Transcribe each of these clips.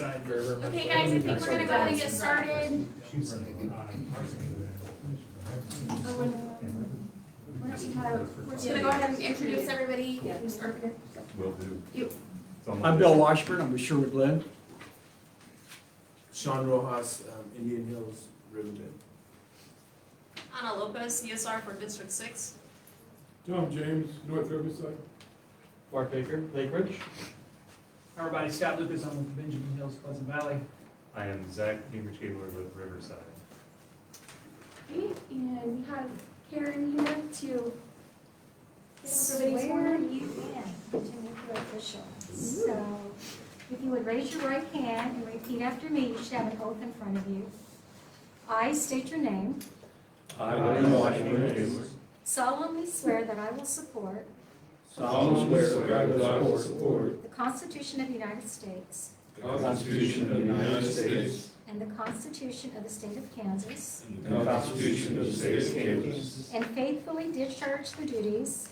Okay, guys, I think we're gonna go ahead and get started. We're just gonna go ahead and introduce everybody. Will do. You. I'm Bill Washburn, I'm with Sherwood Glen. Sean Rojas, Indian Hills, Riverbend. Ana Lopez, CSR for District 6. Tom James, North Riverside. Mark Baker, Lake Ridge. Everybody, Scott Lucas, I'm with Benjamin Hills, Pleasant Valley. I am Zach Cambridge Gaylord with Riverside. Okay, and we have Karen here to get everybody Swear sworn. you in to make you official. So, if you would raise your right hand and repeat after me, you should have an oath in front of you. I state your name, I, William Washburn Gaylord, solemnly swear that I will support Solemnly swear that I will support the Constitution of the United States the Constitution of the United States and the Constitution of the State of Kansas, and the Constitution of the State of Kansas, and faithfully discharge the duties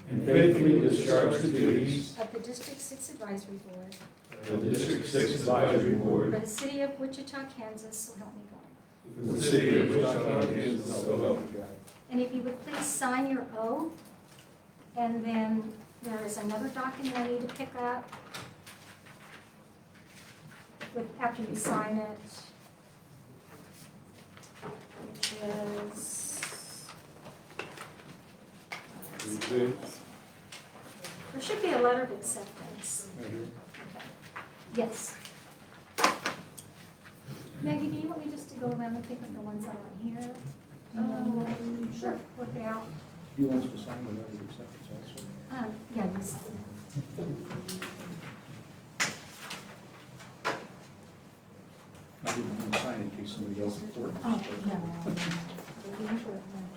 and faithfully discharge the duties of the District 6 Advisory Board of the District 6 Advisory for Board the City of Wichita, Kansas, so help me God. for the City of Wichita, Kansas, so help me God. And if you would please sign your oath, and then there is another document I need to pick up after you sign it, which is, there should be a letter of acceptance. Okay. Yes. Maggie, do you want me just to go around and pick up the ones that are here? Sure, work it out. You want us to sign the letter of acceptance also? Yeah, you sign. I didn't want to sign in case somebody else reported. Oh, no. The usual one.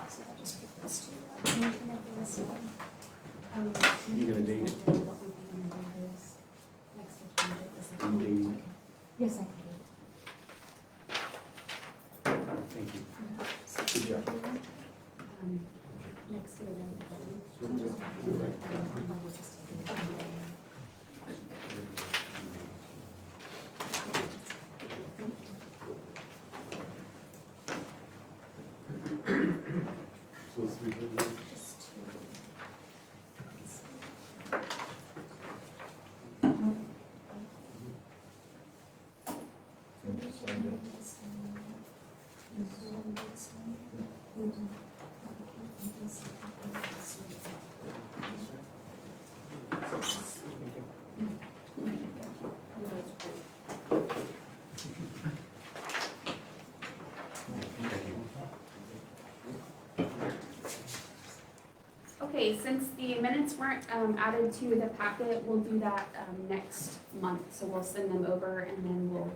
So I'll just pick this two up. And you can have this one. You gonna date it? You date it? Yes, I can. Thank you. Good job. Next to the So three people. Okay, since the minutes weren't added to the packet, we'll do that next month. So we'll send them over and then we'll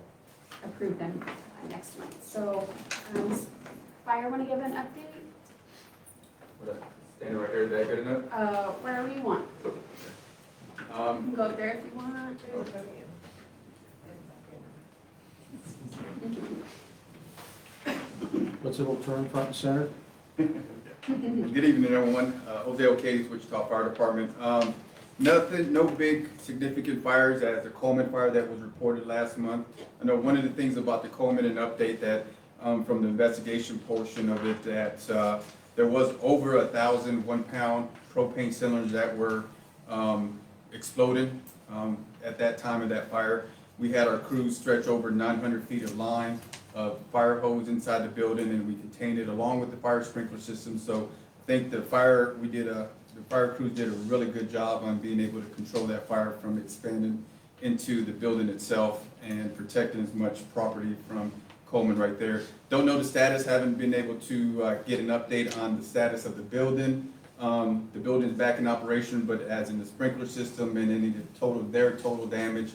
approve them next month. So, Fire, want to give an update? Standing right here, is that good enough? Wherever you want. You can go up there if you want. What's it, will turn front and center? Good evening, everyone. Odell Case, Wichita Fire Department. Nothing, no big significant fires as the Coleman fire that was reported last month. I know one of the things about the Coleman, an update that from the investigation portion of it, that there was over 1,000 1-pound propane cylinders that were exploded at that time of that fire. We had our crews stretch over 900 feet of line of fire hose inside the building, and we contained it along with the fire sprinkler system. So I think the fire crews did a really good job on being able to control that fire from expanding into the building itself and protecting as much property from Coleman right there. Don't know the status, haven't been able to get an update on the status of the building. The building is back in operation, but as in the sprinkler system and any their total damage,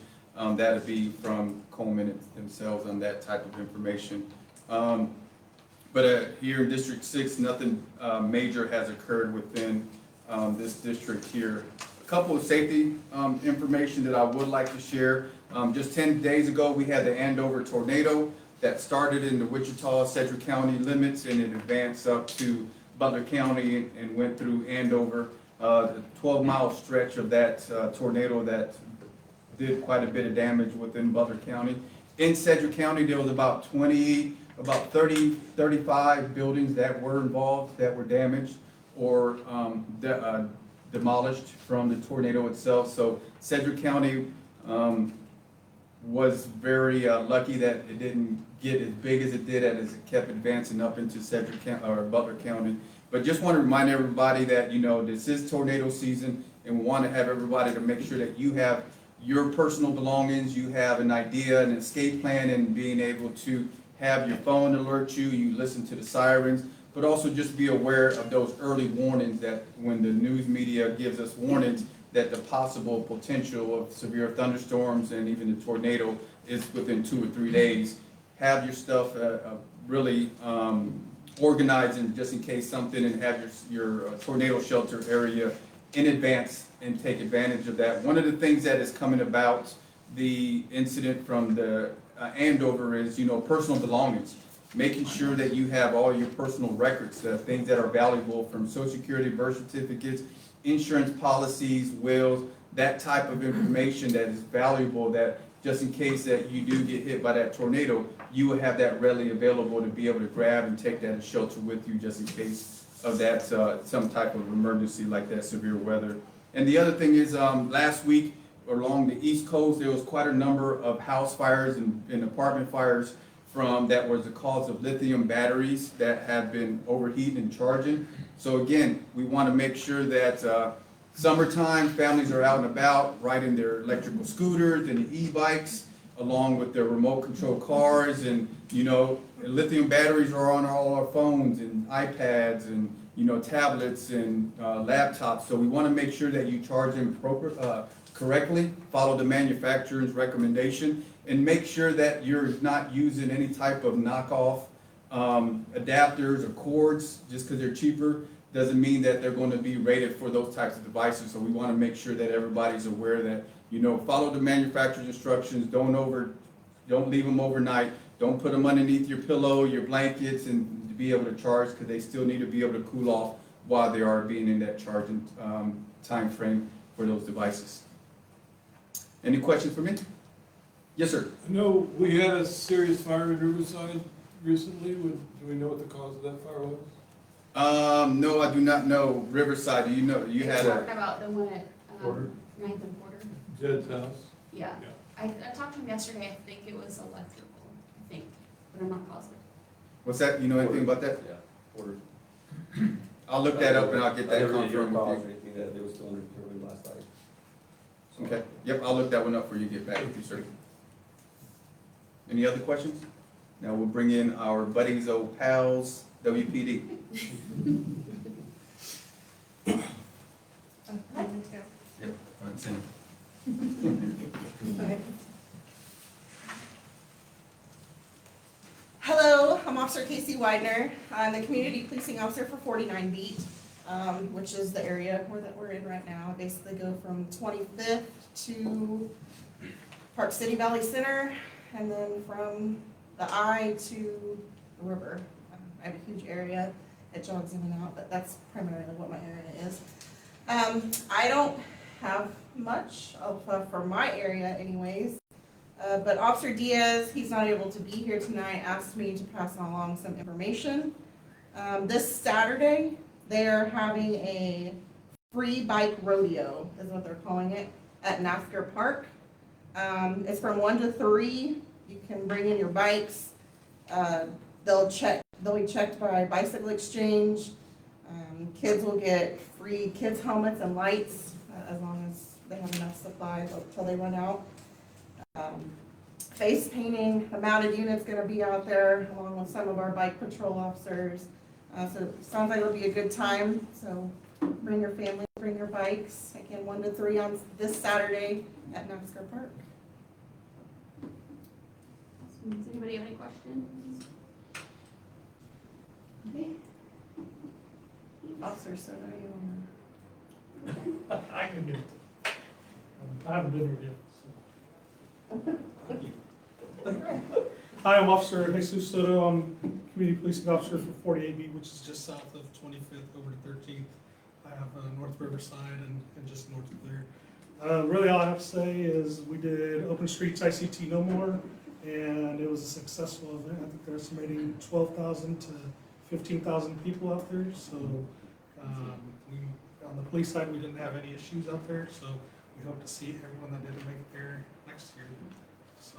that'll be from Coleman themselves on that type of information. But here in District 6, nothing major has occurred within this district here. A couple of safety information that I would like to share. Just 10 days ago, we had the Andover tornado that started in the Wichita, Sedgwick County limits and it advanced up to Butler County and went through Andover. The 12-mile stretch of that tornado that did quite a bit of damage within Butler County. In Sedgwick County, there was about 35 buildings that were involved, that were damaged or demolished from the tornado itself. So Sedgwick County was very lucky that it didn't get as big as it did as it kept advancing up into Sedgwick County or Butler County. But just want to remind everybody that, you know, this is tornado season, and we want to have everybody to make sure that you have your personal belongings, you have an idea, an escape plan, and being able to have your phone alert you, you listen to the sirens, but also just be aware of those early warnings that when the news media gives us warnings that the possible potential of severe thunderstorms and even the tornado is within 2 or 3 days. Have your stuff really organized and just in case something, and have your tornado shelter area in advance and take advantage of that. One of the things that is coming about the incident from the Andover is, you know, personal belongings. Making sure that you have all your personal records, things that are valuable from Social Security, birth certificates, insurance policies, wills, that type of information that is valuable, that just in case that you do get hit by that tornado, you will have that readily available to be able to grab and take that as shelter with you just in case of that, some type of emergency like that, severe weather. And the other thing is, last week along the East Coast, there was quite a number of house fires and apartment fires that was the cause of lithium batteries that have been overheating and charging. So again, we want to make sure that summertime, families are out and about, riding their electrical scooters and e-bikes, along with their remote control cars, and, you know, lithium batteries are on all our phones and iPads and, you know, tablets and laptops. So we want to make sure that you charge them correctly, follow the manufacturer's recommendation, and make sure that you're not using any type of knockoff adapters or cords. Just because they're cheaper doesn't mean that they're going to be rated for those types of devices. So we want to make sure that everybody's aware that, you know, follow the manufacturer's instructions. Don't leave them overnight. Don't put them underneath your pillow, your blankets, and to be able to charge, because they still need to be able to cool off while they are being in that charging time frame for those devices. Any questions for me? Yes, sir. I know we had a serious fire in Riverside recently. Do we know what the cause of that fire was? No, I do not know. Riverside, do you know? You had Talking a, about the one at, Porter? 9th and Porter. Jed's house? Yeah. Yeah. I talked to him yesterday, I think it was electrical, I think, but I'm not positive. what's that? You know anything about that? Yeah, ordered. I'll look that up and I'll get that I never did hear confirmed calls with or anything that they were still under determined last night. you. Okay, yep, I'll look that one up for you, get back with you, sir. Any other questions? Now we'll bring in our buddies, old pals, WPD. Yep, front center. Hello, I'm Officer Casey Widener. I'm the Community Policing Officer for 49 Beat, which is the area that we're in right now. I basically go from 25th to Park City Valley Center, and then from the I to the river. I have a huge area. It jogs in and out, but that's primarily what my area is. I don't have much for my area anyways. But Officer Diaz, he's not able to be here tonight, asked me to pass along some information. This Saturday, they're having a free bike rodeo, is what they're calling it, at NASCAR Park. It's from 1 to 3. You can bring in your bikes. They'll be checked by Bicycle Exchange. Kids will get free kids helmets and lights, as long as they have enough supplies until they run out. Face painting, the mounted unit's gonna be out there along with some of our bike patrol officers. So it sounds like it'll be a good time, so bring your family, bring your bikes. Again, 1 to 3 on this Saturday at NASCAR Park. Does anybody have any questions? Okay. Officer, so are you I can get it. I haven't been here yet. So. Hi, I'm Officer Jesus Soto. I'm Community Policing Officer for 48 Beat, which is just south of 25th over to 13th. I have North Riverside and just north of there. Really, all I have to say is we did Open Streets ICT No More, and it was a successful event. I think they're estimating 12,000 to 15,000 people out there. So on the police side, we didn't have any issues out there. So we hope to see everyone that didn't make it there next year. So,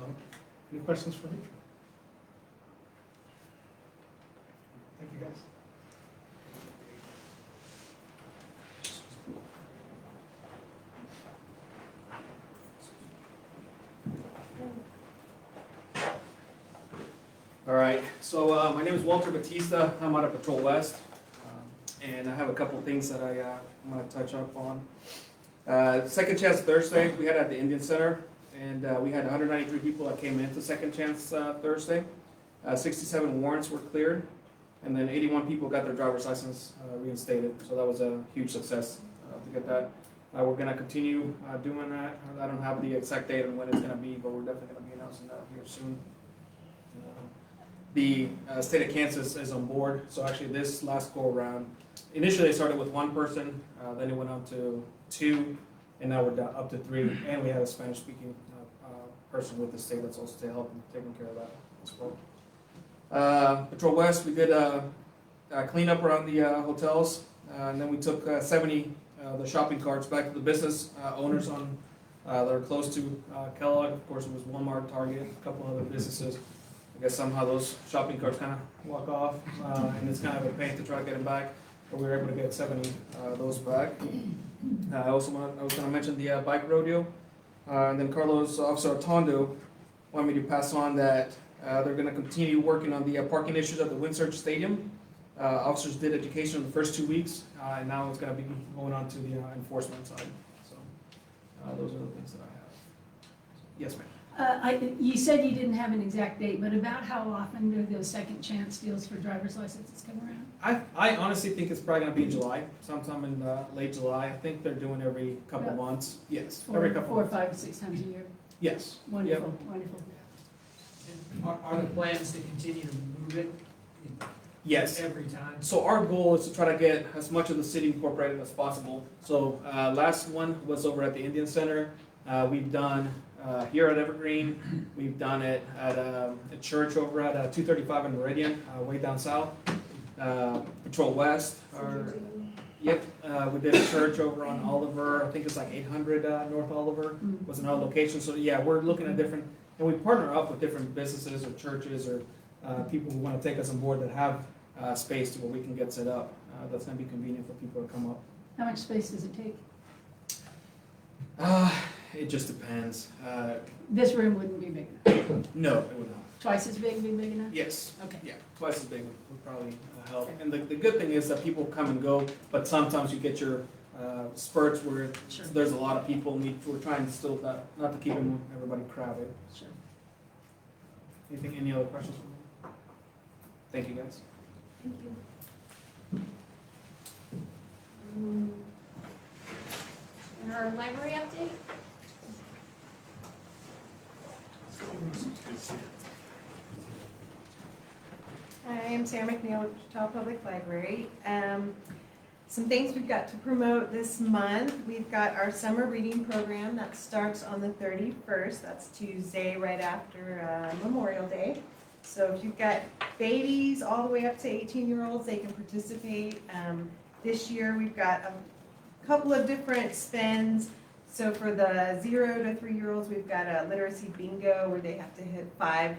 any questions for me? Thank you, guys. All right, so my name is Walter Batista. I'm out of Patrol West, and I have a couple things that I'm going to touch up on. Second Chance Thursday, we had at the Indian Center, and we had 193 people that came into Second Chance Thursday. 67 warrants were cleared, and then 81 people got their driver's license reinstated. So that was a huge success to get that. We're going to continue doing that. I don't have the exact date on when it's going to be, but we're definitely going to be announcing that here soon. The state of Kansas is on board, so actually this last go around, initially they started with one person, then it went on to 2, and now we're down up to 3, and we have a Spanish-speaking person with the state that's also helping taking care of that as well. Patrol West, we did a cleanup around the hotels, and then we took 70 the shopping carts back to the business owners on that are close to Kellogg. Of course, it was Walmart, Target, a couple other businesses. I guess somehow those shopping carts kind of walk off, and it's kind of a pain to try to get them back, but we were able to get 70 those back. I was going to mention the bike rodeo, and then Carlos, Officer Artondo, wanted me to pass on that they're going to continue working on the parking issues at the Windsor Stadium. Officers did education in the first 2 weeks, and now it's going to be going on to the enforcement side. So those are the things that I have. Yes, ma'am. You said you didn't have an exact date, but about how often do those second chance deals for driver's licenses come around? I honestly think it's probably going to be in July, sometime in late July. I think they're doing every couple About months. Yes, Four, every couple 4, months. 5, 6 times a year? Yes. Wonderful, wonderful. Are the plans to continue to move it Yes. every time? So our goal is to try to get as much of the city incorporated as possible. So last one was over at the Indian Center. We've done here at Evergreen. We've done it at a church over at 235 in Meridian, way down south. Patrol West. Yep, we did a church over on Oliver. I think it's like 800 North Oliver was another location. So yeah, we're looking at different, and we partner up with different businesses or churches or people who want to take us on board that have space to where we can get set up. That's going to be convenient for people to come up. How much space does it take? It just depends. This room wouldn't be big enough. No, it would not. Twice as big, be big enough? Yes. Okay. Yeah, twice as big would probably help. And the good thing is that people come and go, but sometimes you get your spurts where Sure. there's a lot of people. And we're trying to still not to keep everybody crowded. Sure. Any other questions for me? Thank you, guys. Thank you. And our library update? I am Sarah McNeil with Wichita Public Library. Some things we've got to promote this month. We've got our summer reading program that starts on the 31st. That's Tuesday, right after Memorial Day. So if you've got babies all the way up to 18-year-olds, they can participate. This year we've got a couple of different spends. So for the 0 to 3-year-olds, we've got a literacy bingo where they have to hit 5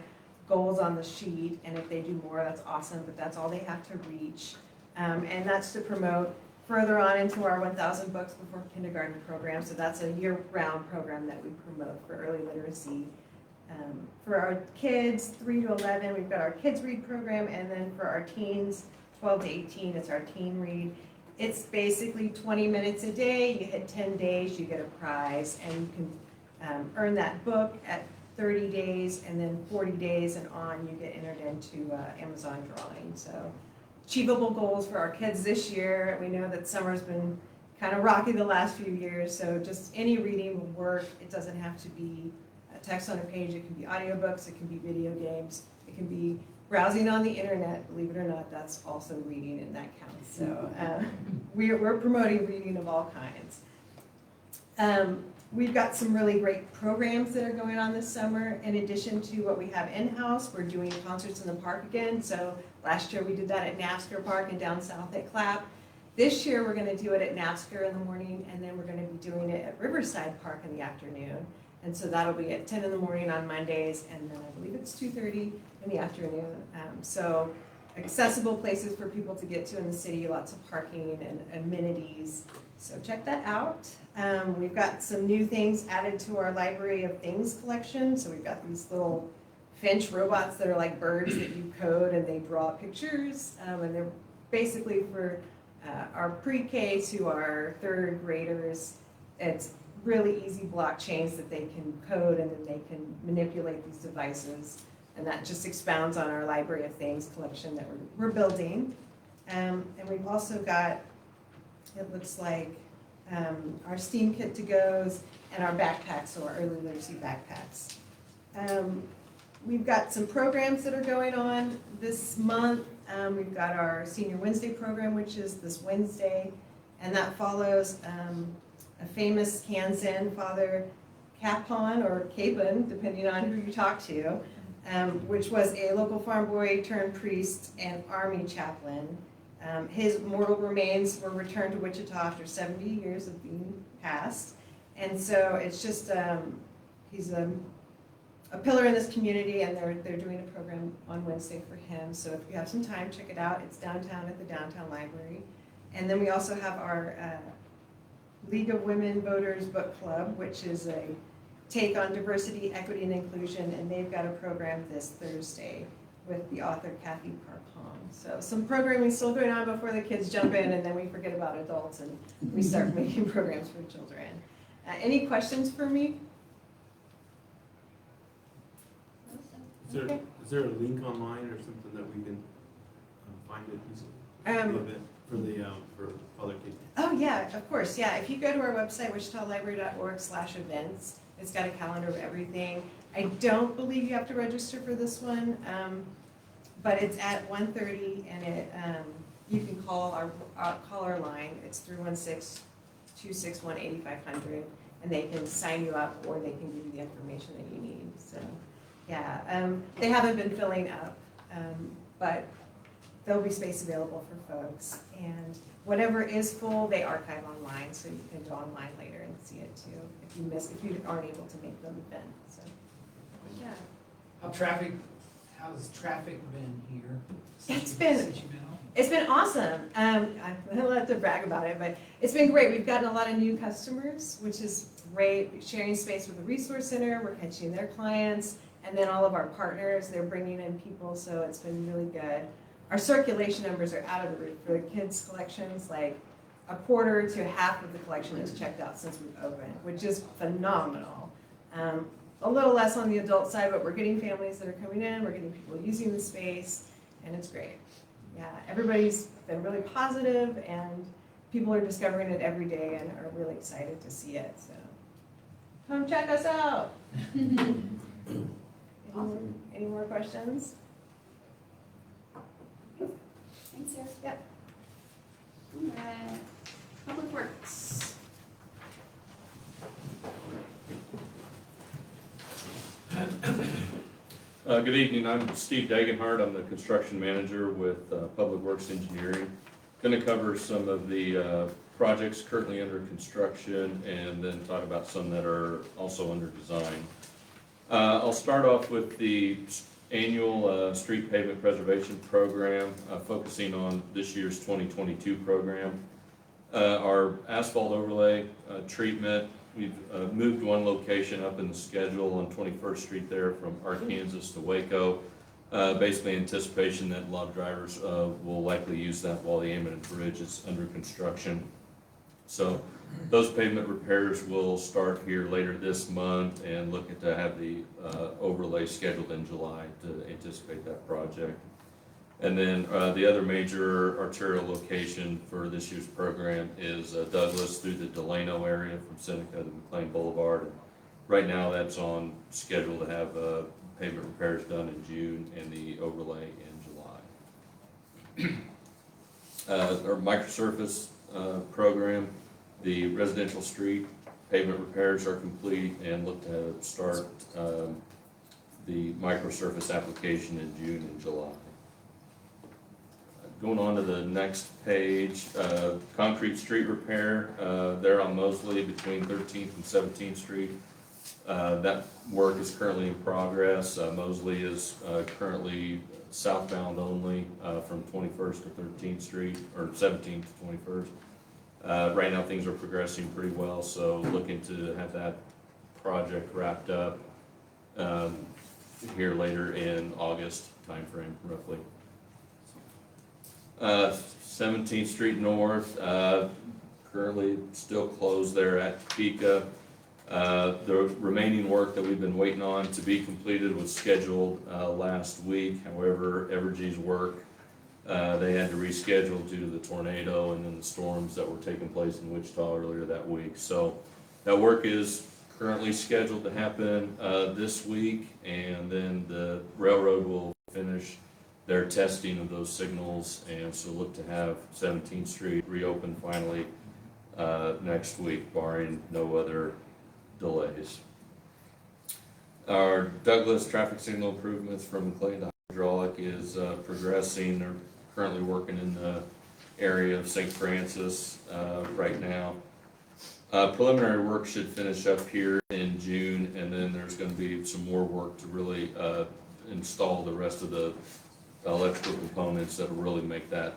goals on the sheet, and if they do more, that's awesome, but that's all they have to reach. And that's to promote further on into our 1,000 Books Before Kindergarten program. So that's a year-round program that we promote for early literacy. For our kids, 3 to 11, we've got our Kids Read program, and then for our teens, 12 to 18, it's our Teen Read. It's basically 20 minutes a day. You hit 10 days, you get a prize, and you can earn that book at 30 days, and then 40 days and on, you get entered into Amazon drawing. So achievable goals for our kids this year. We know that summer's been kind of rocky the last few years, so just any reading will work. It doesn't have to be text on a page. It can be audiobooks, it can be video games, it can be browsing on the internet. Believe it or not, that's also reading, and that counts. So we're promoting reading of all kinds. We've got some really great programs that are going on this summer. In addition to what we have in-house, we're doing concerts in the park again. So last year we did that at NASCAR Park and down south at Clapp. This year we're gonna do it at NASCAR in the morning, and then we're gonna be doing it at Riverside Park in the afternoon. And so that'll be at 10 in the morning on Mondays, and then I believe it's 2:30 in the afternoon. So accessible places for people to get to in the city, lots of parking and amenities. So check that out. We've got some new things added to our Library of Things collection. So we've got these little Finch robots that are like birds that you code and they draw pictures. And they're basically for our pre-K to our third graders. It's really easy blockchains that they can code, and then they can manipulate these devices. And that just expounds on our Library of Things collection that we're building. And we've also got, it looks like, our STEAM kit to goes and our backpacks, so our early literacy backpacks. We've got some programs that are going on this month. We've got our Senior Wednesday program, which is this Wednesday, and that follows a famous Kansan, Father Capon or Capon, depending on who you talk to, which was a local farm boy turned priest and army chaplain. His mortal remains were returned to Wichita after 70 years of being passed. And so it's just, he's a pillar in this community, and they're doing a program on Wednesday for him. So if you have some time, check it out. It's downtown at the Downtown Library. And then we also have our League of Women Voters Book Club, which is a take on diversity, equity, and inclusion. And they've got a program this Thursday with the author Kathy Parpon. So some programming still going on before the kids jump in, and then we forget about adults and we start making programs for children. Any questions for me? Is there a link online or something that we can find it easily? For Father Casey? Oh yeah, of course, yeah. If you go to our website, wichitalibrary.org/events, it's got a calendar of everything. I don't believe you have to register for this one, but it's at 1:30, and you can call our line. It's 316-261-8500, and they can sign you up, or they can give you the information that you need. So yeah, they haven't been filling up, but there'll be space available for folks. And whatever is full, they archive online, so you can go online later and see it too, if you aren't able to make the event. So yeah. How's traffic been here? It's been awesome. I'm gonna let them brag about it, but it's been great. We've gotten a lot of new customers, which is great. Sharing space with the Resource Center, we're catching their clients, and then all of our partners, they're bringing in people, so it's been really good. Our circulation numbers are out of the roof for the kids' collections. Like a quarter to half of the collection is checked out since we've opened, which is phenomenal. A little less on the adult side, but we're getting families that are coming in, we're getting people using the space, and it's great. Yeah, everybody's been really positive, and people are discovering it every day and are really excited to see it. So come check us out. Any more questions? Thanks, Sarah. Yep. Public Works. Good evening, I'm Steve Dagenhart. I'm the construction manager with Public Works Engineering. Going to cover some of the projects currently under construction and then talk about some that are also under design. I'll start off with the annual street pavement preservation program, focusing on this year's 2022 program. Our asphalt overlay treatment, we've moved one location up in the schedule on 21st Street there from Arkansas to Waco. Basically anticipation that a lot of drivers will likely use that while the Ammonite Bridge is under construction. So those pavement repairs will start here later this month, and looking to have the overlay scheduled in July to anticipate that project. And then the other major arterial location for this year's program is Douglas through the Delano area from Seneca to McLean Boulevard. And right now that's on schedule to have pavement repairs done in June and the overlay in July. Our microsurface program, the residential street pavement repairs are complete and look to start the microsurface application in June and July. Going on to the next page, concrete street repair, there on Mosley between 13th and 17th Street. That work is currently in progress. Mosley is currently southbound only from 21st to 13th Street, or 17th to 21st. Right now, things are progressing pretty well, so looking to have that project wrapped up here later in August timeframe, roughly. 17th Street North, currently still closed there at Topeka. The remaining work that we've been waiting on to be completed was scheduled last week. However, Evergy's work, they had to reschedule due to the tornado and then the storms that were taking place in Wichita earlier that week. So that work is currently scheduled to happen this week, and then the railroad will finish their testing of those signals, and so look to have 17th Street reopened finally next week, barring no other delays. Our Douglas traffic signal improvements from McLean to Hydraulic is progressing. They're currently working in the area of St. Francis right now. Preliminary work should finish up here in June, and then there's going to be some more work to really install the rest of the electrical components that will really make that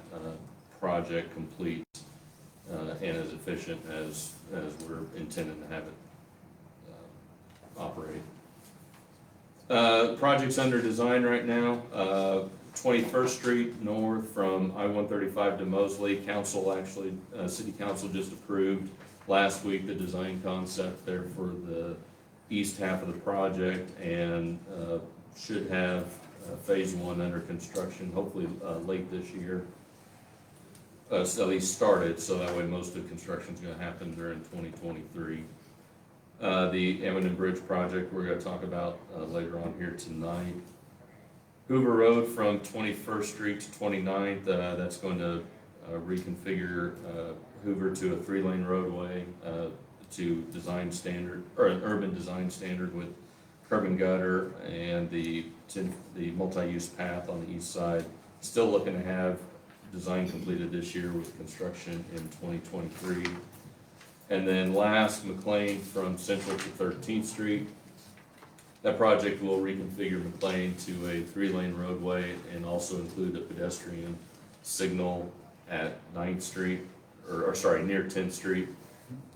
project complete and as efficient as we're intending to have it operate. Project's under design right now. 21st Street North from I-135 to Mosley. City Council just approved last week the design concept there for the east half of the project, and should have phase 1 under construction, hopefully late this year. So at least started, so that way most of the construction's gonna happen during 2023. The Eminem Bridge project we're gonna talk about later on here tonight. Hoover Road from 21st Street to 29th, that's going to reconfigure Hoover to a 3-lane roadway to design standard, or an urban design standard with curb and gutter and the multi-use path on the east side. Still looking to have design completed this year with construction in 2023. And then last, McLean from Central to 13th Street. That project will reconfigure McLean to a 3-lane roadway and also include a pedestrian signal at 9th Street, or sorry, near 10th Street.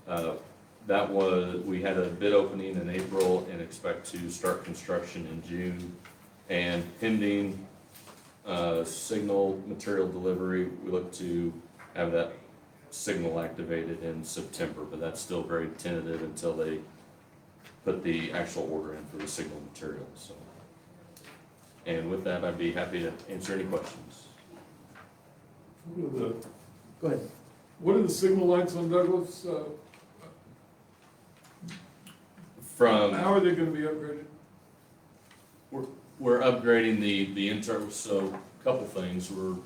We had a bid opening in April and expect to start construction in June. And pending signal material delivery, we look to have that signal activated in September, but that's still very tentative until they put the actual order in for the signal material. So, and with that, I'd be happy to answer any questions. Go ahead. What are the signal lights on Douglas? How are they gonna be upgraded? We're upgrading the internal, so a couple things. We're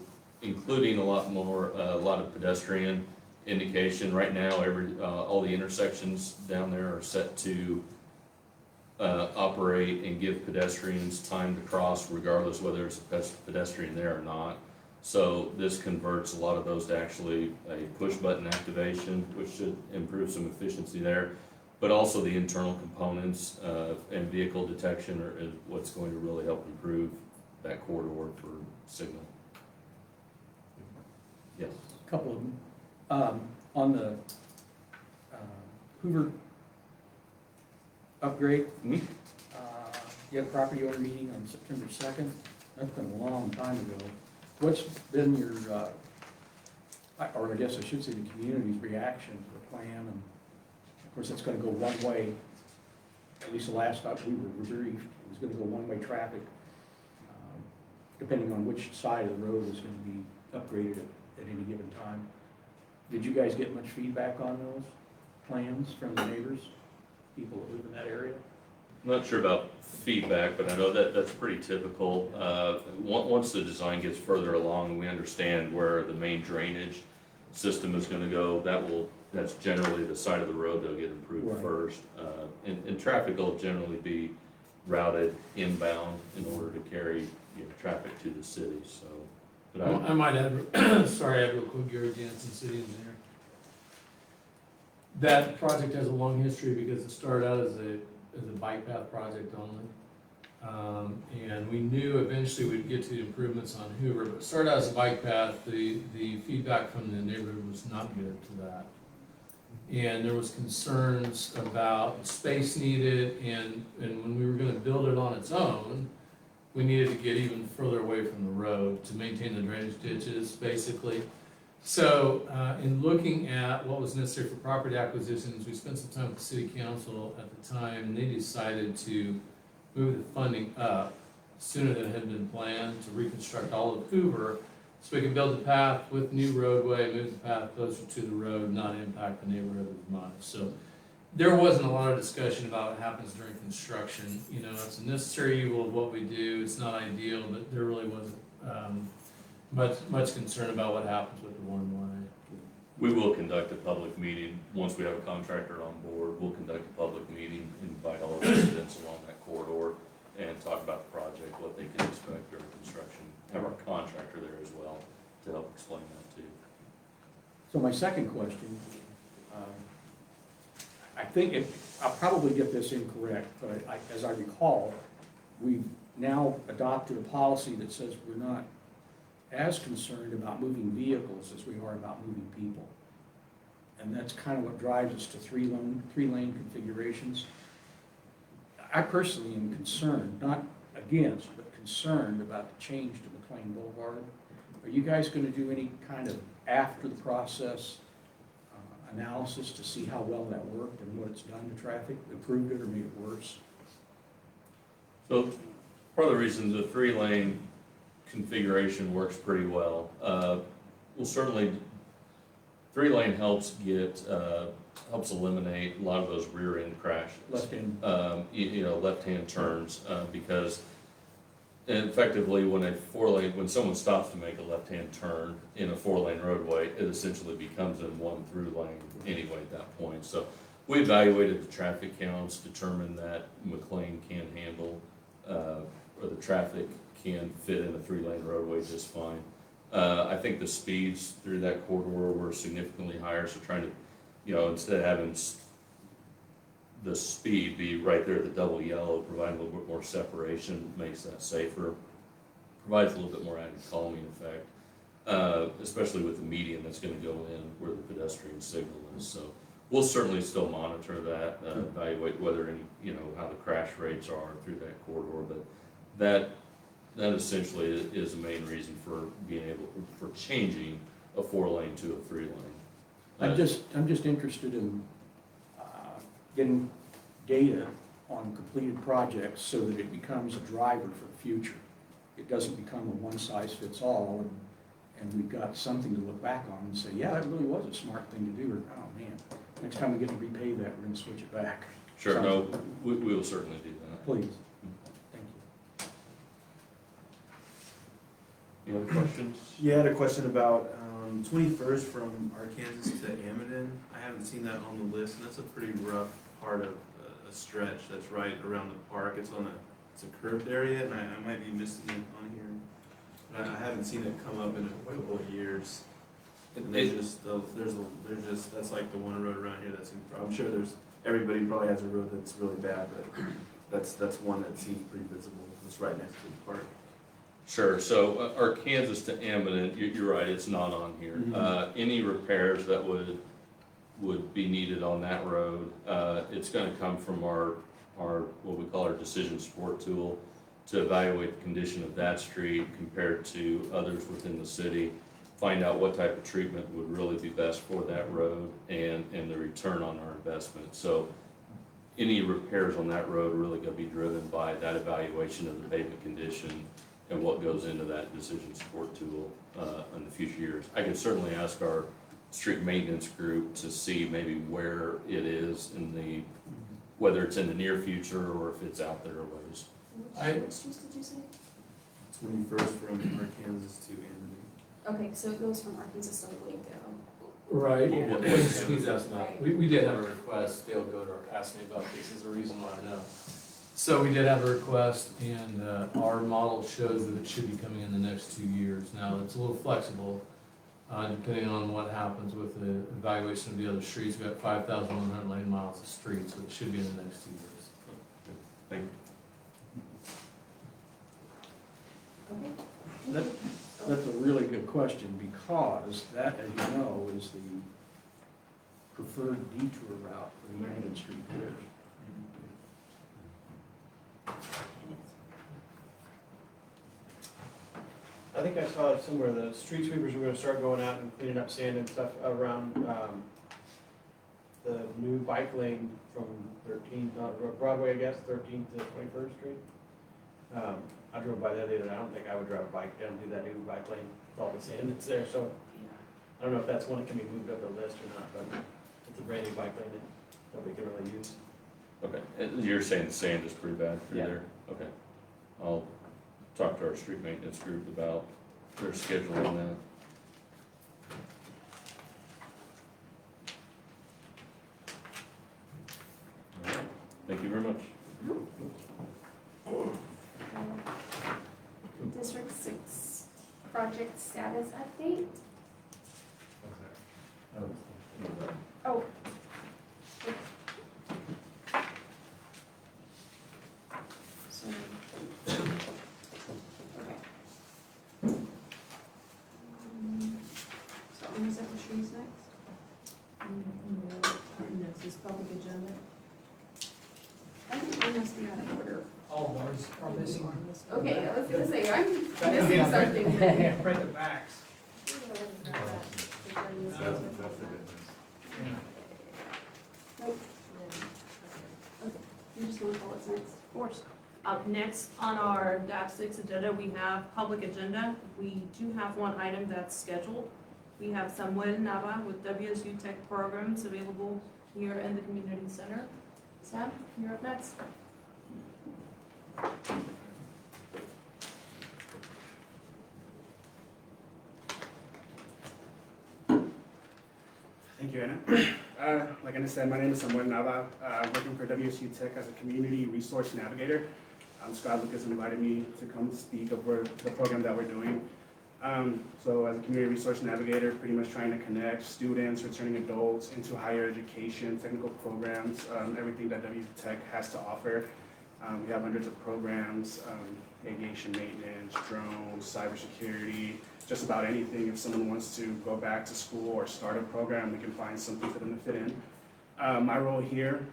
including a lot of pedestrian indication. Right now, all the intersections down there are set to operate and give pedestrians time to cross regardless whether there's a pedestrian there or not. So this converts a lot of those to actually a push button activation, which should improve some efficiency there. But also the internal components and vehicle detection is what's going to really help improve that corridor for signal. Yes. A couple of them. On the Hoover upgrade, you had a property owner meeting on September 2nd. That's been a long time ago. What's been your, or I guess I should say the community's reaction to the plan? And of course, it's going to go one way. At least the last time we were briefed, it was going to go one-way traffic, depending on which side of the road was going to be upgraded at any given time. Did you guys get much feedback on those plans from the neighbors, people that live in that area? I'm not sure about feedback, but I know that that's pretty typical. Once the design gets further along and we understand where the main drainage system is going to go, that will that's generally the side of the road that'll get improved Right. first. And traffic will generally be routed inbound in order to carry, traffic to the city, so. But I might add, sorry, add real quick, Gary Jansen, city engineer. That project has a long history because it started out as a bike path project only. And we knew eventually we'd get to the improvements on Hoover, but it started out as a bike path. The feedback from the neighborhood was not good to that. And there was concerns about space needed, and when we were gonna build it on its own, we needed to get even further away from the road to maintain the drainage ditches, basically. So, in looking at what was necessary for property acquisitions, we spent some time with the city council at the time, and they decided to move the funding up sooner than had been planned to reconstruct all of Hoover, so we can build the path with new roadway, move the path closer to the road, not impact the neighborhood as much. So there wasn't a lot of discussion about what happens during construction. It's a necessary evil of what we do. It's not ideal, but there really wasn't much concern about what happens with the one-way. we will conduct a public meeting, once we have a contractor on board, we'll conduct a public meeting, invite all the residents along that corridor, and talk about the project, what they can expect during construction. Have our contractor there as well to help explain that too. So my second question, I think I'll probably get this incorrect, but as I recall, we've now adopted a policy that says we're not as concerned about moving vehicles as we are about moving people. And that's kind of what drives us to three-lane configurations. I personally am concerned, not against, but concerned about the change to McLean Boulevard. Are you guys going to do any kind of after the process analysis to see how well that worked and what it's done to traffic, improved it or made it worse? So part of the reason the three-lane configuration works pretty well. Well, certainly, three-lane helps eliminate a lot of those rear-end crashes. Left-hand. Left-hand turns, because effectively, when someone stops to make a left-hand turn in a four-lane roadway, it essentially becomes in one through lane anyway at that point. So we evaluated the traffic counts, determined that McLean can handle, or the traffic can fit in a three-lane roadway just fine. I think the speeds through that corridor were significantly higher, so trying to, instead of having the speed be right there at the double yellow, providing a little bit more separation, makes that safer, provides a little bit more added calming effect, especially with the median that's gonna go in where the pedestrian signal is. So we'll certainly still monitor that, evaluate whether any, how the crash rates are through that corridor, but that essentially is the main reason for changing a four-lane to a three-lane. I'm just interested in getting data on completed projects so that it becomes a driver for the future. It doesn't become a one-size-fits-all, and we've got something to look back on and say, yeah, that really was a smart thing to do, or, oh man, next time we get to repay that, we're gonna switch it back. Sure, no, we will certainly do that. Please. Thank you. Any other questions? Yeah, I had a question about 21st from Arkansas to Amadon. I haven't seen that on the list, and that's a pretty rough part of a stretch that's right around the park. It's a curved area, and I might be missing it on here. But I haven't seen it come up in a couple of years. And that's like the one road around here that's I'm sure everybody probably has a road that's really bad, but that's one that seems pretty visible. It's right next to the park. Sure, so Arkansas to Amadon, you're right, it's not on here. Any repairs that would be needed on that road, it's gonna come from our, what we call our decision support tool, to evaluate the condition of that street compared to others within the city, find out what type of treatment would really be best for that road and the return on our investment. So any repairs on that road are really gonna be driven by that evaluation of the pavement condition and what goes into that decision support tool in the future years. I can certainly ask our street maintenance group to see maybe where it is whether it's in the near future or if it's out there a ways. Which streets did you say? 21st from Arkansas to Amadon. Okay, so it goes from Arkansas to Waco. Right, Yeah. he's asked about, we did have a request, Dale Goder asked me about this, is the reason why I know. So we did have a request, and, our model shows that it should be coming in the next 2 years. Now, it's a little flexible, depending on what happens with the evaluation of the other streets. We've got 5,100 lane miles of streets, so it should be in the next 2 years. Thank you. That's a really good question, because that, as you know, is the preferred detour route for the Union Street Bridge. I think I saw somewhere the street sweepers were gonna start going out and cleaning up sand and stuff around, the new bike lane from 13th, Broadway, I guess, 13th to 21st Street. I drove by that the other day. I don't think I would drive a bike down through that new bike lane, with all the sand that's there, so I don't know if that's one that can be moved up the list or not, but it's a brand new bike lane that nobody can really use. Okay, and you're saying the sand is pretty bad through Yeah. there? Okay. I'll talk to our street maintenance group about their schedule on that. All right. Thank you very much. District 6 project status update. Oh. Sorry. Okay. So I'm gonna set the trees next. Next is public agenda. I think I must be out of order. All ours are missing. Okay, I was gonna say, I'm missing something. Print the backs. Nope. You just wanna call it next? Of course. Up next on our DAP6 agenda, we have public agenda. We do have one item that's scheduled. We have Samuel Nava with WSU Tech programs available here in the community center. Sam, you're up next. Thank you, Anna. Like Anna said, my name is Samuel Nava. I'm working for WSU Tech as a community resource navigator. Scott Lucas invited me to come speak over the program that we're doing. So as a community resource navigator, pretty much trying to connect students, returning adults into higher education, technical programs, everything that WSU Tech has to offer. We have hundreds of programs, aviation maintenance, drones, cybersecurity, just about anything. If someone wants to go back to school or start a program, we can find something for them to fit in. My role here,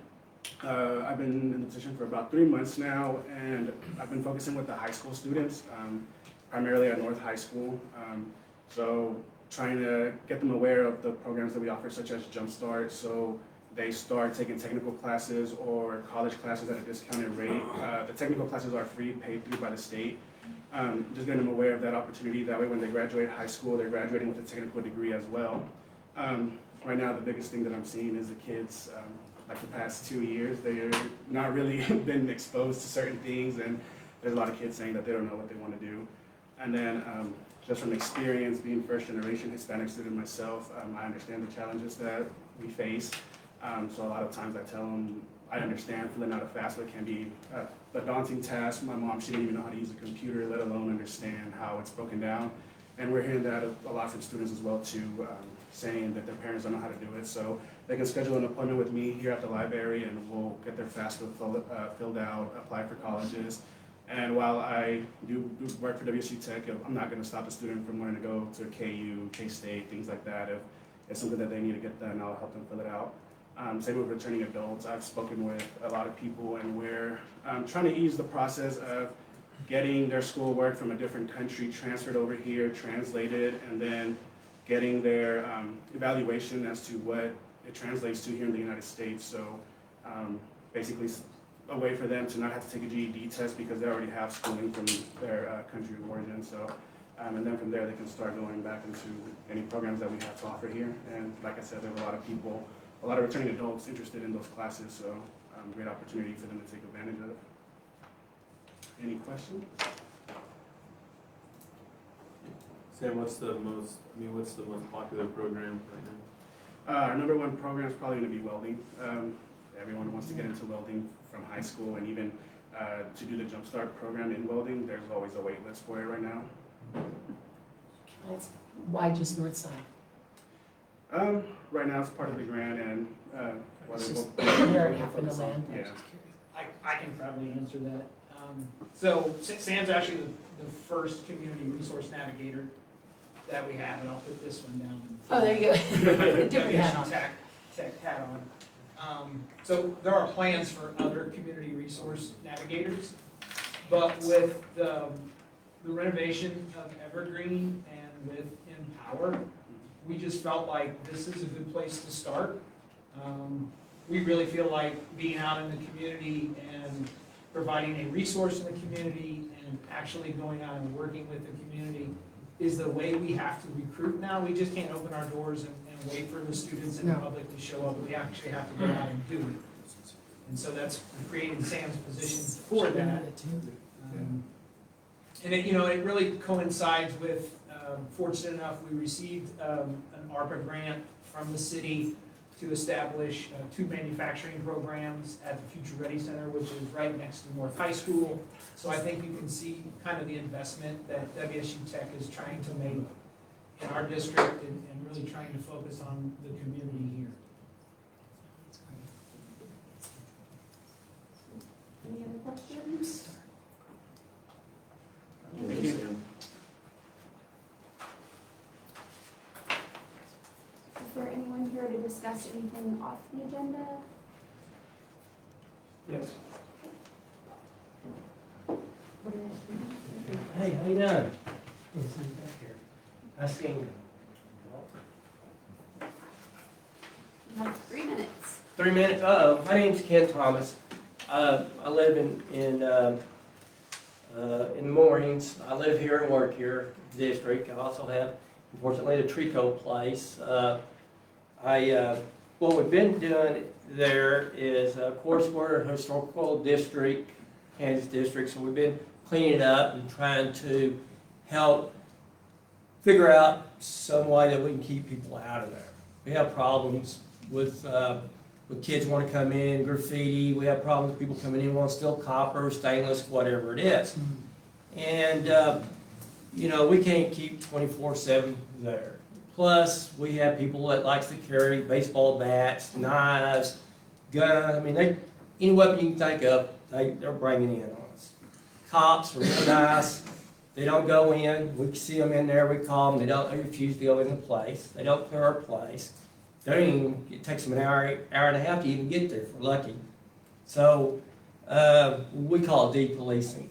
I've been in the position for about 3 months now, and I've been focusing with the high school students, primarily at North High School. So trying to get them aware of the programs that we offer, such as Jumpstart, so they start taking technical classes or college classes at a discounted rate. The technical classes are free, paid through by the state. Just getting them aware of that opportunity. That way when they graduate high school, they're graduating with a technical degree as well. Right now, the biggest thing that I'm seeing is the kids, like the past 2 years, they're not really been exposed to certain things, and there's a lot of kids saying that they don't know what they want to do. And then just from experience, being first generation Hispanic student myself, I understand the challenges that we face. So a lot of times I tell them, I understand filling out a FAFSA can be a daunting task. My mom, she didn't even know how to use a computer, let alone understand how it's broken down. And we're hearing that a lot from students as well too, saying that their parents don't know how to do it. So they can schedule an appointment with me here at the library, and we'll get their FAFSA filled out, apply for colleges. And while I do work for WSU Tech, I'm not going to stop a student from wanting to go to KU, K-State, things like that. If it's something that they need to get done, I'll help them fill it out. Same with returning adults. I've spoken with a lot of people, and we're trying to ease the process of getting their schoolwork from a different country transferred over here, translated, and then getting their evaluation as to what it translates to here in the United States. So basically a way for them to not have to take a GED test because they already have schooling from their country of origin. So, and then from there they can start going back into any programs that we have to offer here. And like I said, there are a lot of people, a lot of returning adults interested in those classes, so great opportunity for them to take advantage of. Any questions? Sam, what's the most popular program right now? Our number one program is probably going to be welding. Everyone wants to get into welding from high school, and even to do the Jumpstart program in welding, there's always a wait list for it right now. Why just north side? Right now it's part of the grant, and It's whether just we'll- where it happened to land. Yeah. I can probably answer that. So Sam's actually the first community resource navigator that we have, and I'll put this one down. Oh, there you go. Different hat on. Tech hat on. So there are plans for other community resource navigators, but with the renovation of Evergreen and with Empower, we just felt like this is a good place to start. We really feel like being out in the community and providing a resource in the community and actually going out and working with the community is the way we have to recruit now. We just can't open our doors and wait for the students and the public to show up. We actually have to go out and do it. And so that's created Sam's position for that. And it, it really coincides with, fortunate enough, we received an ARPA grant from the city to establish 2 manufacturing programs at the Future Ready Center, which is right next to North High School. So I think you can see kind of the investment that WSU Tech is trying to make in our district and really trying to focus on the community here. Any other questions? Thank you. Is there anyone here to discuss anything off the agenda? Yes. Hey, how you doing? I seen you. You have 3 minutes. 3 minutes. My name's Ken Thomas. I live in the Moorings. I live here and work here in the district. I also have, unfortunately, the Trico place. What we've been doing there is, of course, we're a historical district, Kansas district, so we've been cleaning it up and trying to help figure out some way that we can keep people out of there. We have problems with kids want to come in, graffiti. We have problems with people coming in want to steal copper, stainless, whatever it is. And, we can't keep 24/7 there. Plus, we have people that likes to carry baseball bats, knives, guns. I mean, any weapon you can think of, they're bringing in on us. Cops are real nice. They don't go in. We see them in there. We call them. They refuse to go in the place. They don't clear our place. It takes them an hour and a half to even get there if we're lucky. So we call it de-policing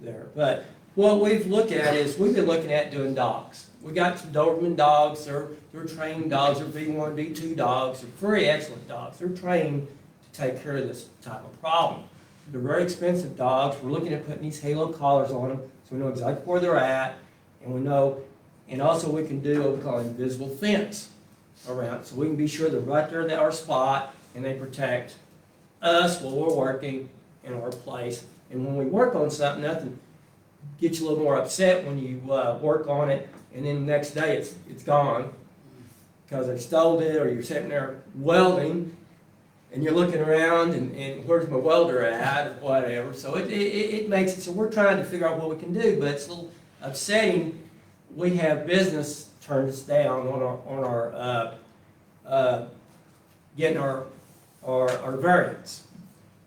there. But what we've looked at is we've been looking at doing dogs. We got some Doberman dogs. They're trained dogs. They're V1, V2 dogs. They're very excellent dogs. They're trained to take care of this type of problem. They're very expensive dogs. We're looking at putting these halo collars on them so we know exactly where they're at, and we know, and also we can do what we call an invisible fence around, so we can be sure they're right there at our spot, and they protect us while we're working in our place. And when we work on something, nothing gets you a little more upset when you work on it, and then the next day it's gone because they stole it, or you're sitting there welding, and you're looking around, and where's my welder at, or whatever. So it makes it, so we're trying to figure out what we can do, but it's a little upsetting. We have business turn us down on our getting our variance.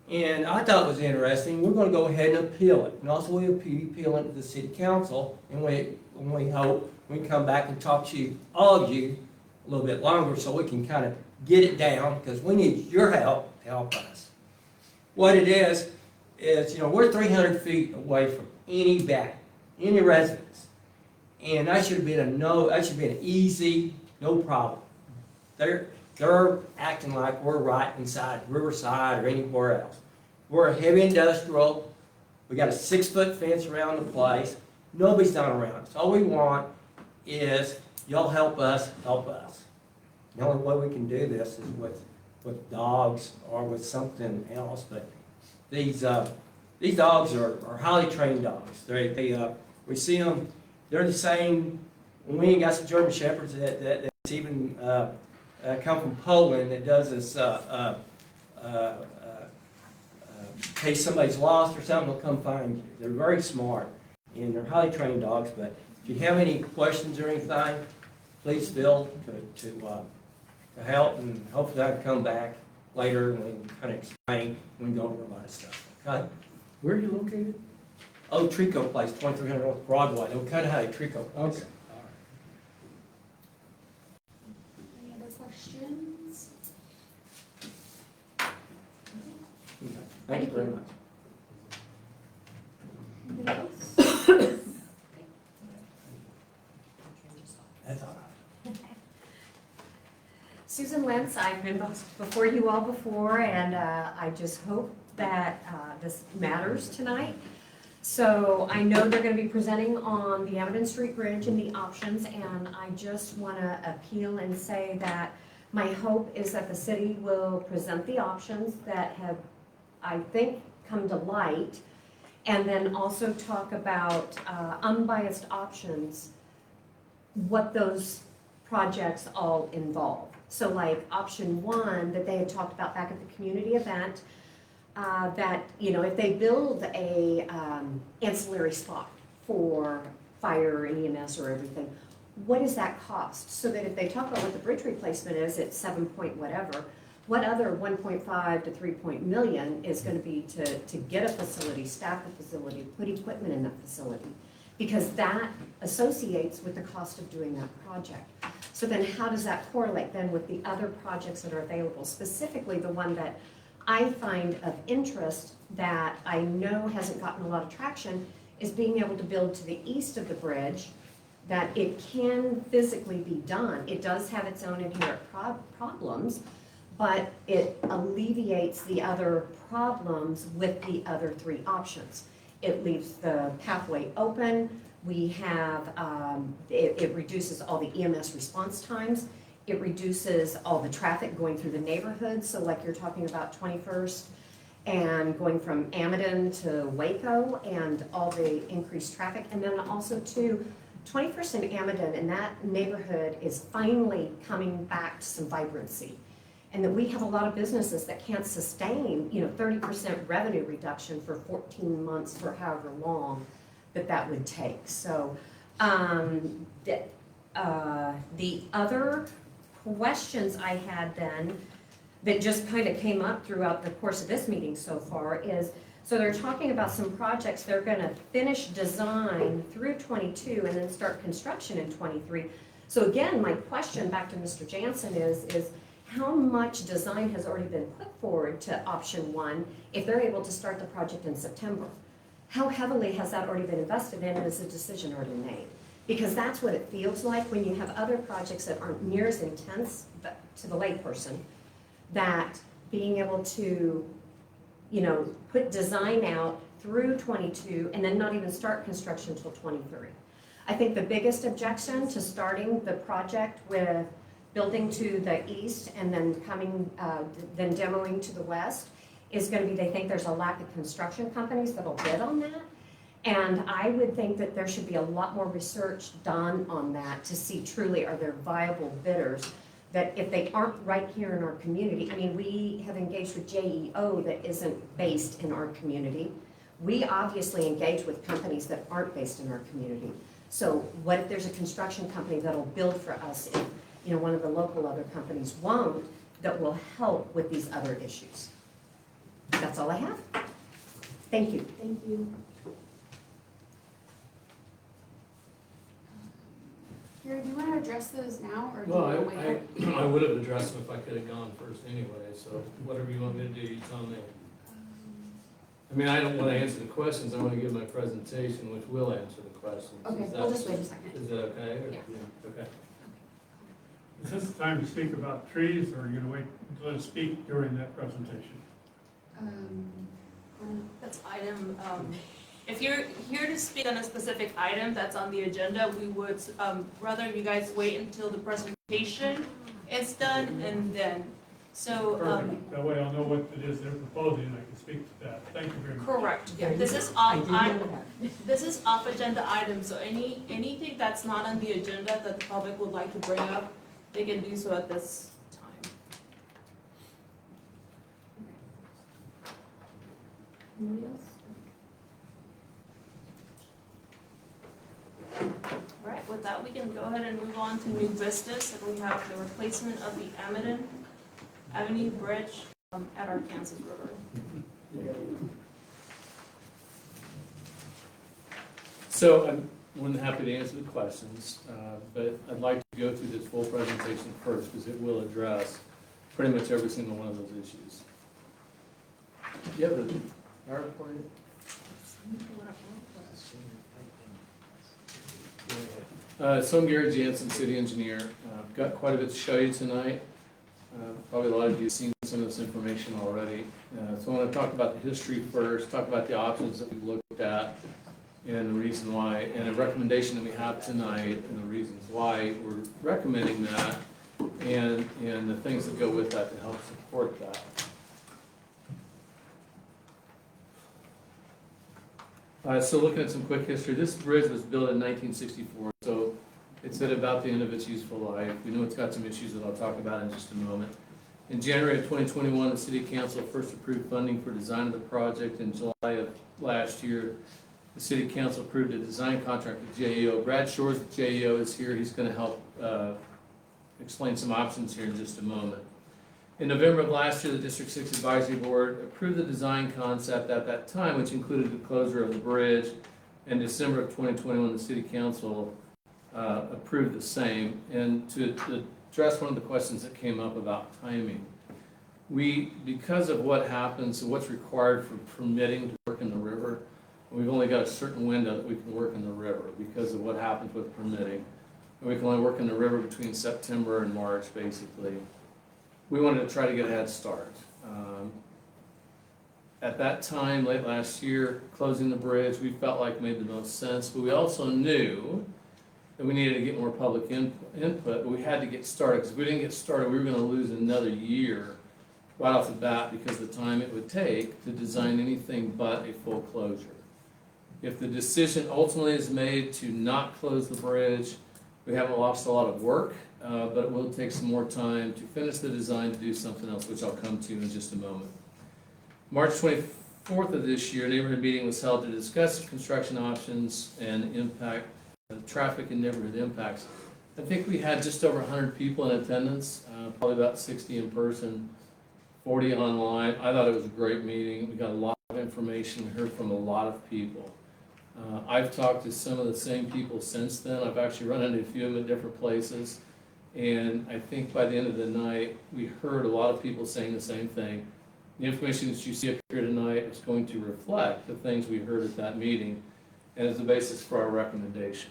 And I thought it was interesting. We're going to go ahead and appeal it, and also we'll appeal it to the city council, and we hope we can come back and talk to all of you a little bit longer so we can kind of get it down, because we need your help to help us. What it is we're 300 feet away from any residence, and that should have been an easy, no problem. They're acting like we're right inside Riverside or anywhere else. We're a heavy industrial. We got a 6-foot fence around the place. Nobody's done around us. All we want is y'all help us help us. The only way we can do this is with dogs or with something else. But these dogs are highly trained dogs. We see them. They're the same. We ain't got some German shepherds that's even come from Poland that does this, case somebody's lost or something, they'll come find you. They're very smart, and they're highly trained dogs, but if you have any questions or anything, please feel to help, and hopefully I can come back later and we can kind of explain, we can go over a lot of stuff, okay? Where are you located? Oh, Trico Place, 2300 North Broadway, they'll kind of have a Trico Place. Okay. Any other questions? Okay. Thank you very much. Anybody else? That's all right. Susan Lentz, I've been before you all before, and I just hope that this matters tonight. So I know they're going to be presenting on the Amadon Street Bridge and the options, and I just want to appeal and say that my hope is that the city will present the options that have, I think, come to light, and then also talk about unbiased options, what those projects all involve. So like option one that they had talked about back at the community event, that, you know, if they build a ancillary spot for fire and EMS or everything, what does that cost? So that if they talk about what the bridge replacement is at 7 point whatever, what other 1.5 to 3 million is going to be to get a facility, staff a facility, put equipment in that facility? Because that associates with the cost of doing that project. So then how does that correlate then with the other projects that are available? Specifically the one that I find of interest that I know hasn't gotten a lot of traction is being able to build to the east of the bridge, that it can physically be done. It does have its own inherent problems, but it alleviates the other problems with the other three options. It leaves the pathway open. We have, it reduces all the EMS response times. It reduces all the traffic going through the neighborhood. So like you're talking about 21st and going from Amadon to Waco and all the increased traffic. And then also too, 21st and Amadon and that neighborhood is finally coming back to some vibrancy. And that we have a lot of businesses that can't sustain, you know, 30% revenue reduction for 14 months for however long that would take. So the other questions I had then that just kind of came up throughout the course of this meeting so far is, so they're talking about some projects they're going to finish design through 22 and then start construction in 23. So again, my question back to Mr. Jansen is how much design has already been put forward to option one if they're able to start the project in September? How heavily has that already been invested in and is the decision already made? Because that's what it feels like when you have other projects that aren't near as intense to the layperson, that being able to, you know, put design out through 22 and then not even start construction until 23. I think the biggest objection to starting the project with building to the east and then coming, then demoing to the west is going to be they think there's a lack of construction companies that'll bid on that. And I would think that there should be a lot more research done on that to see truly are there viable bidders that if they aren't right here in our community. I mean, we have engaged with JEO that isn't based in our community. We obviously engage with companies that aren't based in our community. So what if there's a construction company that'll build for us if, you know, one of the local other companies won't, that will help with these other issues? That's all I have. Thank you. Thank you. Gary, do you want to address those now, or do you Well, want to wait? I would have addressed them if I could have gone first anyway, so whatever you want me to do, you tell me. I mean, I don't want to answer the questions, I want to give my presentation, which will answer the questions. Okay, Is we'll that- just wait a second. Is that okay? or- Yeah. Okay. Is this the time to speak about trees, or are you gonna wait until I speak during that presentation? That's item, if you're here to speak on a specific item that's on the agenda, we would, rather you guys wait until the presentation is done and then, so, Perfect. That way I'll know what it is they're proposing, and I can speak to that. Thank you very much. correct, yeah, this is this is off agenda items, so anything that's not on the agenda that the public would like to bring up, they can do so at this time. Anybody else? All right, with that, we can go ahead and move on to new business, and we have the replacement of the Amadon Avenue Bridge at Arkansas River. So I'm more than happy to answer the questions, but I'd like to go through this full presentation first because it will address pretty much every single one of those issues. Do you have the PowerPoint? So I'm Gary Jansen, city engineer. I've got quite a bit to show you tonight. Probably a lot of you have seen some of this information already. So I want to talk about the history first, talk about the options that we looked at, and the reason why, and a recommendation that we have tonight, and the reasons why we're recommending that, and the things that go with that to help support that. So looking at some quick history, this bridge was built in 1964, so it's at about the end of its useful life. We know it's got some issues that I'll talk about in just a moment. In January of 2021, the City Council first approved funding for design of the project. In July of last year, the City Council approved a design contract with JEO. Brad Shores with JEO is here. He's going to help explain some options here in just a moment. In November of last year, the District 6 Advisory Board approved the design concept at that time, which included the closure of the bridge. In December of 2021, the City Council approved the same. And to address one of the questions that came up about timing, because of what happens, what's required for permitting to work in the river, we've only got a certain window that we can work in the river because of what happens with permitting. And we can only work in the river between September and March, basically. We wanted to try to get a head start. At that time, late last year, closing the bridge, we felt like made the most sense, but we also knew that we needed to get more public input, but we had to get started, because if we didn't get started, we were gonna lose another year right off the bat because of the time it would take to design anything but a full closure. If the decision ultimately is made to not close the bridge, we haven't lost a lot of work, but it will take some more time to finish the design to do something else, which I'll come to in just a moment. March 24th of this year, a neighborhood meeting was held to discuss construction options and impact, traffic and neighborhood impacts. I think we had just over 100 people in attendance, probably about 60 in person, 40 online. I thought it was a great meeting. We got a lot of information, heard from a lot of people. I've talked to some of the same people since then. I've actually run into a few of them at different places. And I think by the end of the night, we heard a lot of people saying the same thing. The information that you see up here tonight is going to reflect the things we heard at that meeting and is the basis for our recommendation.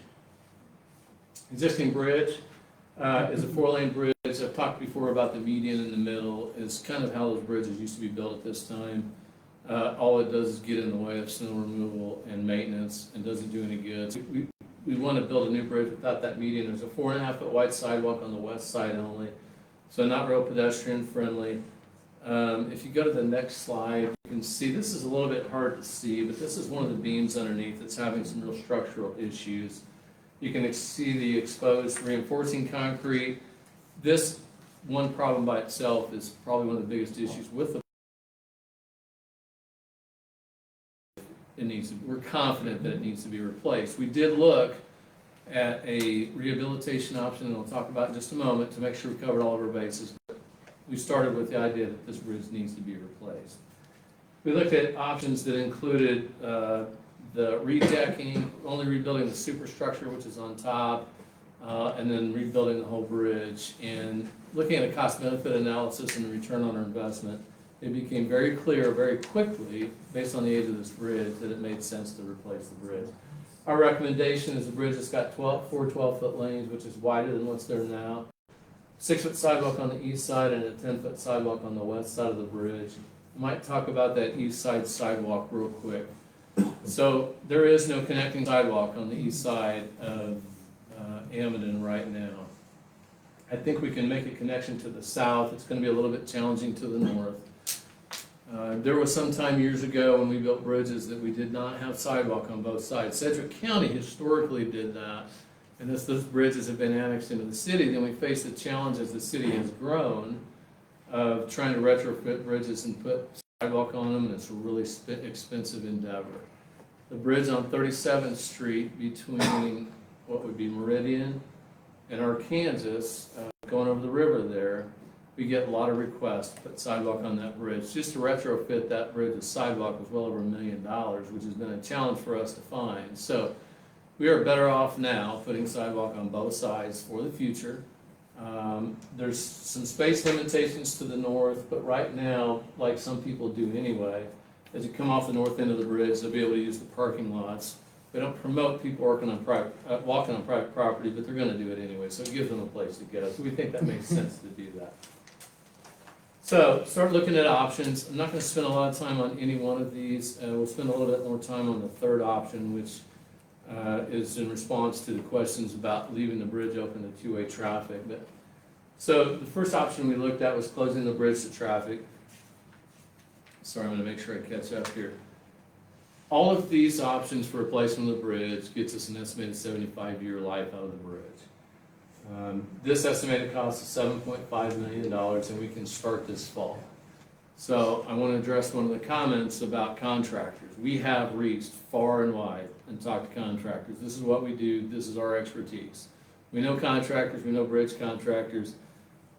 Existing bridge is a 4-lane bridge. I've talked before about the median in the middle. Is kind of how those bridges used to be built at this time. All it does is get in the way of snow removal and maintenance and doesn't do any good. We want to build a new bridge without that median. There's a 4.5-foot wide sidewalk on the west side only, so not real pedestrian friendly. If you go to the next slide, you can see, this is a little bit hard to see, but this is one of the beams underneath that's having some real structural issues. You can see the exposed reinforcing concrete. This one problem by itself is probably one of the biggest issues with the we're confident that it needs to be replaced. We did look at a rehabilitation option, and I'll talk about in just a moment, to make sure we covered all of our bases. But we started with the idea that this bridge needs to be replaced. We looked at options that included the redecking, only rebuilding the superstructure, which is on top, and then rebuilding the whole bridge. And looking at a cost-benefit analysis and the return on our investment, it became very clear very quickly, based on the age of this bridge, that it made sense to replace the bridge. Our recommendation is a bridge that's got 4 12-foot lanes, which is wider than what's there now, 6-foot sidewalk on the east side and a 10-foot sidewalk on the west side of the bridge. I might talk about that east side sidewalk real quick. So there is no connecting sidewalk on the east side of Amadon right now. I think we can make a connection to the south. It's going to be a little bit challenging to the north. There was some time years ago when we built bridges that we did not have sidewalk on both sides. Sedgwick County historically did that, and as those bridges have been annexed into the city, then we face the challenge as the city has grown of trying to retrofit bridges and put sidewalk on them, and it's a really expensive endeavor. The bridge on 37th Street between what would be Meridian and Arkansas, going over the river there, we get a lot of requests to put sidewalk on that bridge. Just to retrofit that bridge with sidewalk was well over $1 million, which has been a challenge for us to find. So we are better off now putting sidewalk on both sides for the future. There's some space limitations to the north, but right now, like some people do anyway, as you come off the north end of the bridge, they'll be able to use the parking lots. They don't promote people walking on private property, but they're going to do it anyway, so it gives them a place to go. So we think that makes sense to do that. So start looking at options. I'm not going to spend a lot of time on any one of these. We'll spend a little bit more time on the third option, which is in response to the questions about leaving the bridge open to two-way traffic. So the first option we looked at was closing the bridge to traffic. Sorry, I'm going to make sure I catch up here. All of these options for replacement of the bridge gets us an estimated 75-year life out of the bridge. This estimated cost is $7.5 million, and we can start this fall. So I want to address one of the comments about contractors. We have reached far and wide and talked to contractors. This is what we do. This is our expertise. We know contractors. We know bridge contractors.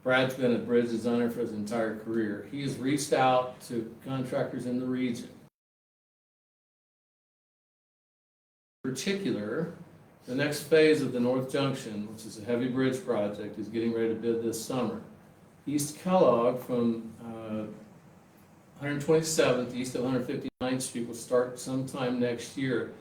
Brad's been a bridge designer for his entire career. He has reached out to contractors in the region. In particular, the next phase of the North Junction, which is a heavy bridge project, is getting ready to bid this summer. East Kellogg from 127th east of 159th Street will start sometime next year.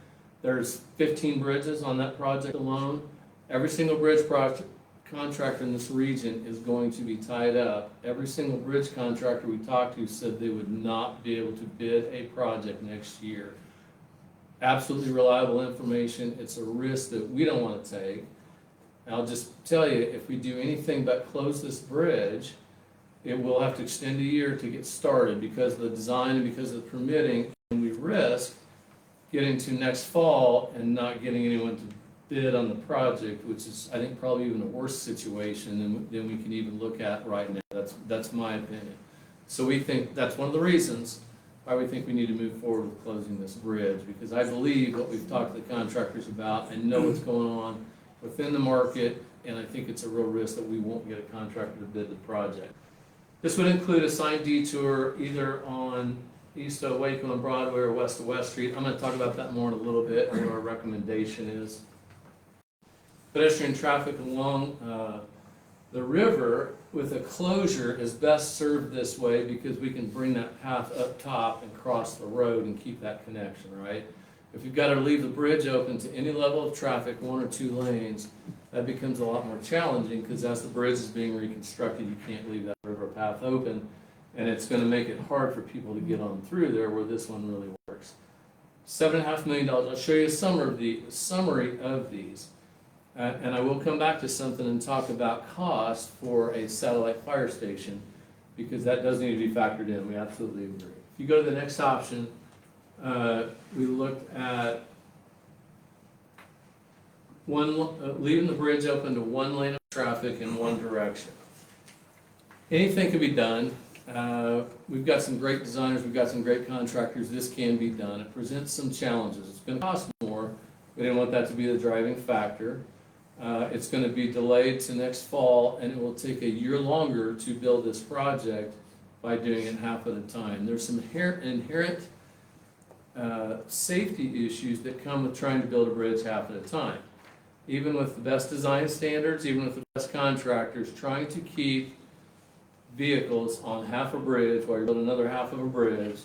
There's 15 bridges on that project alone. Every single bridge project contractor in this region is going to be tied up. Every single bridge contractor we talked to said they would not be able to bid a project next year. Absolutely reliable information. It's a risk that we don't want to take. And I'll just tell you, if we do anything but close this bridge, it will have to extend a year to get started because of the design and because of the permitting, and we risk getting to next fall and not getting anyone to bid on the project, which is, I think, probably even a worse situation than we can even look at right now. That's my opinion. So we think that's one of the reasons why we think we need to move forward with closing this bridge, because I believe what we've talked to the contractors about and know what's going on within the market, and I think it's a real risk that we won't get a contractor to bid the project. This would include a signed detour either on east of Waco and Broadway or west of West Street. I'm going to talk about that more in a little bit and what our recommendation is. Pedestrian traffic along the river with a closure is best served this way because we can bring that path up top and cross the road and keep that connection, right? If you've got to leave the bridge open to any level of traffic, 1 or 2 lanes, that becomes a lot more challenging because as the bridge is being reconstructed, you can't leave that river path open, and it's going to make it hard for people to get on through there where this one really works. $7.5 million. I'll show you a summary of these. And I will come back to something and talk about cost for a satellite fire station because that does need to be factored in. We absolutely agree. If you go to the next option, we looked at leaving the bridge open to 1 lane of traffic in one direction. Anything can be done. We've got some great designers. We've got some great contractors. This can be done. It presents some challenges. It's going to cost more. We didn't want that to be the driving factor. It's going to be delayed to next fall, and it will take a year longer to build this project by doing it half at a time. There's some inherent safety issues that come with trying to build a bridge half at a time. Even with the best design standards, even with the best contractors, trying to keep vehicles on half a bridge while you're building another half of a bridge,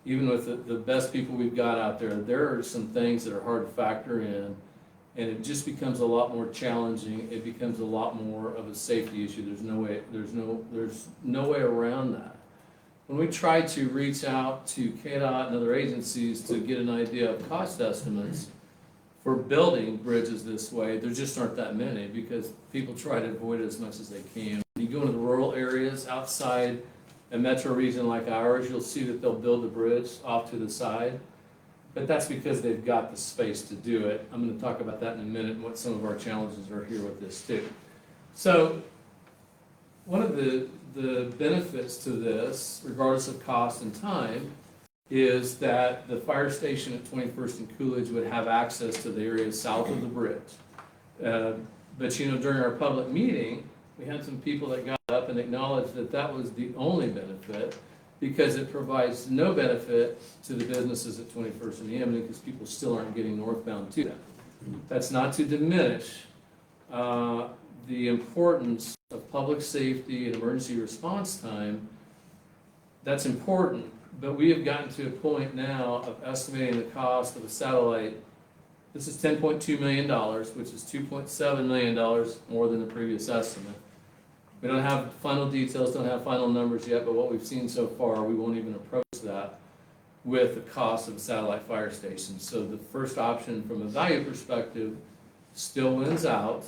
even with the best people we've got out there, there are some things that are hard to factor in. And it just becomes a lot more challenging. It becomes a lot more of a safety issue. There's no way around that. When we try to reach out to KDOT and other agencies to get an idea of cost estimates for building bridges this way, there just aren't that many because people try to avoid it as much as they can. When you go into the rural areas outside a metro region like ours, you'll see that they'll build the bridge off to the side. But that's because they've got the space to do it. I'm going to talk about that in a minute and what some of our challenges are here with this too. So one of the benefits to this, regardless of cost and time, is that the fire station at 21st and Coolidge would have access to the area south of the bridge. But you know, during our public meeting, we had some people that got up and acknowledged that that was the only benefit, because it provides no benefit to the businesses at 21st and Amity, because people still aren't getting northbound to them. That's not to diminish the importance of public safety and emergency response time. That's important, but we have gotten to a point now of estimating the cost of a satellite. This is $10.2 million, which is $2.7 million more than the previous estimate. We don't have final details, don't have final numbers yet, but what we've seen so far, we won't even approach that with the cost of a satellite fire station. So the first option from a value perspective still wins out,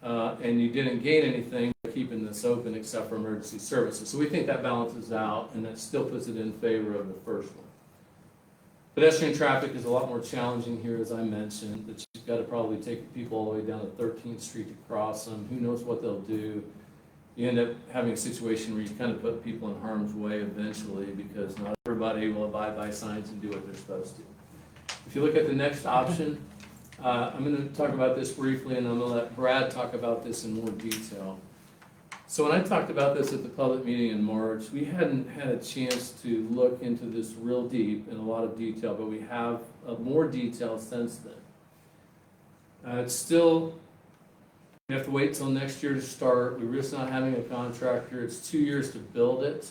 and you didn't gain anything by keeping this open except for emergency services. So we think that balances out, and that still puts it in favor of the first one. Pedestrian traffic is a lot more challenging here, as I mentioned, that you've got to probably take people all the way down to 13th Street to cross them. Who knows what they'll do? You end up having a situation where you kind of put people in harm's way eventually, because not everybody will abide by signs and do what they're supposed to. If you look at the next option, I'm going to talk about this briefly, and I'm going to let Brad talk about this in more detail. So when I talked about this at the public meeting in March, we hadn't had a chance to look into this real deep in a lot of detail, but we have more detail since then. It's still, we have to wait till next year to start. We're just not having a contractor. It's 2 years to build it,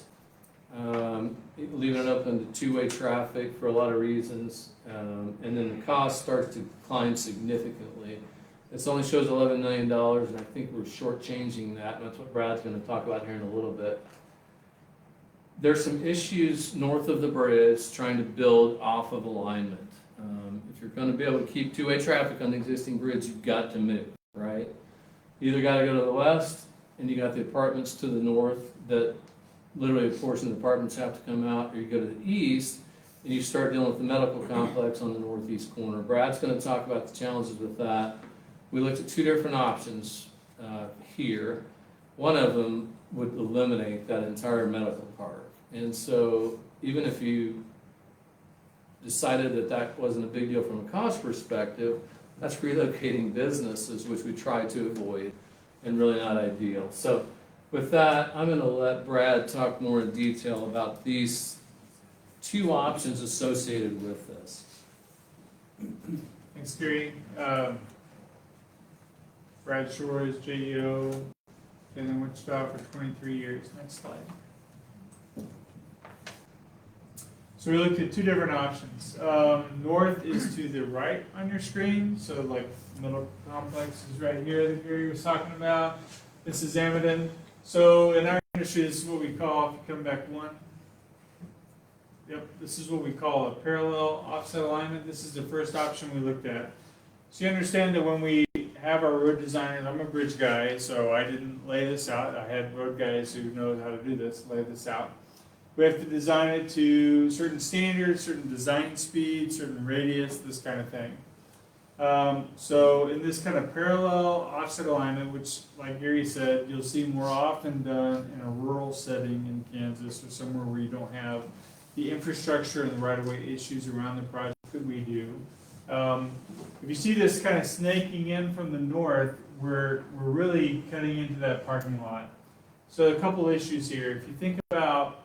leaving it up into two-way traffic for a lot of reasons, and then the cost starts to decline significantly. This only shows $11 million, and I think we're shortchanging that, and that's what Brad's going to talk about here in a little bit. There's some issues north of the bridge trying to build off of alignment. If you're going to be able to keep two-way traffic on the existing bridge, you've got to move, right? You either got to go to the west, and you got the apartments to the north that literally a portion of the apartments have to come out, or you go to the east, and you start dealing with the medical complex on the northeast corner. Brad's going to talk about the challenges with that. We looked at two different options here. One of them would eliminate that entire medical park. And so even if you decided that that wasn't a big deal from a cost perspective, that's relocating businesses, which we try to avoid, and really not ideal. So with that, I'm going to let Brad talk more in detail about these two options associated with this. Thanks, Gary. Brad Shore is JEO, been in Wichita for 23 years. Next slide. So we looked at two different options. North is to the right on your screen, so like middle complex is right here that Gary was talking about. This is Amity. So in our industry, this is what we call, if you come back one, yep, this is what we call a parallel offset alignment. This is the first option we looked at. So you understand that when we have our road designers, I'm a bridge guy, so I didn't lay this out. I had road guys who know how to do this, lay this out. We have to design it to certain standards, certain design speed, certain radius, this kind of thing. So in this kind of parallel offset alignment, which like Gary said, you'll see more often done in a rural setting in Kansas or somewhere where you don't have the infrastructure and the right-of-way issues around the project that we do. If you see this kind of snaking in from the north, we're really cutting into that parking lot. So a couple issues here. If you think about,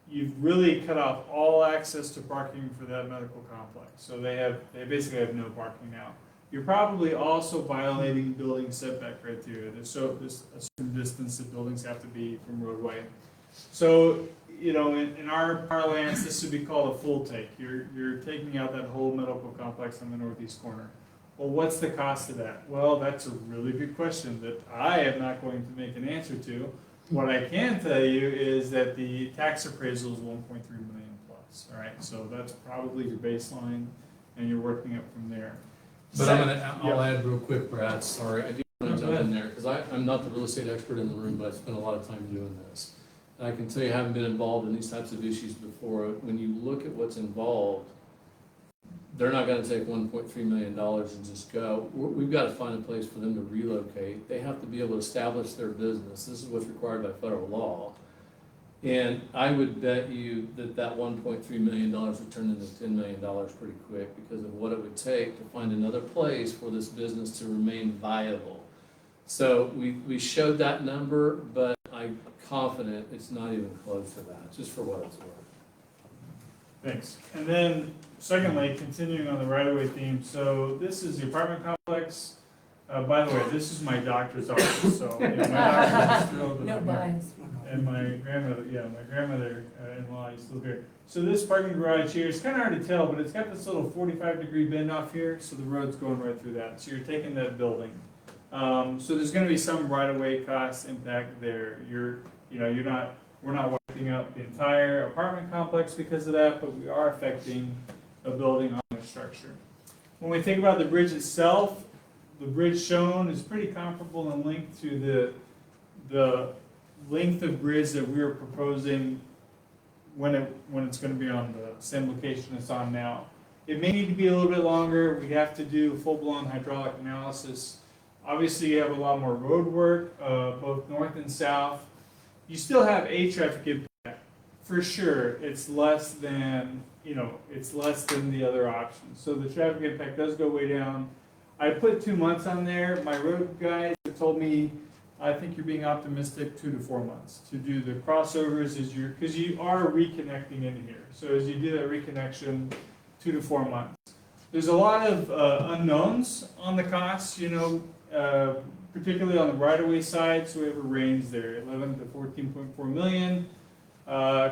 you've really cut off all access to parking for that medical complex. So they basically have no parking now. You're probably also violating building setback criteria. There's a certain distance that buildings have to be from roadway. So, you know, in our parlance, this would be called a full take. You're taking out that whole medical complex on the northeast corner. Well, what's the cost of that? Well, that's a really good question that I am not going to make an answer to. What I can tell you is that the tax appraisal is 1.3 million plus. All right, so that's probably your baseline, and you're working up from there. But I'll add real quick, Brad. Sorry, I do want to jump in there because I'm not the real estate expert in the room, but I spent a lot of time doing this. And I can tell you, having been involved in these types of issues before, when you look at what's involved, they're not gonna take $1.3 million and just go. We've got to find a place for them to relocate. They have to be able to establish their business. This is what's required by federal law. And I would bet you that that $1.3 million would turn into $10 million pretty quick because of what it would take to find another place for this business to remain viable. So we showed that number, but I'm confident it's not even close to that, just for what it's worth. Thanks. And then secondly, continuing on the right-of-way theme, so this is the apartment complex. By the way, this is my doctor's office, so my doctor is thrilled with it. And my grandmother-in-law used to live here. So this parking garage here, it's kind of hard to tell, but it's got this little 45-degree bend off here, so the road's going right through that. So you're taking that building. So there's going to be some right-of-way cost impact there. We're not wiping out the entire apartment complex because of that, but we are affecting a building on the structure. When we think about the bridge itself, the bridge shown is pretty comparable in length to the length of bridge that we are proposing when it's going to be on the same location it's on now. It may need to be a little bit longer. We have to do full-blown hydraulic analysis. Obviously, you have a lot more road work, both north and south. You still have a traffic impact, for sure. It's less than the other options. So the traffic impact does go way down. I put 2 months on there. My road guys have told me, I think you're being optimistic, 2 to 4 months to do the crossovers because you are reconnecting in here. So as you do that reconnection, 2 to 4 months. There's a lot of unknowns on the costs, particularly on the right-of-way side. So we have a range there, 11 to 14.4 million.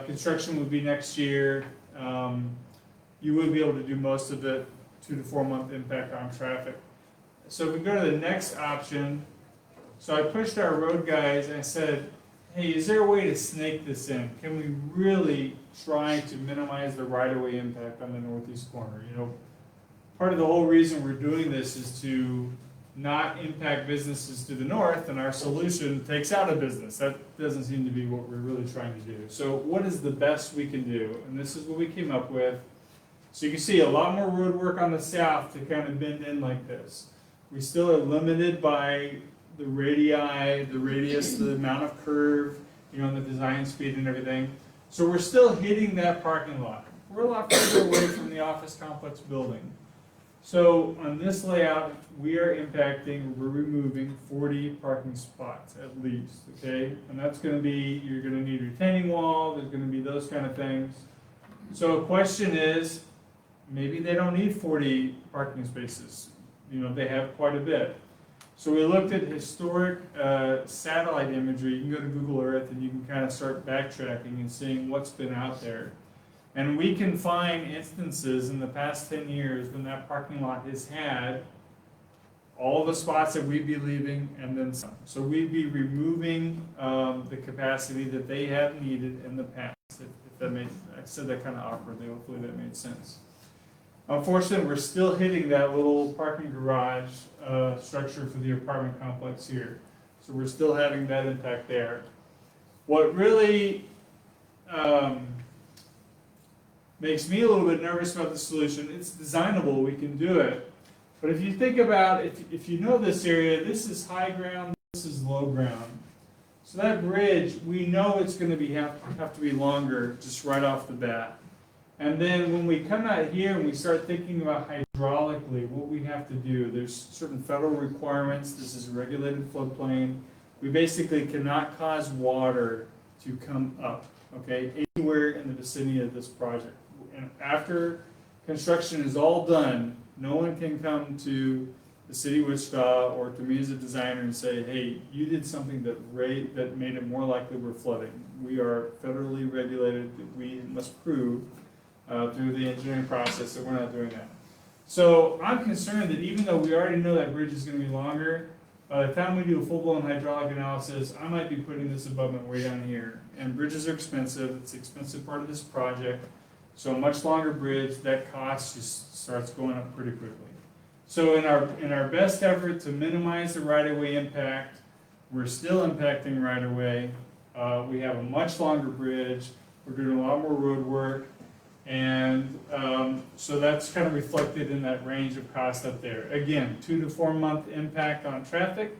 Construction would be next year. You would be able to do most of it, 2 to 4 month impact on traffic. So if we go to the next option, so I pushed our road guys and I said, hey, is there a way to snake this in? Can we really try to minimize the right-of-way impact on the northeast corner? Part of the whole reason we're doing this is to not impact businesses to the north, and our solution takes out a business. That doesn't seem to be what we're really trying to do. So what is the best we can do? And this is what we came up with. So you can see a lot more road work on the south to kind of bend in like this. We still are limited by the radii, the radius, the amount of curve, and the design speed and everything. So we're still hitting that parking lot. We're a lot further away from the office complex building. So on this layout, we're removing 40 parking spots at least, okay? And that's going to be, you're going to need a retaining wall, there's going to be those kind of things. So the question is, maybe they don't need 40 parking spaces. They have quite a bit. So we looked at historic satellite imagery. You can go to Google Earth and you can kind of start backtracking and seeing what's been out there. And we can find instances in the past 10 years when that parking lot has had all the spots that we'd be leaving and then some. So we'd be removing the capacity that they have needed in the past. If that made, I said that kind of awkwardly, hopefully that made sense. Unfortunately, we're still hitting that little parking garage structure for the apartment complex here. So we're still having that impact there. What really makes me a little bit nervous about the solution, it's designable, we can do it. But if you think about, if you know this area, this is high ground, this is low ground. So that bridge, we know it's going to have to be longer just right off the bat. And then when we come out here and we start thinking about hydraulically what we have to do, there's certain federal requirements. This is a regulated floodplain. We basically cannot cause water to come up, okay, anywhere in the vicinity of this project. And after construction is all done, no one can come to the city of Wichita or to me as a designer and say, hey, you did something that made it more likely we're flooding. We are federally regulated. We must prove through the engineering process that we're not doing that. So I'm concerned that even though we already know that bridge is going to be longer, by the time we do a full-blown hydraulic analysis, I might be putting this abutment way down here. And bridges are expensive. It's an expensive part of this project. So a much longer bridge, that cost just starts going up pretty quickly. So in our best effort to minimize the right-of-way impact, we're still impacting right-of-way. We have a much longer bridge. We're doing a lot more road work. And so that's kind of reflected in that range of cost up there. Again, 2 to 4 month impact on traffic,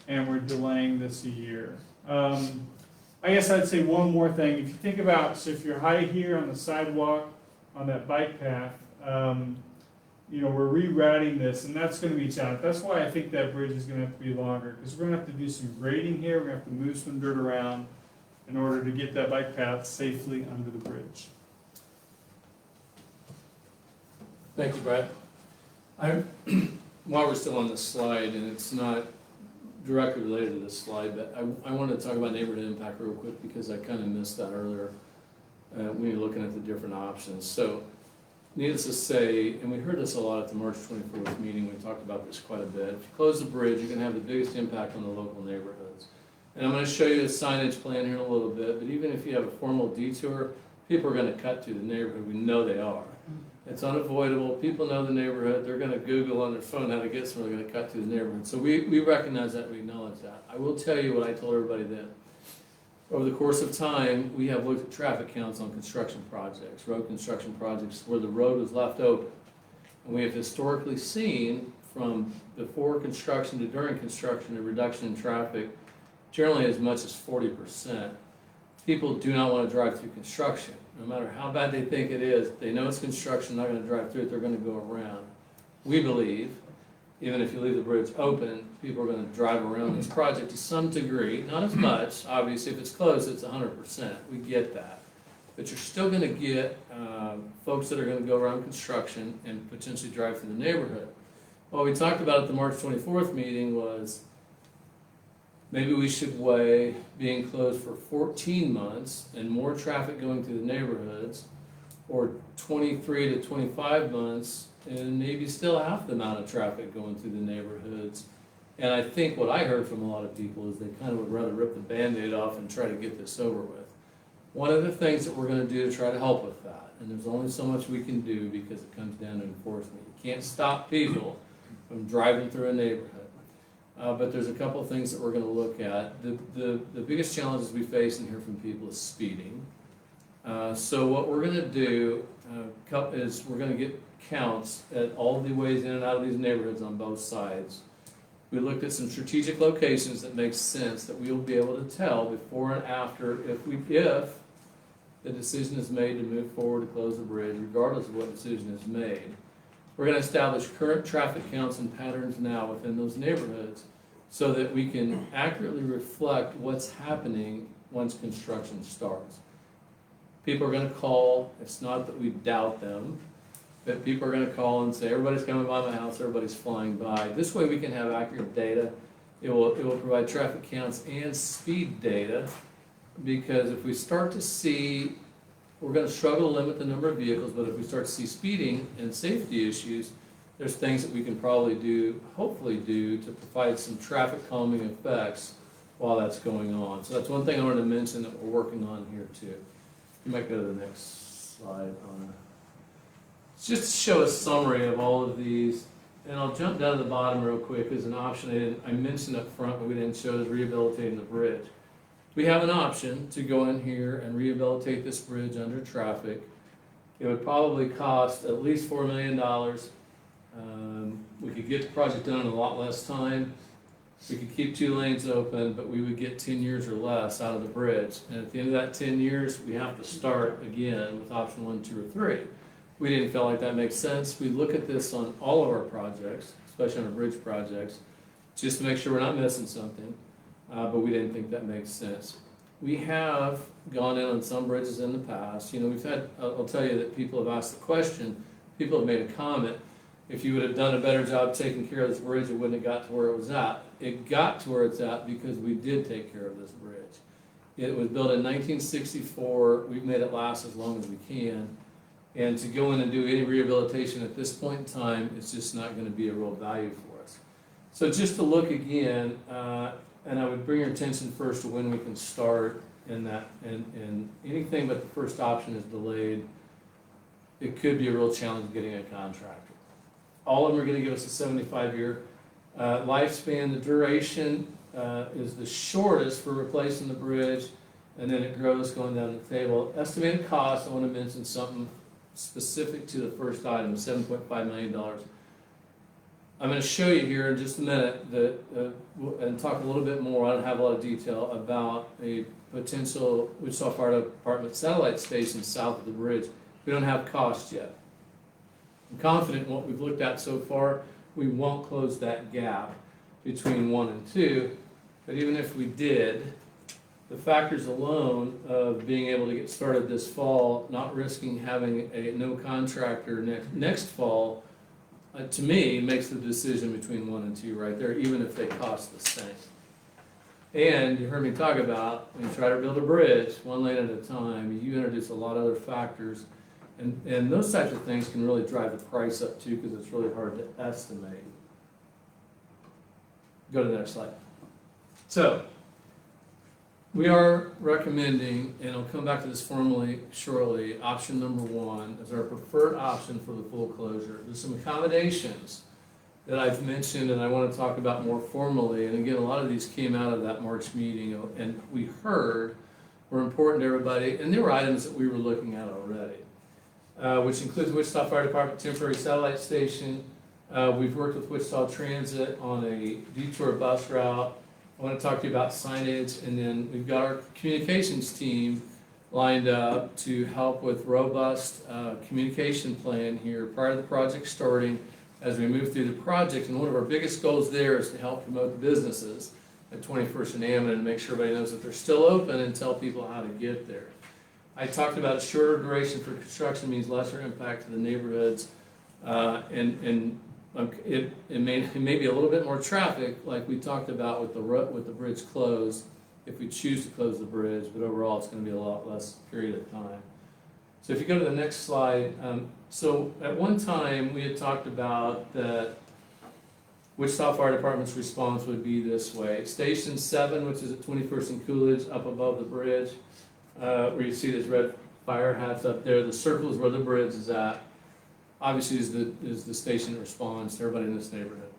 and we're delaying this a year. I guess I'd say one more thing. If you think about, so if you're high here on the sidewalk, on that bike path, you know, we're rerouting this, and that's gonna be a challenge. That's why I think that bridge is gonna have to be longer, because we're gonna have to do some grading here, we're gonna have to move some dirt around in order to get that bike path safely under the bridge. Thank you, Brad. While we're still on this slide, and it's not directly related to this slide, but I wanted to talk about neighborhood impact real quick because I kind of missed that earlier when you're looking at the different options. So needless to say, and we heard this a lot at the March 24th meeting, we talked about this quite a bit. If you close the bridge, you're going to have the biggest impact on the local neighborhoods. And I'm going to show you a signage plan here in a little bit, but even if you have a formal detour, people are going to cut through the neighborhood. We know they are. It's unavoidable. People know the neighborhood. They're going to Google on their phone how to get somewhere. They're going to cut through the neighborhood. So we recognize that. We acknowledge that. I will tell you what I told everybody then. Over the course of time, we have looked at traffic counts on construction projects, road construction projects where the road was left open. And we have historically seen from before construction to during construction a reduction in traffic, generally as much as 40%. People do not want to drive through construction. No matter how bad they think it is, they know it's construction, not going to drive through it, they're going to go around. We believe, even if you leave the bridge open, people are going to drive around this project to some degree, not as much. Obviously, if it's closed, it's 100%. We get that. But you're still going to get folks that are going to go around construction and potentially drive through the neighborhood. What we talked about at the March 24th meeting was maybe we should weigh being closed for 14 months and more traffic going through the neighborhoods, or 23 to 25 months and maybe still half the amount of traffic going through the neighborhoods. And I think what I heard from a lot of people is they kind of would rather rip the Band-Aid off and try to get this over with. One of the things that we're going to do to try to help with that, and there's only so much we can do because it comes down to enforcement. You can't stop people from driving through a neighborhood. But there's a couple of things that we're going to look at. The biggest challenges we face and hear from people is speeding. So what we're going to do is we're going to get counts at all the ways in and out of these neighborhoods on both sides. We looked at some strategic locations that make sense that we will be able to tell before and after if the decision is made to move forward to close the bridge, regardless of what decision is made. We're going to establish current traffic counts and patterns now within those neighborhoods so that we can accurately reflect what's happening once construction starts. People are going to call. It's not that we doubt them, but people are going to call and say, everybody's coming by my house, everybody's flying by. This way we can have accurate data. It will provide traffic counts and speed data, because if we start to see, we're going to struggle to limit the number of vehicles, but if we start to see speeding and safety issues, there's things that we can probably do, hopefully do, to provide some traffic calming effects while that's going on. So that's one thing I wanted to mention that we're working on here too. You might go to the next slide. Just to show a summary of all of these, and I'll jump down to the bottom real quick as an option I mentioned up front, but we didn't show, is rehabilitating the bridge. We have an option to go in here and rehabilitate this bridge under traffic. It would probably cost at least $4 million. We could get the project done in a lot less time. We could keep 2 lanes open, but we would get 10 years or less out of the bridge. And at the end of that 10 years, we have to start again with option 1, 2, or 3. We didn't feel like that makes sense. We look at this on all of our projects, especially on our bridge projects, just to make sure we're not missing something. But we didn't think that makes sense. We have gone in on some bridges in the past. You know, we've had, I'll tell you that people have asked the question, people have made a comment, if you would have done a better job taking care of this bridge, it wouldn't have got to where it was at. It got to where it's at because we did take care of this bridge. It was built in 1964. We've made it last as long as we can. And to go in and do any rehabilitation at this point in time, it's just not going to be a real value for us. So just to look again, and I would bring your attention first to when we can start in that, and anything but the first option is delayed, it could be a real challenge getting a contractor. All of them are going to give us a 75-year lifespan. The duration is the shortest for replacing the bridge, and then it grows going down the table. Estimated cost, I want to mention something specific to the first item, $7.5 million. I'm gonna show you here in just a minute and talk a little bit more, I don't have a lot of detail, about a potential Wichita Fire Department satellite station south of the bridge. We don't have cost yet. I'm confident in what we've looked at so far, we won't close that gap between 1 and 2, but even if we did, the factors alone of being able to get started this fall, not risking having no contractor next fall, to me, makes the decision between 1 and 2 right there, even if they cost the same. And you heard me talk about, when you try to build a bridge, one lane at a time, you introduce a lot of other factors, and those types of things can really drive the price up too, because it's really hard to estimate. Go to the next slide. So, we are recommending, and I'll come back to this formally shortly, option number 1 is our preferred option for the full closure. There's some accommodations that I've mentioned and I want to talk about more formally. And again, a lot of these came out of that March meeting and we heard were important to everybody. And there were items that we were looking at already, which includes Wichita Fire Department temporary satellite station. We've worked with Wichita Transit on a detour bus route. I want to talk to you about signage, and then we've got our communications team lined up to help with robust communication plan here prior to the project starting as we move through the project. And one of our biggest goals there is to help promote the businesses at 21st and Ammon and make sure everybody knows that they're still open and tell people how to get there. I talked about shorter duration for construction means lesser impact to the neighborhoods, it may be a little bit more traffic, like we talked about with the bridge closed, if we choose to close the bridge, but overall it's going to be a lot less period of time. So if you go to the next slide, so at one time we had talked about that Wichita Fire Department's response would be this way. Station 7, which is at 21st and Coolidge, up above the bridge, where you see those red fire hats up there, the circle is where the bridge is at. Obviously is the station that responds to everybody in this neighborhood.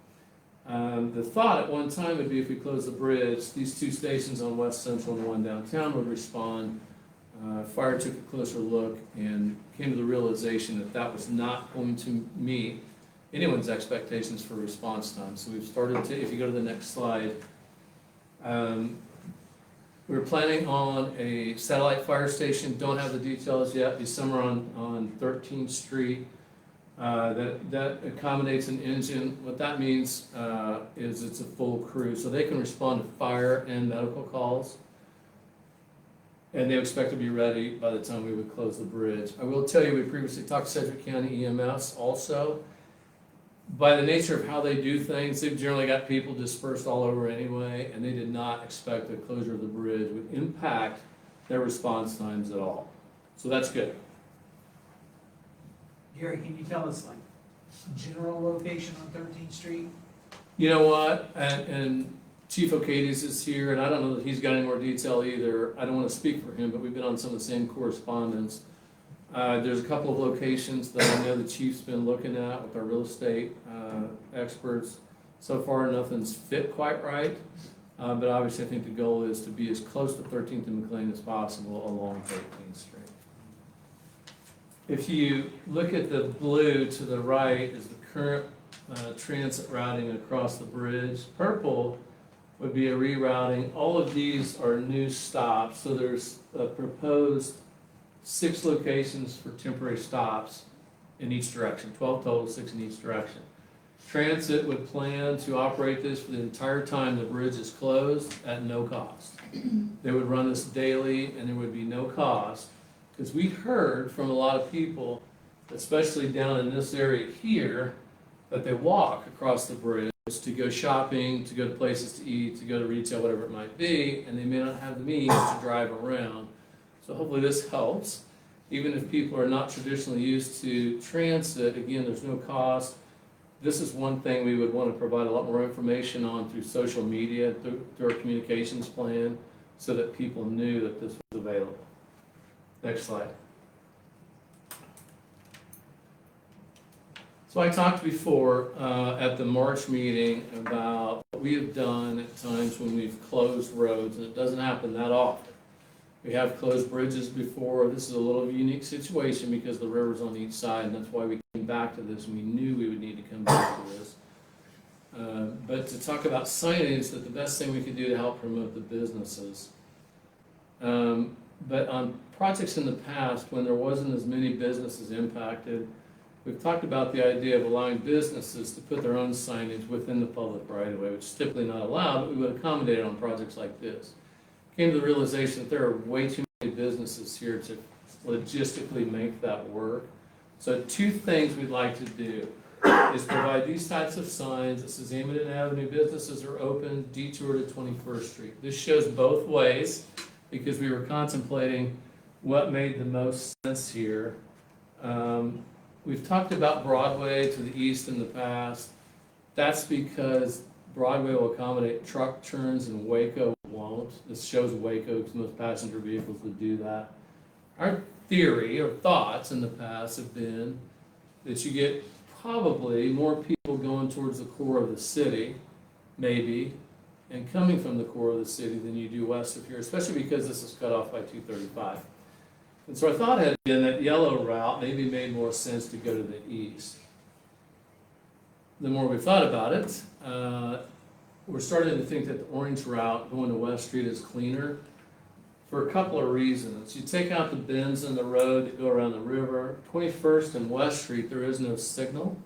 The thought at one time would be if we close the bridge, these 2 stations on West Central and one downtown would respond. Fire took a closer look and came to the realization that that was not going to meet anyone's expectations for response time. So we've started to, if you go to the next slide, we're planning on a satellite fire station, don't have the details yet, be somewhere on 13th Street. That accommodates an engine. What that means is it's a full crew, so they can respond to fire and medical calls. And they expect to be ready by the time we would close the bridge. I will tell you, we previously talked to Sedgwick County EMS also. By the nature of how they do things, they've generally got people dispersed all over anyway, and they did not expect the closure of the bridge would impact their response times at all. So that's good. Gary, can you tell us like general location on 13th Street? You know what, and Chief Ocades is here, and I don't know that he's got any more detail either. I don't want to speak for him, but we've been on some of the same correspondence. There's a couple of locations that I know the chief's been looking at with our real estate experts. So far, nothing's fit quite right, but obviously I think the goal is to be as close to 13th and McLean as possible along 13th Street. If you look at the blue to the right is the current transit routing across the bridge. Purple would be a rerouting. All of these are new stops, so there's a proposed 6 locations for temporary stops in each direction, 12 total, 6 in each direction. Transit would plan to operate this for the entire time the bridge is closed at no cost. They would run this daily and there would be no cost, because we heard from a lot of people, especially down in this area here, that they walk across the bridge to go shopping, to go to places to eat, to go to retail, whatever it might be, and they may not have the means to drive around. So hopefully this helps. Even if people are not traditionally used to transit, again, there's no cost. This is one thing we would want to provide a lot more information on through social media, through our communications plan, so that people knew that this was available. Next slide. So I talked before at the March meeting about what we have done at times when we've closed roads, and it doesn't happen that often. We have closed bridges before. This is a little unique situation because the river's on each side, and that's why we came back to this, and we knew we would need to come back to this. But to talk about signage, that the best thing we could do to help promote the businesses. But on projects in the past, when there wasn't as many businesses impacted, we've talked about the idea of allowing businesses to put their own signage within the public right-of-way, which is typically not allowed, but we would accommodate it on projects like this. Came to the realization that there are way too many businesses here to logistically make that work. So two things we'd like to do is provide these types of signs that says Amidon Avenue businesses are open, detour to 21st Street. This shows both ways because we were contemplating what made the most sense here. We've talked about Broadway to the east in the past. That's because Broadway will accommodate truck turns and Waco won't. This shows Waco because most passenger vehicles would do that. Our theory or thoughts in the past have been that you get probably more people going towards the core of the city, maybe, and coming from the core of the city than you do west of here, especially because this is cut off by 235. And so our thought had been that yellow route maybe made more sense to go to the east. The more we thought about it, we're starting to think that the orange route going to West Street is cleaner for a couple of reasons. You take out the bends in the road that go around the river. 21st and West Street, there is no signal.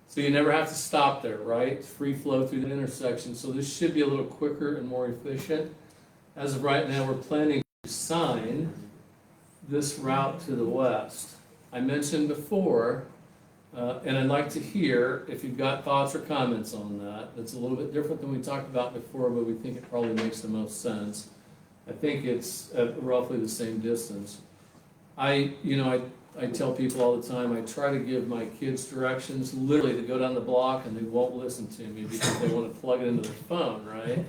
So you never have to stop there, right? It's free flow through the intersection. So this should be a little quicker and more efficient. As of right now, we're planning to sign this route to the west. I mentioned before, and I'd like to hear if you've got thoughts or comments on that. It's a little bit different than we talked about before, but we think it probably makes the most sense. I think it's at roughly the same distance. I tell people all the time, I try to give my kids directions literally to go down the block and they won't listen to me because they want to plug it into their phone, right?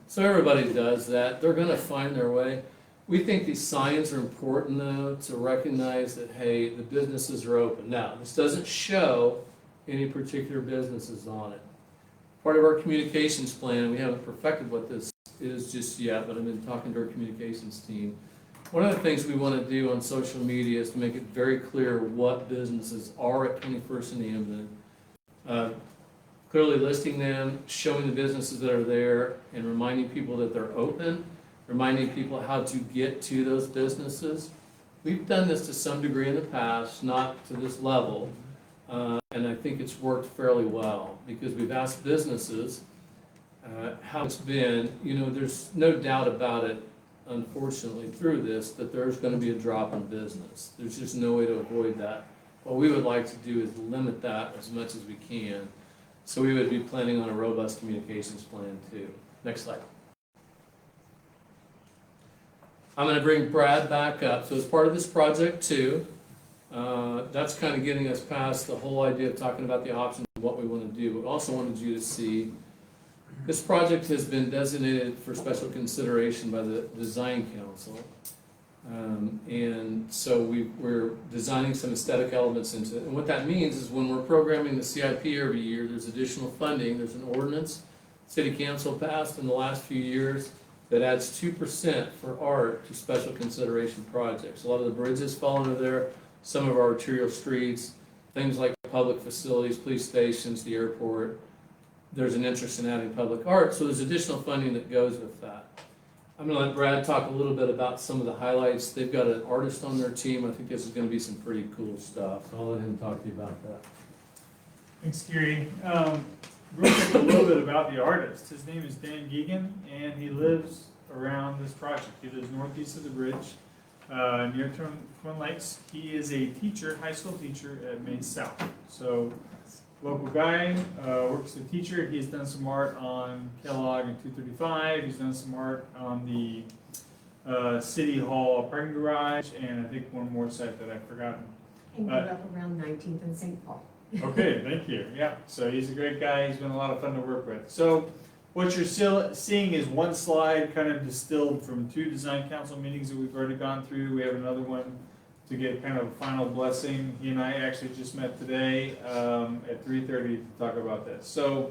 So everybody does that. They're gonna find their way. We think these signs are important though to recognize that, hey, the businesses are open. Now, this doesn't show any particular businesses on it. Part of our communications plan, we haven't perfected what this is just yet, but I've been talking to our communications team. One of the things we want to do on social media is to make it very clear what businesses are at 21st and Amidon. Clearly listing them, showing the businesses that are there, and reminding people that they're open, reminding people how to get to those businesses. We've done this to some degree in the past, not to this level, and I think it's worked fairly well because we've asked businesses how it's been. You know, there's no doubt about it, unfortunately, through this, that there's going to be a drop in business. There's just no way to avoid that. What we would like to do is limit that as much as we can. So we would be planning on a robust communications plan too. Next slide. I'm going to bring Brad back up. So as part of this project too, that's kind of getting us past the whole idea of talking about the options and what we want to do. But also wanted you to see this project has been designated for special consideration by the Design Council. And so we're designing some aesthetic elements into it. And what that means is when we're programming the CIP every year, there's additional funding. There's an ordinance City Council passed in the last few years that adds 2% for art to special consideration projects. A lot of the bridges fall under there, some of our arterial streets, things like public facilities, police stations, the airport. There's an interest in adding public art, so there's additional funding that goes with that. I'm going to let Brad talk a little bit about some of the highlights. They've got an artist on their team. I think this is going to be some pretty cool stuff. So I'll let him talk to you about that. Thanks, Gary. Real quick, a little bit about the artist. His name is Dan Geegan, and he lives around this project. He lives northeast of the bridge, near Twin Lakes. He is a teacher, high school teacher at Maine South. So, local guy, works as a teacher. He's done some art on Kellogg and 235. He's done some art on the City Hall parking garage, and I think one more site that I've forgotten. And grew up around 19th and St. Paul. Okay, thank you. Yeah, so he's a great guy. He's been a lot of fun to work with. So what you're still seeing is one slide kind of distilled from 2 design council meetings that we've already gone through. We have another one to get kind of a final blessing. He and I actually just met today at 3:30 to talk about this. So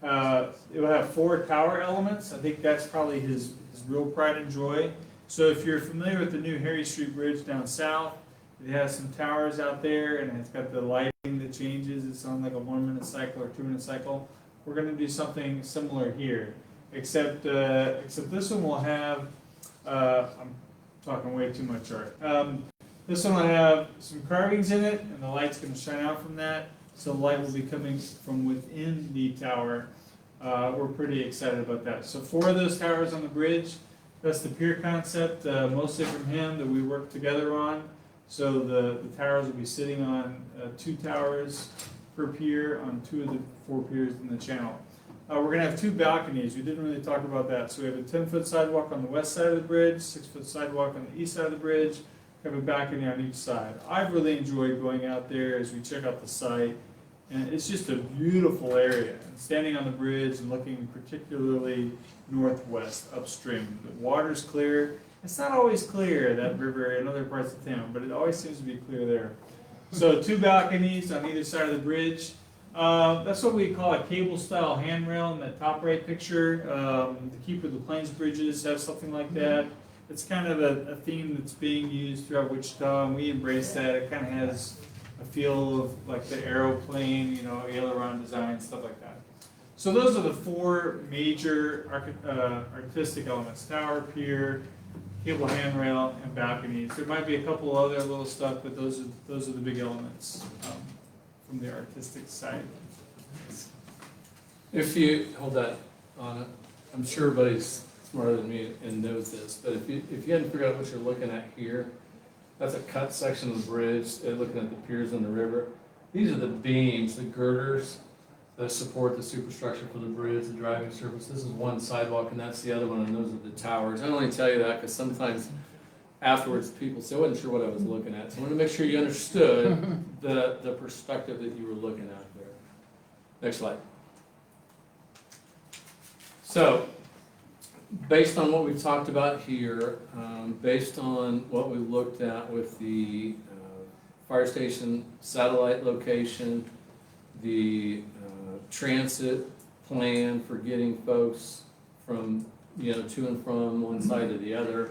it will have 4 tower elements. I think that's probably his real pride and joy. So if you're familiar with the new Harry Street Bridge down south, it has some towers out there and it's got the lighting that changes. It's on like a 1 minute cycle or 2 minute cycle. We're gonna do something similar here, except this one will have, I'm talking way too much, Art. This one will have some carvings in it and the light's gonna shine out from that. So the light will be coming from within the tower. We're pretty excited about that. So 4 of those towers on the bridge. That's the pier concept, mostly from him that we worked together on. So the towers will be sitting on 2 towers per pier on 2 of the 4 piers in the channel. We're gonna have 2 balconies. We didn't really talk about that. So we have a 10-foot sidewalk on the west side of the bridge, 6-foot sidewalk on the east side of the bridge. We have a balcony on each side. I've really enjoyed going out there as we check out the site. And it's just a beautiful area. And standing on the bridge and looking particularly northwest upstream. The water's clear. It's not always clear, that river in other parts of town, but it always seems to be clear there. So 2 balconies on either side of the bridge. That's what we call a cable-style handrail in that top right picture. The Keeper of the Plains bridges have something like that. It's kind of a theme that's being used throughout Wichita, and we embrace that. It kind of has a feel of like the aeroplane, you know, aileron design, stuff like that. So those are the 4 major artistic elements: tower, pier, cable handrail, and balconies. There might be a couple other little stuff, but those are the big elements from the artistic side. If you, hold that on it, I'm sure everybody's smarter than me and knows this, but if you hadn't figured out what you're looking at here, that's a cut section of the bridge, looking at the piers on the river. These are the beams, the girders that support the superstructure for the bridge, the driving surface. This is one sidewalk and that's the other one, and those are the towers. I only tell you that because sometimes afterwards people say, I wasn't sure what I was looking at. So I want to make sure you understood the perspective that you were looking at there. Next slide. So, based on what we've talked about here, based on what we looked at with the fire station satellite location, the transit plan for getting folks from, to and from one side to the other,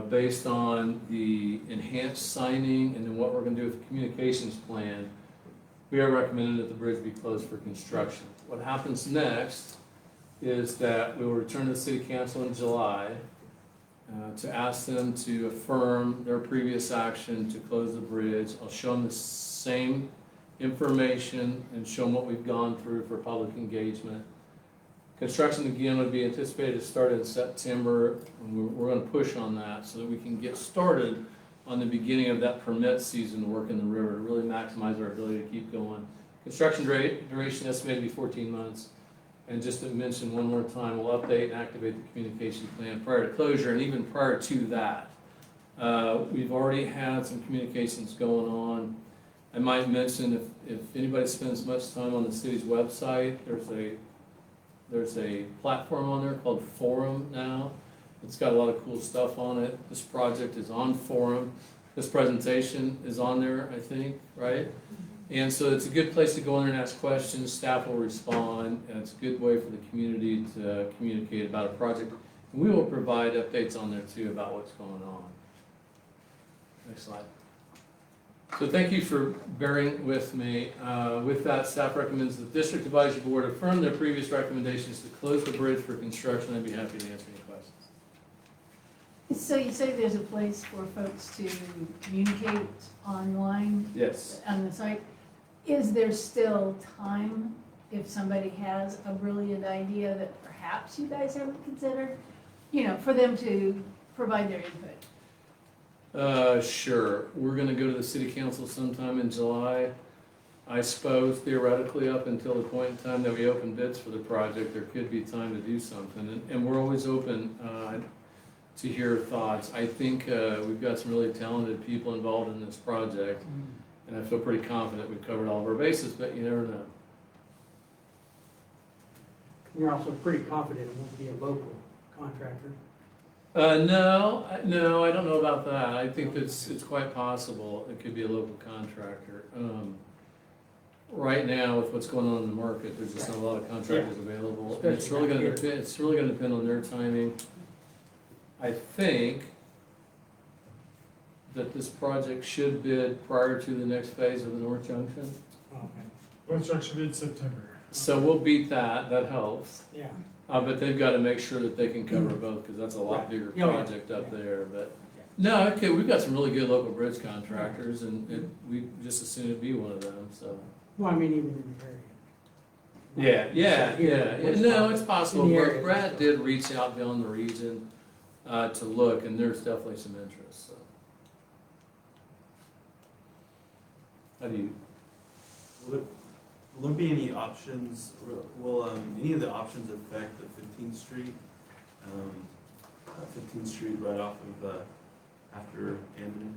based on the enhanced signing and then what we're going to do with the communications plan, we are recommending that the bridge be closed for construction. What happens next is that we will return to the city council in July to ask them to affirm their previous action to close the bridge. I'll show them the same information and show them what we've gone through for public engagement. Construction again would be anticipated to start in September, and we're going to push on that so that we can get started on the beginning of that permit season to work in the river to really maximize our ability to keep going. Construction duration estimated to be 14 months. And just to mention one more time, we'll update and activate the communication plan prior to closure, and even prior to that. We've already had some communications going on. I might mention if anybody spends much time on the city's website, there's a platform on there called Forum now. It's got a lot of cool stuff on it. This project is on Forum. This presentation is on there, I think, right? And so it's a good place to go in there and ask questions. Staff will respond, and it's a good way for the community to communicate about a project. And we will provide updates on there too about what's going on. Next slide. So thank you for bearing with me. With that, staff recommends the District Advisory Board affirm their previous recommendations to close the bridge for construction. I'd be happy to answer any questions. So you say there's a place for folks to communicate online? Yes. On the site? Is there still time if somebody has a brilliant idea that perhaps you guys haven't considered, for them to provide their input? Sure. We're going to go to the city council sometime in July. I suppose theoretically up until the point in time that we open bids for the project, there could be time to do something. And we're always open to hear thoughts. I think we've got some really talented people involved in this project. And I feel pretty confident we've covered all of our bases, but you never know. You're also pretty confident it won't be a local contractor. No, I don't know about that. I think it's quite possible it could be a local contractor. Right now, with what's going on in the market, there's just not a lot of contractors available. And it's really going to depend on their timing. I think that this project should bid prior to the next phase of the North Junction. Construction bid September. So we'll beat that, that helps. Yeah. But they've got to make sure that they can cover both, because that's a lot Right. bigger Yeah, yeah. project up there, but. No, okay, we've got some really good local bridge contractors, and we just as soon as be one of them, so. Well, I mean, even in the area. Yeah, no, it's possible, In the but area. Brad did reach out beyond the region, to look, and there's definitely some interest, so. How do you, Will there be any options, will any of the options affect the 15th Street? 15th Street right off of, after Amity?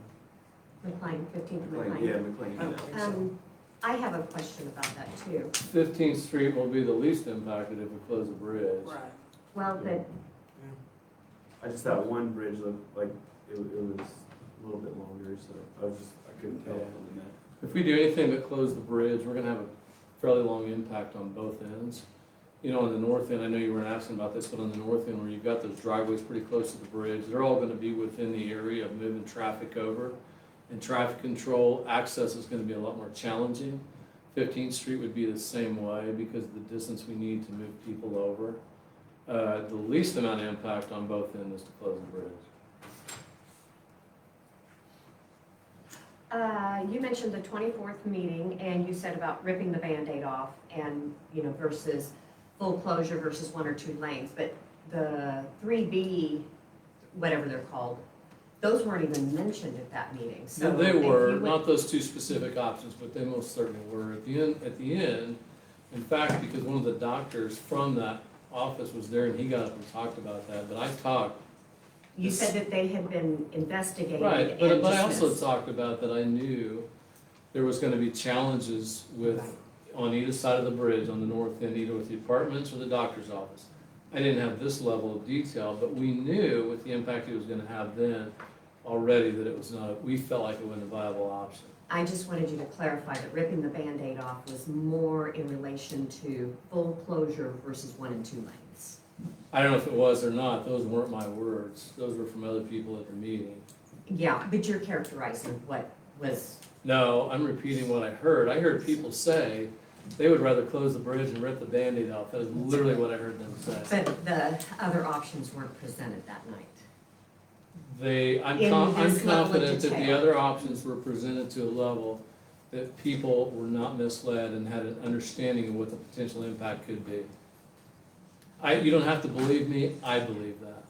McLean, 15th McLean, McLean. yeah, McLean. I have a question about that too. 15th Street will be the least impacted if we close the bridge. Right. Well, the, I just thought one bridge looked like it was a little bit longer, so I couldn't tell from the net. If we do anything but close the bridge, we're gonna have a fairly long impact on both ends. You know, on the north end, I know you weren't asking about this, but on the north end where you've got those driveways pretty close to the bridge, they're all gonna be within the area of moving traffic over. And traffic control, access is gonna be a lot more challenging. 15th Street would be the same way because of the distance we need to move people over. The least amount of impact on both ends is to close the bridge. You mentioned the 24th meeting, and you said about ripping the Band-Aid off and, you know, versus full closure versus 1 or 2 lanes, but the 3B, whatever they're called, those weren't even mentioned at that meeting, so. Yeah, they if were, you would- not those two specific options, but they most certainly were. At the end, in fact, because one of the doctors from that office was there and he got up and talked about that, but I talked. You said that they had been investigated Right, and but I also dismissed. talked about that I knew there was gonna be challenges with, on either side of the bridge, on the north end, either with the apartments or the doctor's office. I didn't have this level of detail, but we knew with the impact it was gonna have then already that it was not, we felt like it wasn't a viable option. I just wanted you to clarify that ripping the Band-Aid off was more in relation to full closure versus 1 and 2 lanes. I don't know if it was or not, those weren't my words, those were from other people at the meeting. Yeah, but you're characterizing what was, No, I'm repeating what I heard. I heard people say they would rather close the bridge and rip the Band-Aid off. That is literally what I heard them say. but the other options weren't presented that night. I'm In this level of confident that the detail. other options were presented to a level that people were not misled and had an understanding of what the potential impact could be. You don't have to believe me, I believe that.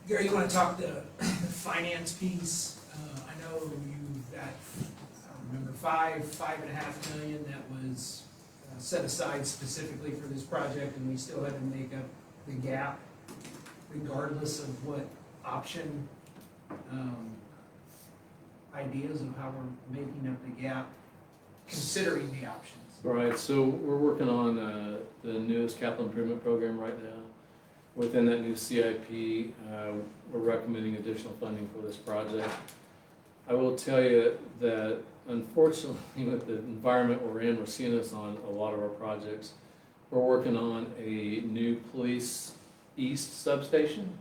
Gary, you want to talk the finance piece? I know you've got, I don't remember, $5.5 million that was set aside specifically for this project, and we still had to make up the gap regardless of what option, ideas of how we're making up the gap, considering the options. Right, so we're working on the newest capital improvement program right now. Within that new CIP, we're recommending additional funding for this project. I will tell you that unfortunately with the environment we're in, we're seeing this on a lot of our projects. We're working on a new police east substation,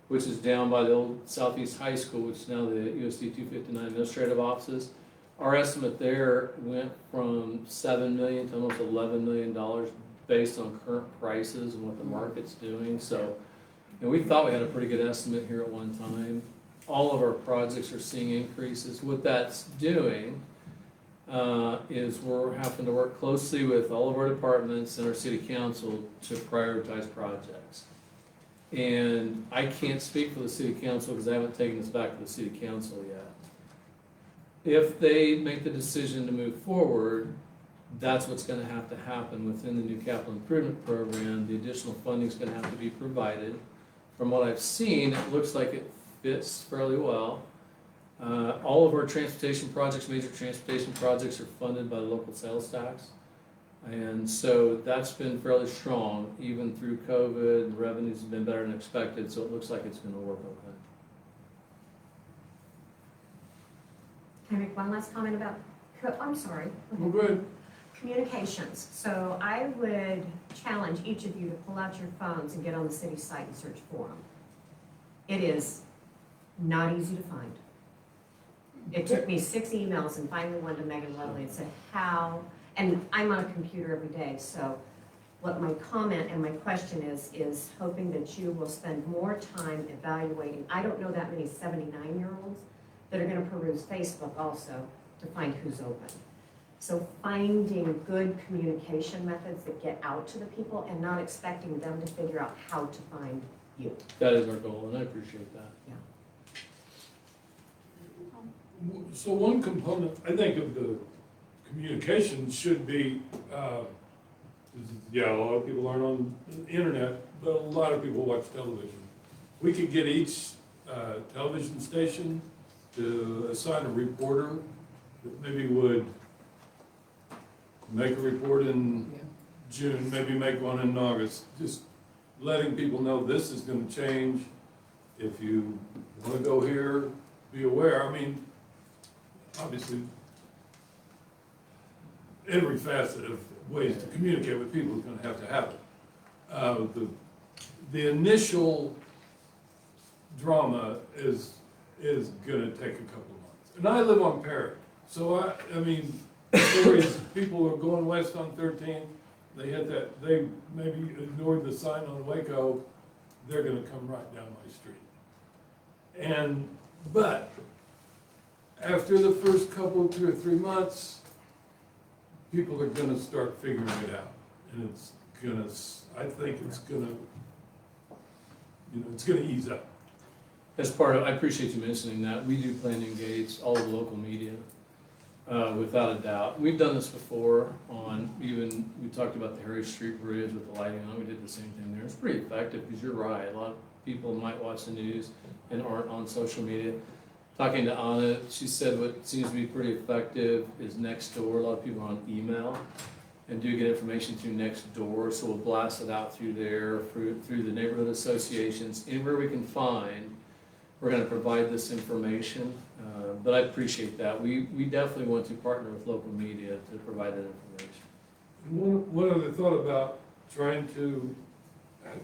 which is down by the old Southeast High School, which is now the USD 259 administrative offices. Our estimate there went from $7 million to almost $11 million based on current prices and what the market's doing. So, and we thought we had a pretty good estimate here at one time. All of our projects are seeing increases. What that's doing is we're having to work closely with all of our departments and our city council to prioritize projects. And I can't speak for the city council because I haven't taken this back to the city council yet. If they make the decision to move forward, that's what's gonna have to happen within the new capital improvement program. The additional funding is gonna have to be provided. From what I've seen, it looks like it fits fairly well. All of our transportation projects, major transportation projects, are funded by the local sales tax. And so that's been fairly strong, even through COVID. The revenues have been better than expected, so it looks like it's gonna work okay. Can I make one last comment about, I'm sorry. Well, good. communications. So I would challenge each of you to pull out your phones and get on the city site and search for them. It is not easy to find. It took me 6 emails and finally one to Megan Lovely and said, how, and I'm on a computer every day, so what my comment and my question is hoping that you will spend more time evaluating. I don't know that many 79-year-olds that are gonna peruse Facebook also to find who's open. So finding good communication methods that get out to the people and not expecting them to figure out how to find you. That is our goal, and I appreciate that. Yeah. So one component, I think, of the communication should be, a lot of people aren't on the internet, but a lot of people watch television. We could get each television station to assign a reporter that maybe would make a report in June, maybe make one in August, just letting people know this is gonna change. If you wanna go here, be aware. I mean, obviously, every facet of ways to communicate with people is gonna have to happen. The initial drama is gonna take a couple of months. And I live on Perry, so I mean, stories, people are going west on 13th, they hit that, they maybe ignored the sign on Waco, they're gonna come right down my street. But after the first couple, 2 or 3 months, people are gonna start figuring it out. And it's gonna, I think it's gonna, it's gonna ease up. As part of, I appreciate you mentioning that. We do plan to engage all the local media, without a doubt. We've done this before on even, we talked about the Harry Street Bridge with the lighting on. We did the same thing there. It's pretty effective because you're right. A lot of people might watch the news and aren't on social media. Talking to Anna, she said what seems to be pretty effective is Nextdoor. A lot of people are on email and do get information through Nextdoor, so we'll blast it out through there, through the neighborhood associations. Anywhere we can find, we're gonna provide this information, but I appreciate that. We definitely want to partner with local media to provide that information. One other thought about trying to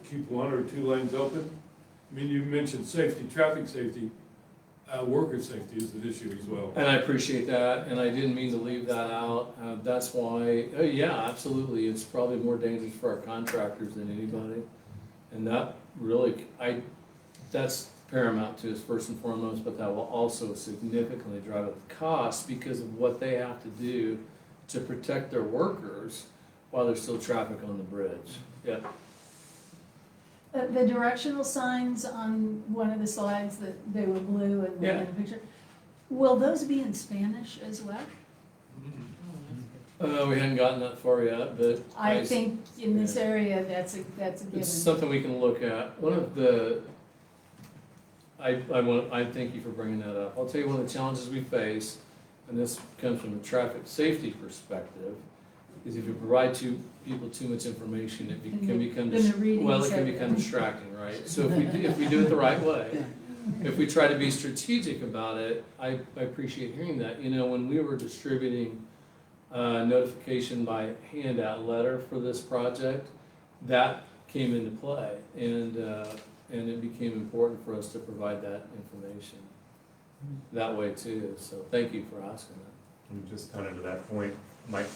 keep 1 or 2 lanes open. I mean, you mentioned safety, traffic safety. Worker safety is an issue as well. And I appreciate that, and I didn't mean to leave that out. That's why, yeah, absolutely, it's probably more dangerous for our contractors than anybody. And that really, that's paramount to us first and foremost, but that will also significantly drive up the cost because of what they have to do to protect their workers while there's still traffic on the bridge. Yeah. The directional signs on one of the slides that they were blue and Yeah. the picture, will those be in Spanish as well? We hadn't gotten that far yet, but. I think in this area, that's a given. It's something we can look at. One of the, I thank you for bringing that up. I'll tell you one of the challenges we face, and this comes from a traffic safety perspective, is if you provide people too much information, it can become, Then the reading well, it is can everything. become distracting, right? So if we do it the right way, if we try to be strategic about it, I appreciate hearing that. You know, when we were distributing notification by handout letter for this project, that came into play, and it became important for us to provide that information that way too. So thank you for asking that. And just kind of to that point, Mike,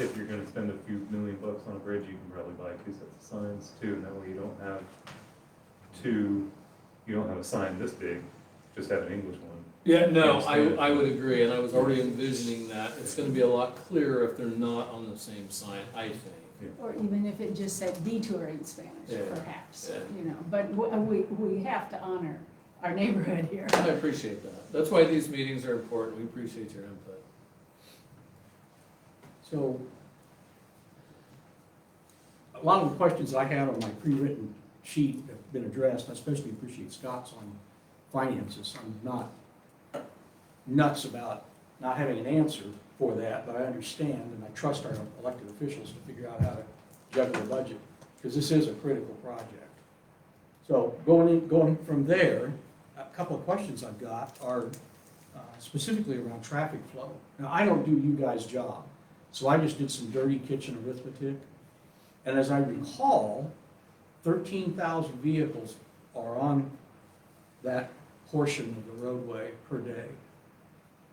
if you're gonna spend a few $1 million on a bridge, you can probably buy 2 sets of signs too, and that way you don't have a sign this big, just have an English one. Yeah, no, I would agree, and I was already envisioning that. It's gonna be a lot clearer if they're not on the same sign, I think. Or even if it just said detour in Spanish, Yeah. perhaps, Yeah. but we have to honor our neighborhood here. I appreciate that. That's why these meetings are important. We appreciate your input. So, a lot of the questions I had on my pre-written sheet have been addressed. I especially appreciate Scott's on finances. I'm not nuts about not having an answer for that, but I understand and I trust our elected officials to figure out how to juggle the budget, because this is a critical project. So going from there, a couple of questions I've got are specifically around traffic flow. Now, I don't do you guys' job, So I just did some dirty kitchen arithmetic. And as I recall, 13,000 vehicles are on that portion of the roadway per day.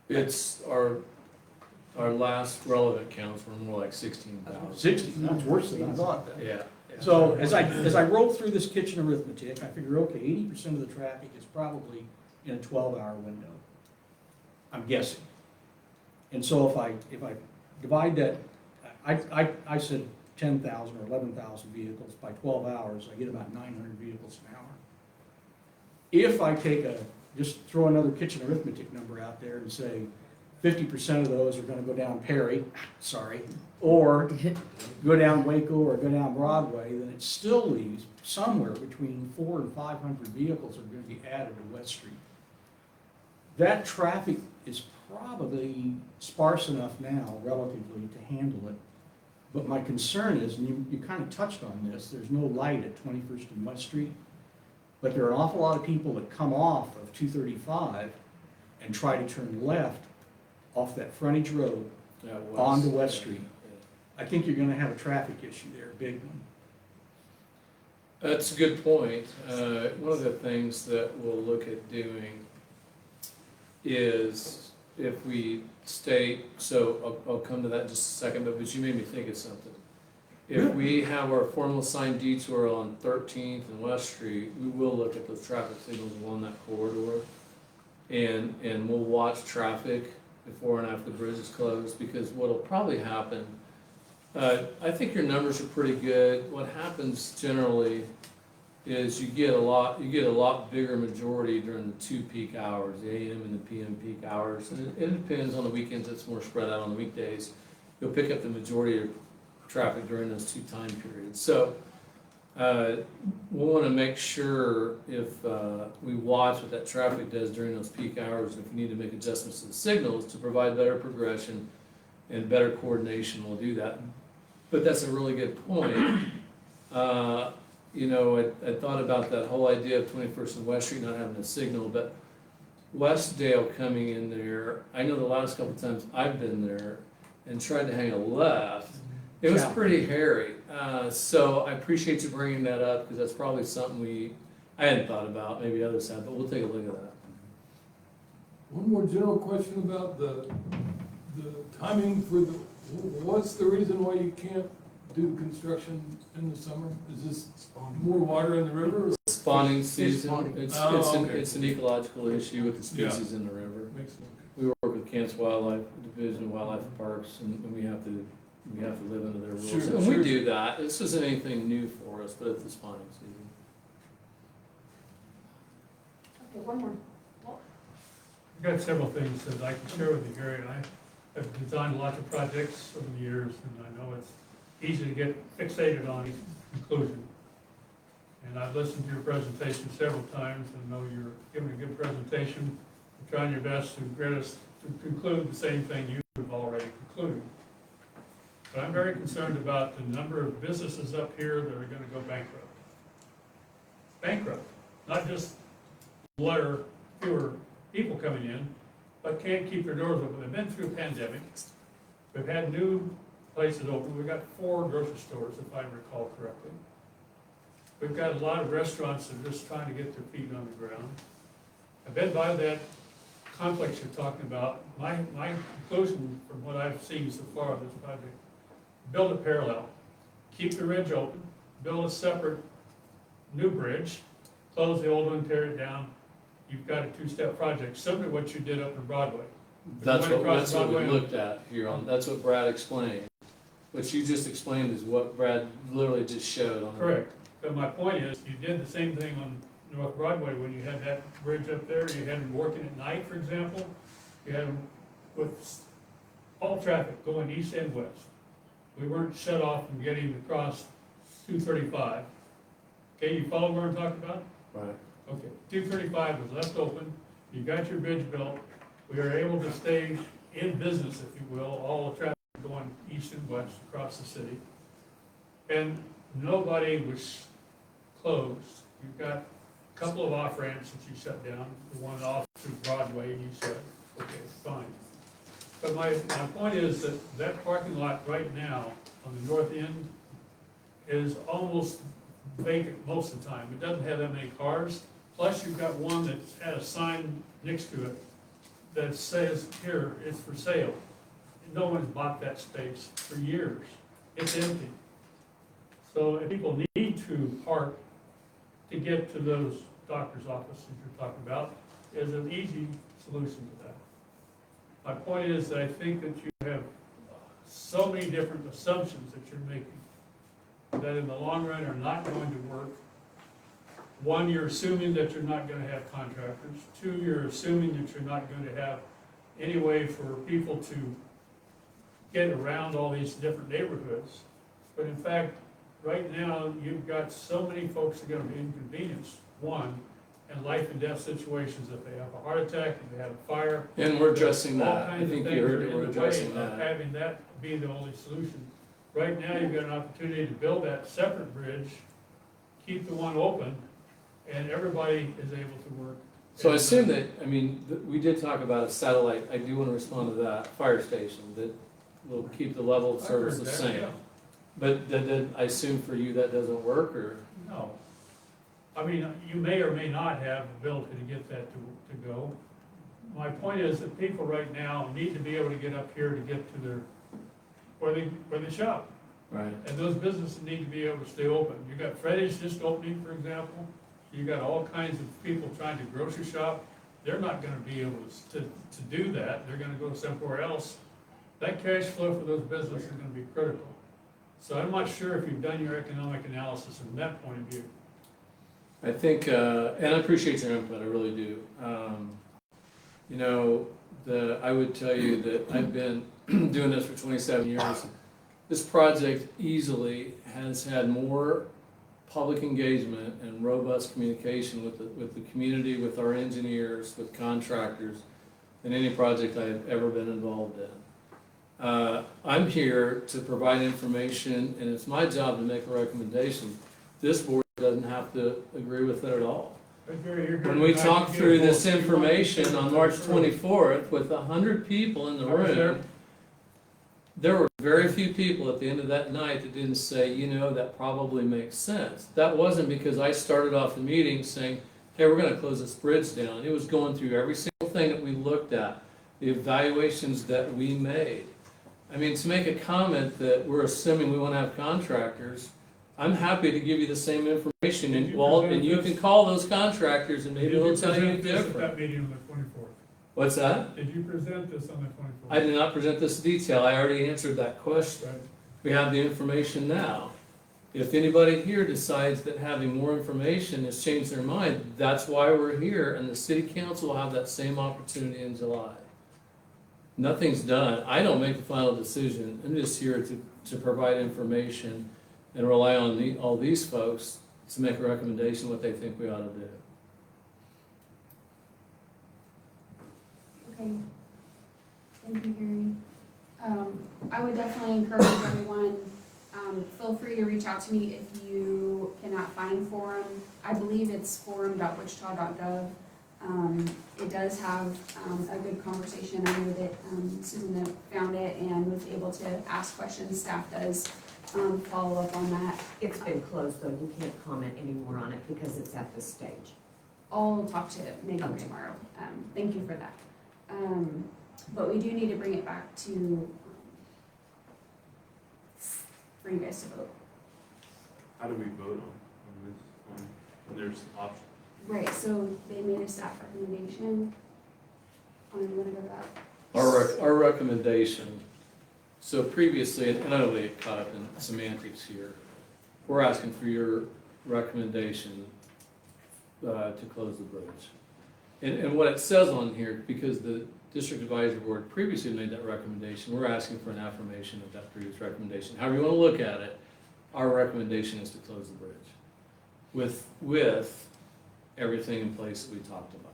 It's our last relevant counts were more like 16,000. 60, that's worse than I thought then. Yeah. So as I rolled through this kitchen arithmetic, I figure, okay, 80% of the traffic is probably in a 12-hour window. I'm guessing. And so if I divide that, I said 10,000 or 11,000 vehicles by 12 hours, I get about 900 vehicles an hour. If I just throw another kitchen arithmetic number out there and say 50% of those are gonna go down Perry, sorry, or go down Waco or go down Broadway, then it still leaves somewhere between 400 and 500 vehicles are gonna be added to West Street. That traffic is probably sparse enough now relatively to handle it. But my concern is, and you kind of touched on this, there's no light at 21st and West Street. But there are an awful lot of people that come off of 235 and try to turn left off that frontage road onto West Street. I think you're gonna have a traffic issue there, a big one. That's a good point. One of the things that we'll look at doing is if we state, so I'll come to that in just a second, but you made me think of something. If we have our formal assigned detour on 13th and West Street, we will look at those traffic signals along that corridor. And we'll watch traffic before and after the bridge is closed, because what'll probably happen, I think your numbers are pretty good. What happens generally is you get a lot bigger majority during the two peak hours, the AM and the PM peak hours. And it depends on the weekends, it's more spread out on the weekdays. You'll pick up the majority of traffic during those two time periods. So we'll want to make sure if we watch what that traffic does during those peak hours, if we need to make adjustments to the signals to provide better progression and better coordination, we'll do that. But that's a really good point. You know, I thought about that whole idea of 21st and West Street not having a signal, but Westdale coming in there, I know the last couple of times I've been there and tried to hang a left, it was pretty hairy. So I appreciate you bringing that up, because that's probably something I hadn't thought about, maybe others have, but we'll take a look at that. One more general question about the timing for what's the reason why you can't do construction in the summer? Is this more water in the river? Spawning season, it's okay. an ecological issue with the species in the river. Makes sense. We work with Kansas Wildlife Division of Wildlife Parks, and we have to live under their rules. Sure, And we sure. do that. This isn't anything new for us, but it's the spawning season. Okay, one more. I've got several things that I can share with you, Gary. I have designed lots of projects over the years, and I know it's easy to get fixated on conclusion. And I've listened to your presentation several times, and know you're giving a good presentation, you're trying your best to get us to conclude the same thing you've already concluded. But I'm very concerned about the number of businesses up here that are gonna go bankrupt. Bankrupt, not just fewer people coming in, but can't keep their doors open. They've been through a pandemic. We've had new places open. We've got 4 grocery stores, if I recall correctly. We've got a lot of restaurants that are just trying to get their feet on the ground. I've been by that complex you're talking about. My conclusion from what I've seen so far of this project, build a parallel. Keep the ridge open, build a separate new bridge, close the old one, tear it down. You've got a 2-step project, similar to what you did up in Broadway. That's what we Broadway. looked at here on, that's what Brad explained. What you just explained is what Brad literally just showed on. Correct. But my point is, you did the same thing on North Broadway when you had that bridge up there. You had them working at night, for example. You had them with all traffic going east and west. We weren't shut off from getting across 235. Okay, you follow what I'm talking about? Right. Okay, 235 was left open. You got your bridge built. We were able to stay in business, if you will, all the traffic going east and west across the city. And nobody was closed. You've got a couple of off ramps that you shut down, the one off through Broadway, you said, okay, fine. But my point is that that parking lot right now on the north end is almost vacant most of the time. It doesn't have that many cars. Plus you've got one that had a sign next to it that says, here, it's for sale. No one's bought that space for years. It's empty. So if people need to park to get to those doctor's offices you're talking about, is an easy solution to that. My point is that I think that you have so many different assumptions that you're making that in the long run are not going to work. One, you're assuming that you're not going to have contractors. Two, you're assuming that you're not going to have any way for people to get around all these different neighborhoods. But in fact, right now, you've got so many folks that are going to be inconvenienced. One, in life and death situations, if they have a heart attack, if they have a fire. And we're addressing all that. I kinds of think things you heard are it, in we're the way addressing of that. having that be the only solution. Right now, you've got an opportunity to build that separate bridge, keep the one open, and everybody is able to work. So I assume that, I mean, we did talk about a satellite, I do want to respond to that, fire station, that will keep the level of I've service heard the that, same. yeah. But then, I assume for you that doesn't work, or? No. I mean, you may or may not have the ability to get that to go. My point is that people right now need to be able to get up here to get to their, where they shop. Right. And those businesses need to be able to stay open. You got Freddy's just opening, for example. You got all kinds of people trying to grocery shop. They're not gonna be able to do that. They're gonna go somewhere else. That cash flow for those businesses is gonna be critical. So I'm not sure if you've done your economic analysis from that point of view. I think, and I appreciate your input, I really do. You know, I would tell you that I've been doing this for 27 years. This project easily has had more public engagement and robust communication with the community, with our engineers, with contractors, than any project I've ever been involved in. I'm here to provide information, and it's my job to make a recommendation. This board doesn't have to agree with it at all. When we talk through this information on March 24th with 100 people in the room, there were very few people at the end of that night that didn't say, you know, that probably makes sense. That wasn't because I started off the meeting saying, hey, we're gonna close this bridge down. It was going through every single thing that we looked at, the evaluations that we made. I mean, to make a comment that we're assuming we wanna have contractors, I'm happy to give you the same information, and you can call those contractors and maybe they'll tell you Did you present this at that different. meeting on the 24th? What's that? Did you present this on the 24th? I did not present this in detail, I already answered that question. Right. We have the information now. If anybody here decides that having more information has changed their mind, that's why we're here, and the city council will have that same opportunity in July. Nothing's done, I don't make the final decision, I'm just here to provide information and rely on all these folks to make a recommendation what they think we ought to do. Okay. Thank you, Gary. I would definitely encourage everyone, feel free to reach out to me if you cannot find forum. I believe it's forum.wichita.gov. It does have a good conversation. I know that Susan found it and was able to ask questions. Staff does follow up on that. It's been closed, though. You can't comment anymore on it because it's at this stage. I'll talk to Megan Okay. tomorrow. Thank you for that. But we do need to bring it back to, for you guys to vote. How do we vote on this? When there's options? Right, so they made a staff recommendation. I'm gonna go back. Our recommendation, so previously, and I don't want to get caught up in semantics here, we're asking for your recommendation to close the bridge. And what it says on here, because the District Advisory Board previously made that recommendation, we're asking for an affirmation of that previous recommendation. However you want to look at it, our recommendation is to close the bridge with everything in place that we talked about.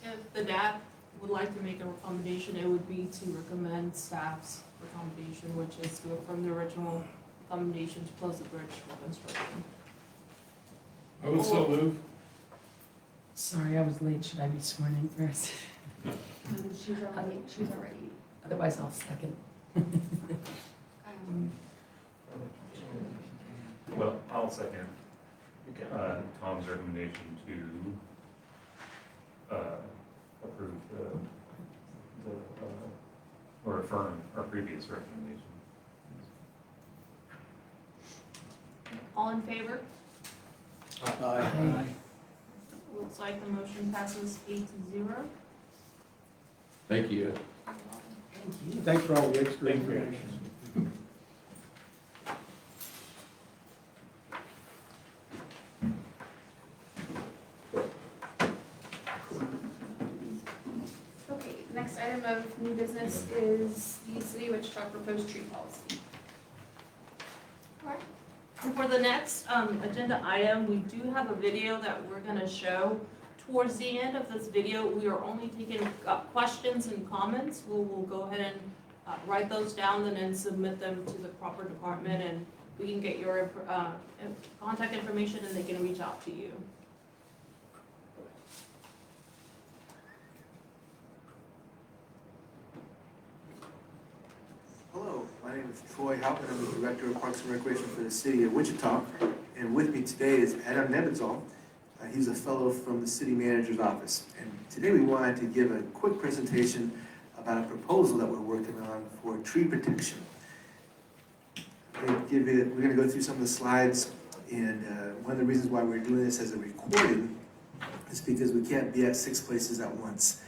If the DAP would like to make a recommendation, it would be to recommend staff's recommendation, which is to affirm the original recommendation to close the bridge for construction. I would so move. Sorry, I was late. Should I be sworn in first? She's already, Otherwise, I'll second. Well, I'll second Tom's recommendation to approve or affirm our previous recommendation. All in favor? Aye. Looks like the motion passes 8-0. Thank you. Thanks for all the extra Thank you. information. okay, next item of new business is the City of Wichita proposed tree policy. And for the next agenda item, we do have a video that we're gonna show. Towards the end of this video, we are only taking questions and comments. We'll go ahead and write those down and then submit them to the proper department, and we can get your contact information and they can reach out to you. Hello, my name is Troy Halpin. I'm the Director of Parks and Recreation for the City of Wichita. And with me today is Adam Nebenzol. He's a fellow from the City Manager's Office. And today we wanted to give a quick presentation about a proposal that we're working on for tree protection. We're going to go through some of the slides, and one of the reasons why we're doing this as a recording is because we can't be at 6 places at once.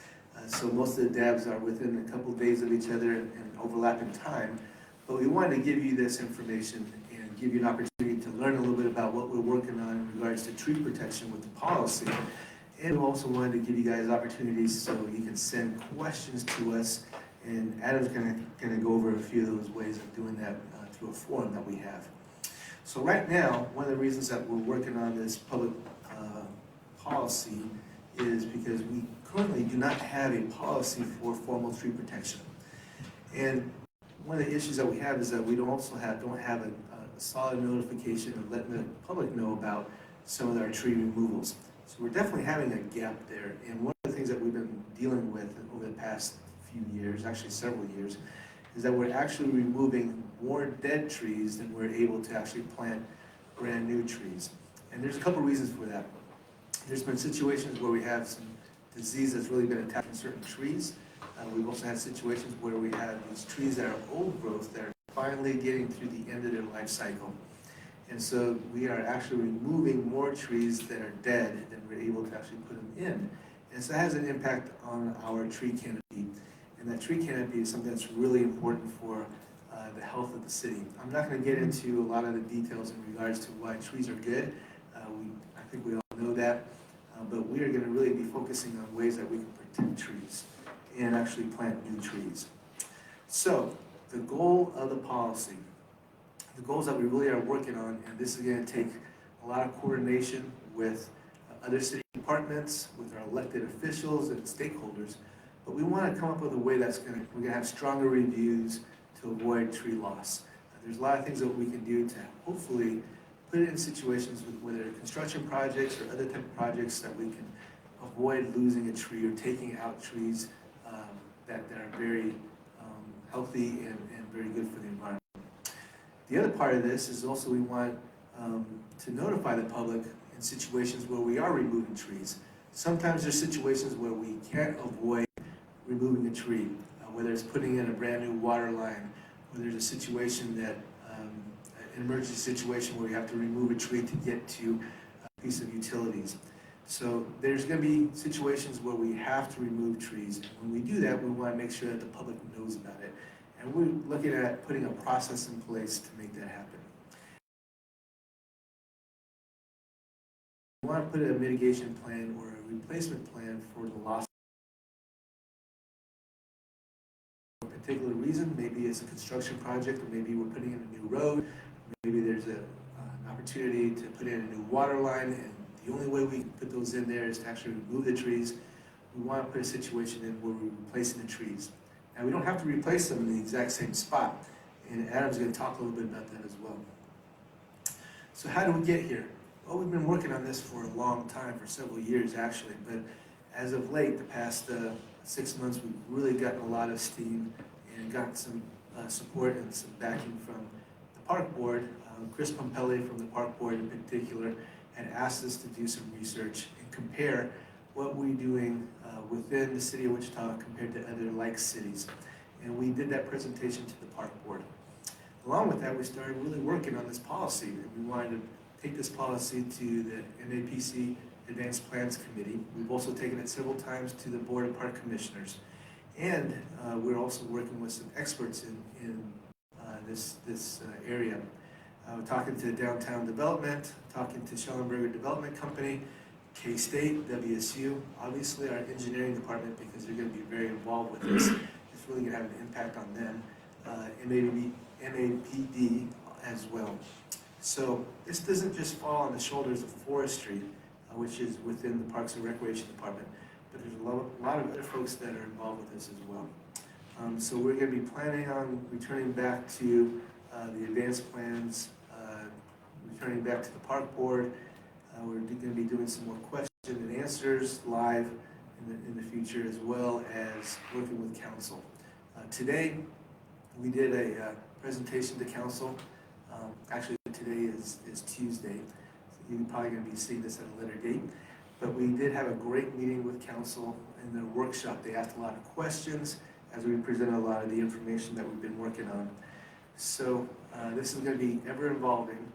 So most of the dabs are within a couple of days of each other and overlap in time. But we wanted to give you this information and give you an opportunity to learn a little bit about what we're working on in regards to tree protection with the policy. And we also wanted to give you guys opportunities so you can send questions to us. And Adam's going to go over a few of those ways of doing that through a forum that we have. So right now, one of the reasons that we're working on this public policy is because we currently do not have a policy for formal tree protection. And one of the issues that we have is that we don't have a solid notification of letting the public know about some of our tree removals. So we're definitely having a gap there. And one of the things that we've been dealing with over the past few years, actually several years, is that we're actually removing more dead trees than we're able to actually plant brand new trees. And there's a couple reasons for that. There's been situations where we have some disease that's really been attacking certain trees. We've also had situations where we have these trees that are old growth that are finally getting through the end of their life cycle. And so we are actually removing more trees that are dead than we're able to actually put them in. And so that has an impact on our tree canopy. And that tree canopy is something that's really important for the health of the city. I'm not going to get into a lot of the details in regards to why trees are good. I think we all know that. But we are going to really be focusing on ways that we can protect trees and actually plant new trees. So the goal of the policy, the goals that we really are working on, and this is going to take a lot of coordination with other city departments, with our elected officials and stakeholders, but we want to come up with a way we're going to have stronger reviews to avoid tree loss. There's a lot of things that we can do to hopefully put it in situations with whether construction projects or other type of projects that we can avoid losing a tree or taking out trees that are very healthy and very good for the environment. The other part of this is also we want to notify the public in situations where we are removing trees. Sometimes there's situations where we can't avoid removing a tree, whether it's putting in a brand new water line, or there's a situation that, an emergency situation where we have to remove a tree to get to a piece of utilities. So there's going to be situations where we have to remove trees. And when we do that, we want to make sure that the public knows about it. And we're looking at putting a process in place to make that happen. We want to put a mitigation plan or a replacement plan for the loss. For a particular reason, maybe it's a construction project, or maybe we're putting in a new road, maybe there's an opportunity to put in a new water line, and the only way we can put those in there is to actually remove the trees. We want to put a situation in where we're replacing the trees. Now, we don't have to replace them in the exact same spot, and Adam's going to talk a little bit about that as well. So how do we get here? Well, we've been working on this for a long time, for several years actually, but as of late, the past 6 months, we've really gotten a lot of steam and got some support and some backing from the park board. Chris Pompelli from the park board in particular had asked us to do some research and compare what we're doing within the city of Wichita compared to other like cities. And we did that presentation to the park board. Along with that, we started really working on this policy, and we wanted to take this policy to the NAPC Advanced Plans Committee. We've also taken it several times to the Board of Park Commissioners. And we're also working with some experts in this area. We're talking to Downtown Development, talking to Schellenberger Development Company, K-State, WSU, obviously our engineering department, because they're going to be very involved with this. It's really going to have an impact on them. MAPD as well. So this doesn't just fall on the shoulders of forestry, which is within the Parks and Recreation Department, but there's a lot of other folks that are involved with this as well. So we're going to be planning on returning back to the advanced plans, returning back to the park board. We're going to be doing some more question and answers live in the future, as well as working with council. Today, we did a presentation to council. Actually, today is Tuesday. So you're probably going to be seeing this at a later date. But we did have a great meeting with council in the workshop. They asked a lot of questions as we presented a lot of the information that we've been working on. So this is going to be ever evolving,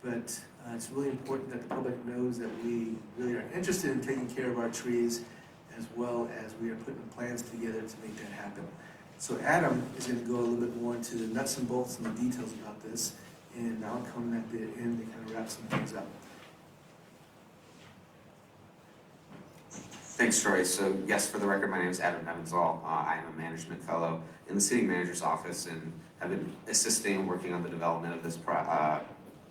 but it's really important that the public knows that we really are interested in taking care of our trees, as well as we are putting plans together to make that happen. So Adam is going to go a little bit more into the nuts and bolts and the details about this, and I'll come at the end to kind of wrap some things up. Thanks, Troy. So yes, for the record, my name is Adam Nevenzahl. I am a management fellow in the city manager's office and have been assisting and working on the development of this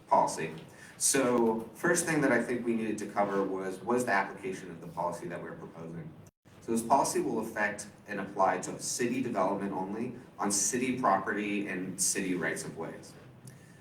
policy. So first thing that I think we needed to cover was the application of the policy that we're proposing. So this policy will affect and apply to city development only on city property and city rights of ways.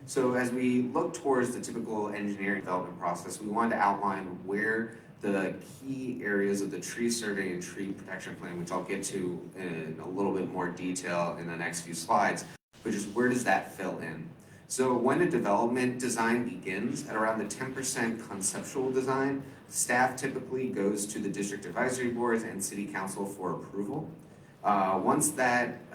So as we look towards the typical engineering development process, we wanted to outline where the key areas of the tree survey and tree protection plan, which I'll get to in a little bit more detail in the next few slides, but just where does that fill in? So when a development design begins at around the 10% conceptual design, staff typically goes to the district advisory boards and city council for approval. Once that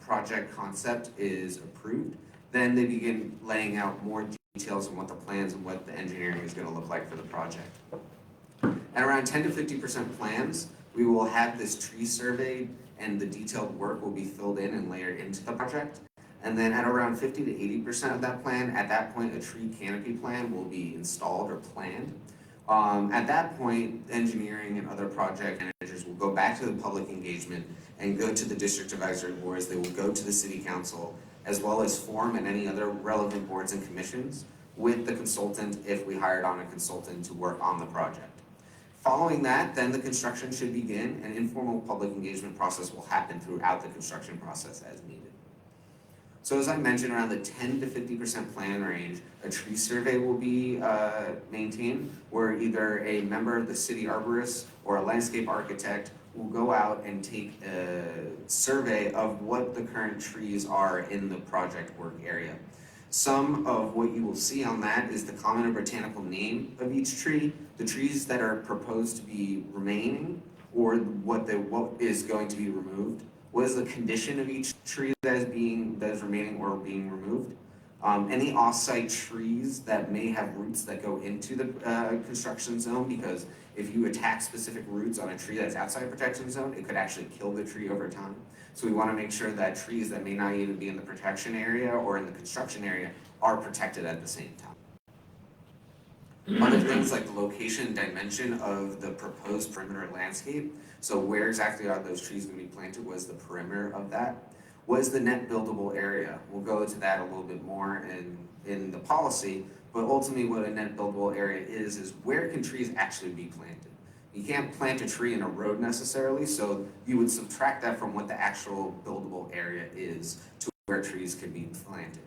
project concept is approved, then they begin laying out more details on what the plans and what the engineering is going to look like for the project. At around 10 to 50% plans, we will have this tree surveyed and the detailed work will be filled in and layered into the project. And then at around 50 to 80% of that plan, at that point, a tree canopy plan will be installed or planned. At that point, engineering and other project managers will go back to the public engagement and go to the district advisory boards. They will go to the city council, as well as form and any other relevant boards and commissions with the consultant if we hired on a consultant to work on the project. Following that, then the construction should begin. An informal public engagement process will happen throughout the construction process as needed. So as I mentioned, around the 10 to 50% plan range, a tree survey will be maintained, where either a member of the city arborist or a landscape architect will go out and take a survey of what the current trees are in the project work area. Some of what you will see on that is the common and botanical name of each tree, the trees that are proposed to be remaining, or what is going to be removed. What is the condition of each tree that is remaining or being removed? Any off-site trees that may have roots that go into the construction zone, because if you attack specific roots on a tree that's outside protection zone, it could actually kill the tree over time. So we want to make sure that trees that may not even be in the protection area or in the construction area are protected at the same time. Other things like the location and dimension of the proposed perimeter landscape. So where exactly are those trees going to be planted? What is the perimeter of that? What is the net buildable area? We'll go into that a little bit more in the policy, but ultimately what a net buildable area is where can trees actually be planted? You can't plant a tree in a road necessarily, so you would subtract that from what the actual buildable area is to where trees can be planted.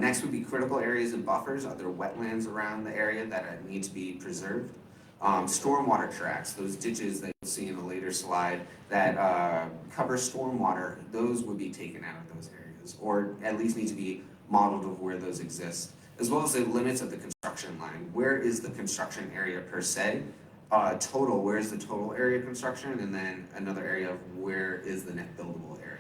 Next would be critical areas and buffers, other wetlands around the area that need to be preserved. Stormwater tracks, those ditches that you'll see in a later slide that cover stormwater, those would be taken out of those areas, or at least need to be modeled of where those exist, as well as the limits of the construction line. Where is the construction area per se? Total, where is the total area of construction? And then another area of where is the net buildable area.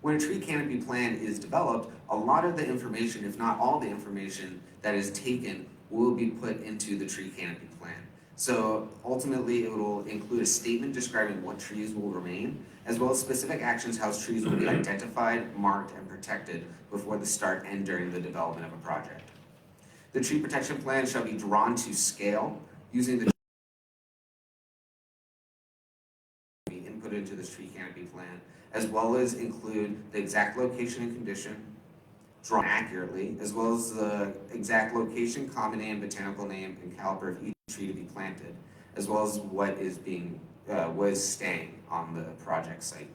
When a tree canopy plan is developed, a lot of the information, if not all the information that is taken, will be put into the tree canopy plan. So ultimately, it will include a statement describing what trees will remain, as well as specific actions how trees will be identified, marked, and protected before the start and during the development of a project. The tree protection plan shall be drawn to scale using the input into this tree canopy plan, as well as include the exact location and condition, drawn accurately, as well as the exact location, common name, botanical name, and caliber of each tree to be planted, as well as what is staying on the project site.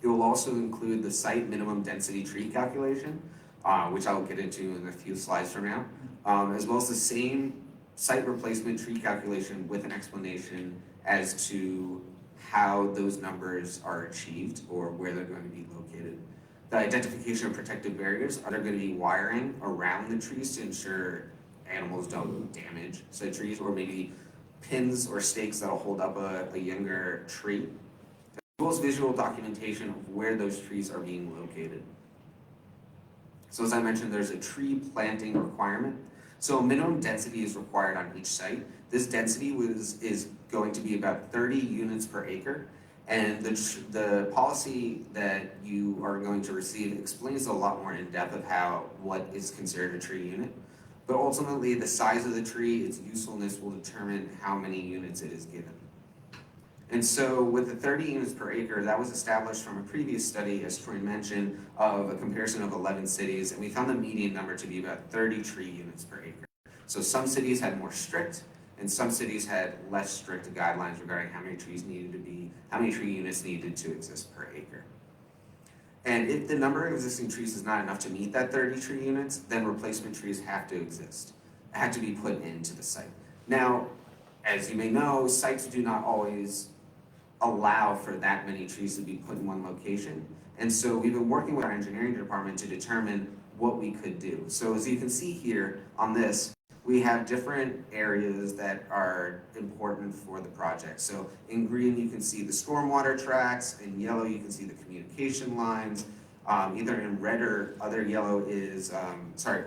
It will also include the site minimum density tree calculation, which I'll get into in a few slides from now, as well as the same site replacement tree calculation with an explanation as to how those numbers are achieved or where they're going to be located. The identification of protective barriers, are there going to be wiring around the trees to ensure animals don't damage said trees, or maybe pins or stakes that'll hold up a younger tree, as well as visual documentation of where those trees are being located. So as I mentioned, there's a tree planting requirement. So minimum density is required on each site. This density is going to be about 30 units per acre. And the policy that you are going to receive explains a lot more in depth of what is considered a tree unit. But ultimately, the size of the tree, its usefulness will determine how many units it is given. And so with the 30 units per acre, that was established from a previous study, as Troy mentioned, of a comparison of 11 cities, and we found the median number to be about 30 tree units per acre. So some cities had more strict, and some cities had less strict guidelines regarding how many trees needed to be, how many tree units needed to exist per acre. And if the number of existing trees is not enough to meet that 30 tree units, then replacement trees have to exist, have to be put into the site. Now, as you may know, sites do not always allow for that many trees to be put in one location. And so we've been working with our engineering department to determine what we could do. So as you can see here on this, we have different areas that are important for the project. So in green, you can see the stormwater tracks. In yellow, you can see the communication lines. Either in red or other yellow is,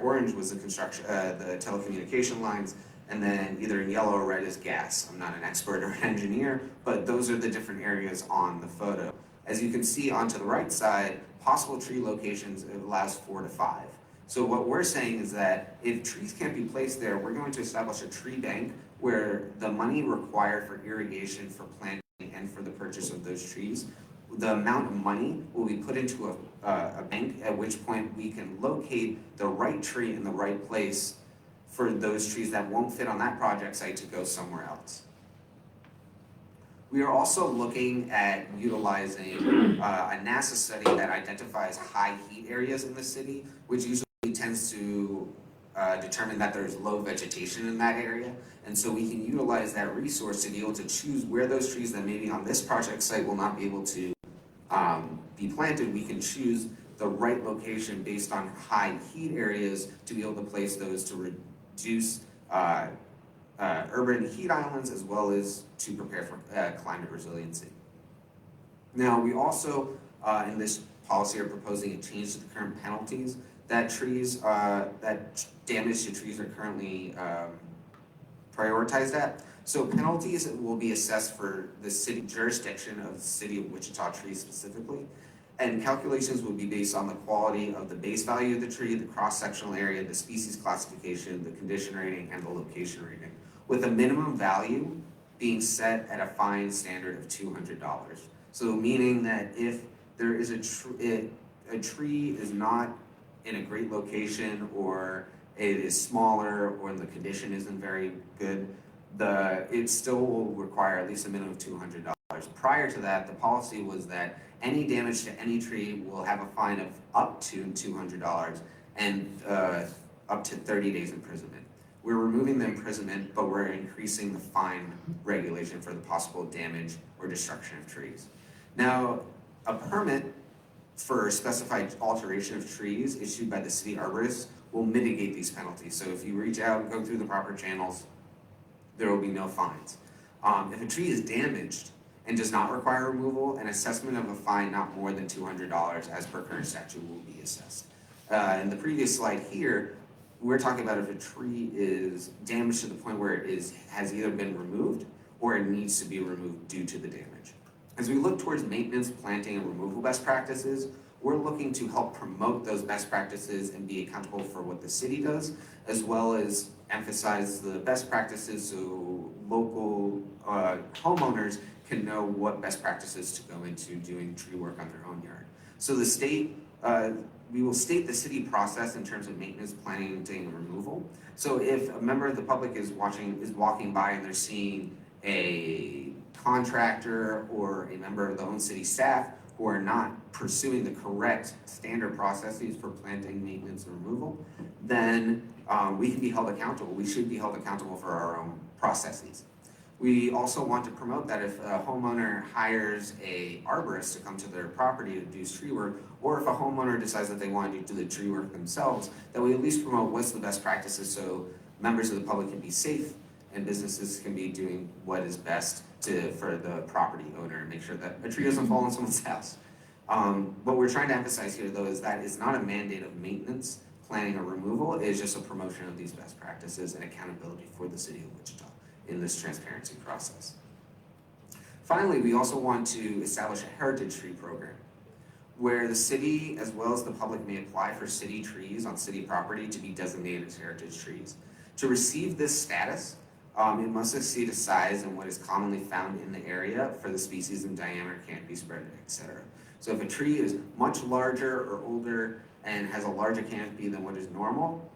orange was the construction, the telecommunication lines. And then either in yellow or red is gas. I'm not an expert or an engineer, but those are the different areas on the photo. As you can see onto the right side, possible tree locations, it allows 4 to 5. So what we're saying is that if trees can't be placed there, we're going to establish a tree bank where the money required for irrigation, for planting, and for the purchase of those trees, the amount of money will be put into a bank, at which point we can locate the right tree in the right place for those trees that won't fit on that project site to go somewhere else. We are also looking at utilizing a NASA study that identifies high heat areas in the city, which usually tends to determine that there's low vegetation in that area. And so we can utilize that resource to be able to choose where those trees that maybe on this project site will not be able to be planted. We can choose the right location based on high heat areas to be able to place those to reduce urban heat islands, as well as to prepare for climate resiliency. Now, we also, in this policy, are proposing a change to the current penalties that damage to trees are currently prioritized at. So penalties will be assessed for the city jurisdiction of the city of Wichita trees specifically, and calculations will be based on the quality of the base value of the tree, the cross-sectional area, the species classification, the condition rating, and the location rating, with a minimum value being set at a fine standard of $200. So meaning that if there is a tree is not in a great location, or it is smaller, or the condition isn't very good, it still will require at least a minimum of $200. Prior to that, the policy was that any damage to any tree will have a fine of up to $200 and up to 30 days imprisonment, we're removing the imprisonment, but we're increasing the fine regulation for the possible damage or destruction of trees. Now, a permit for specified alteration of trees issued by the city arborist will mitigate these penalties. So if you reach out and go through the proper channels, there will be no fines. If a tree is damaged and does not require removal, an assessment of a fine not more than $200 as per current statute will be assessed. In the previous slide here, we're talking about if a tree is damaged to the point where it has either been removed or it needs to be removed due to the damage. As we look towards maintenance, planting, and removal best practices, we're looking to help promote those best practices and be accountable for what the city does, as well as emphasize the best practices so local homeowners can know what best practices to go into doing tree work on their own yard. So the state, we will state the city process in terms of maintenance, planting, and removal. So if a member of the public is walking by and they're seeing a contractor or a member of the own city staff who are not pursuing the correct standard processes for planting, maintenance, and removal, then we can be held accountable. We should be held accountable for our own processes. We also want to promote that if a homeowner hires a arborist to come to their property to do tree work, or if a homeowner decides that they want to do the tree work themselves, that we at least promote what's the best practices so members of the public can be safe and businesses can be doing what is best for the property owner and make sure that a tree doesn't fall on someone's house. What we're trying to emphasize here, though, is that it's not a mandate of maintenance, planning, or removal. It is just a promotion of these best practices and accountability for the city of Wichita in this transparency process. Finally, we also want to establish a heritage tree program where the city as well as the public may apply for city trees on city property to be designated as heritage trees. To receive this status, it must exceed a size and what is commonly found in the area for the species and diameter, canopy spread, etc. So if a tree is much larger or older and has a larger canopy than what is normal,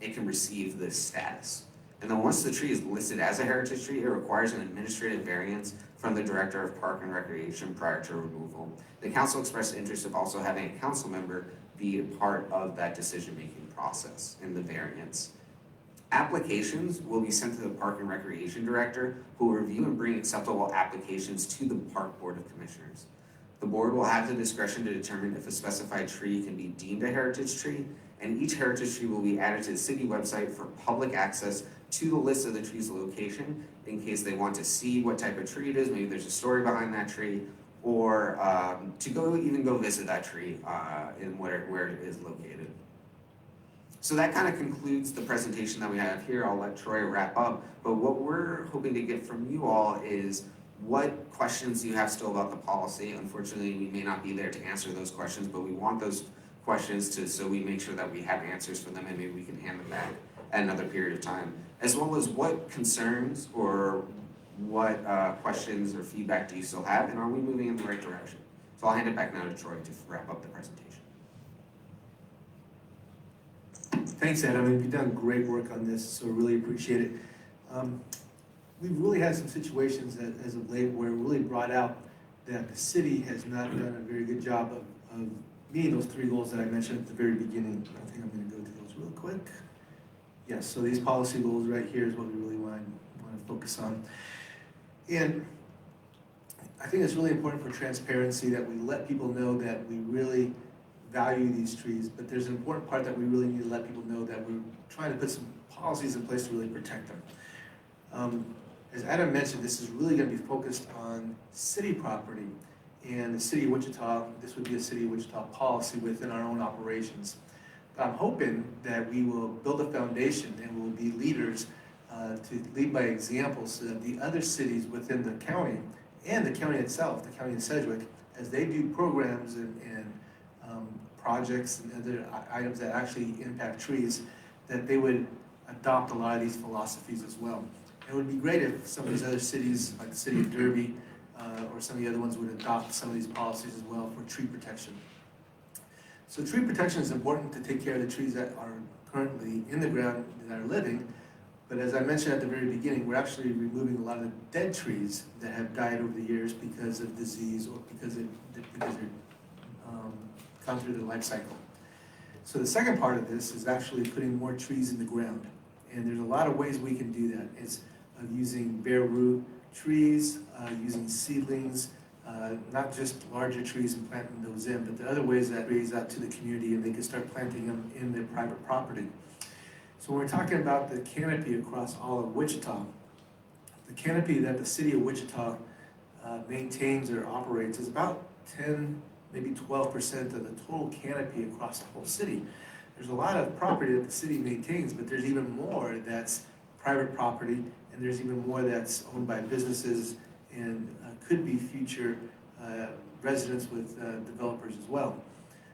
it can receive this status. And then once the tree is listed as a heritage tree, it requires an administrative variance from the Director of Park and Recreation prior to removal. The council expressed interest of also having a council member be a part of that decision-making process in the variance. Applications will be sent to the Park and Recreation Director, who will review and bring acceptable applications to the Park Board of Commissioners. The board will have the discretion to determine if a specified tree can be deemed a heritage tree, and each heritage tree will be added to the city website for public access to the list of the tree's location in case they want to see what type of tree it is, maybe there's a story behind that tree, or to go visit that tree in where it is located. So that kind of concludes the presentation that we have here. I'll let Troy wrap up, but what we're hoping to get from you all is what questions you have still about the policy. Unfortunately, we may not be there to answer those questions, but we want those questions so we make sure that we have answers for them and maybe we can hand them back at another period of time, as well as what concerns or what questions or feedback do you still have, and are we moving in the right direction? So I'll hand it back now to Troy to wrap up the presentation. Thanks, Ed. I mean, you've done great work on this, so really appreciate it. We've really had some situations as of late where it really brought out that the city has not done a very good job of meeting those three goals that I mentioned at the very beginning. I think I'm going to go to those real quick. Yes, so these policy goals right here is what we really want to focus on. And I think it's really important for transparency that we let people know that we really value these trees, but there's an important part that we really need to let people know that we're trying to put some policies in place to really protect them. As Adam mentioned, this is really going to be focused on city property, and the city of Wichita, this would be a city of Wichita policy within our own operations. But I'm hoping that we will build a foundation and we'll be leaders to lead by example so that the other cities within the county and the county itself, the county of Sedgwick, as they do programs and projects and other items that actually impact trees, that they would adopt a lot of these philosophies as well. It would be great if some of these other cities, like the city of Derby, or some of the other ones would adopt some of these policies as well for tree protection. So tree protection is important to take care of the trees that are currently in the ground that are living, but as I mentioned at the very beginning, we're actually removing a lot of the dead trees that have died over the years because of disease or because they're gone through the life cycle. So the second part of this is actually putting more trees in the ground. And there's a lot of ways we can do that. It's using bare root trees, using seedlings, not just larger trees and planting those in, but the other ways that raise out to the community and they can start planting them in their private property. So when we're talking about the canopy across all of Wichita, the canopy that the city of Wichita maintains or operates is about 10, maybe 12% of the total canopy across the whole city. There's a lot of property that the city maintains, but there's even more that's private property, and there's even more that's owned by businesses and could be future residents with developers as well.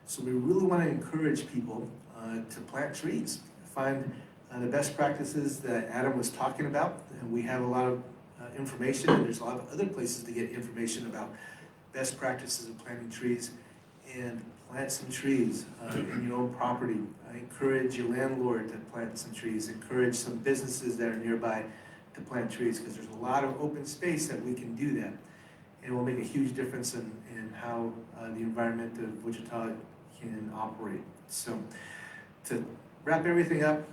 So we really want to encourage people to plant trees, find the best practices that Adam was talking about. And we have a lot of information, and there's a lot of other places to get information about best practices of planting trees. And plant some trees in your own property. Encourage your landlord to plant some trees. Encourage some businesses that are nearby to plant trees, because there's a lot of open space that we can do that. And it will make a huge difference in how the environment of Wichita can operate. So to wrap everything up,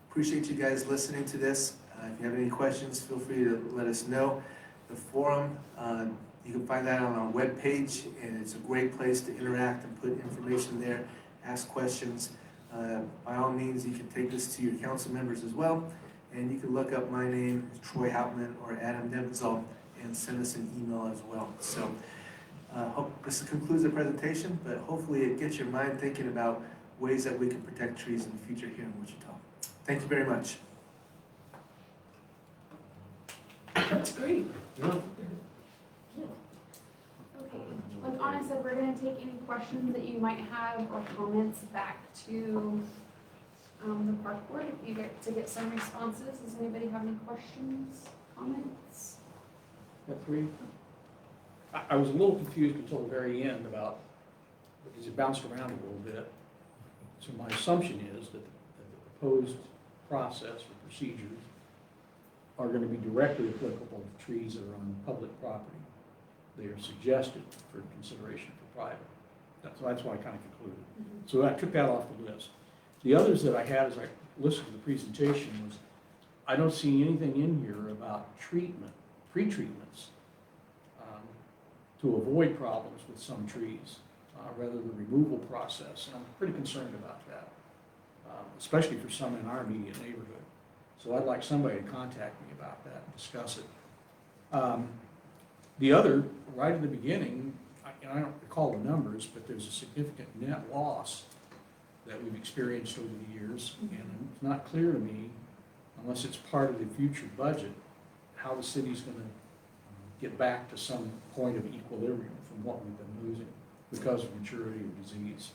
appreciate you guys listening to this. If you have any questions, feel free to let us know. The forum, you can find that on our webpage, and it's a great place to interact and put information there, ask questions. By all means, you can take this to your council members as well, and you can look up my name, Troy Houtman, or Adam Nebenzahl, and send us an email as well. So hope this concludes the presentation, but hopefully it gets your mind thinking about ways that we can protect trees in the future here in Wichita. Thank you very much. That's great. Okay, like Anna said, we're gonna take any questions that you might have or comments back to the park board if you get to get some responses. Does anybody have any questions, comments? Got three? I was a little confused until the very end about, because it bounced around a little bit. So my assumption is that the proposed process or procedures are going to be directly applicable to trees that are on public property. They are suggested for consideration for private. That's why I kind of concluded. So I took that off the list. The others that I had as I listened to the presentation was, I don't see anything in here about treatment, pre-treatments, to avoid problems with some trees, rather than the removal process. And I'm pretty concerned about that, especially for some in our immediate neighborhood. So I'd like somebody to contact me about that and discuss it. The other, right at the beginning, I don't recall the numbers, but there's a significant net loss that we've experienced over the years. And it's not clear to me, unless it's part of the future budget, how the city's going to get back to some point of equilibrium from what we've been losing because of maturity or disease.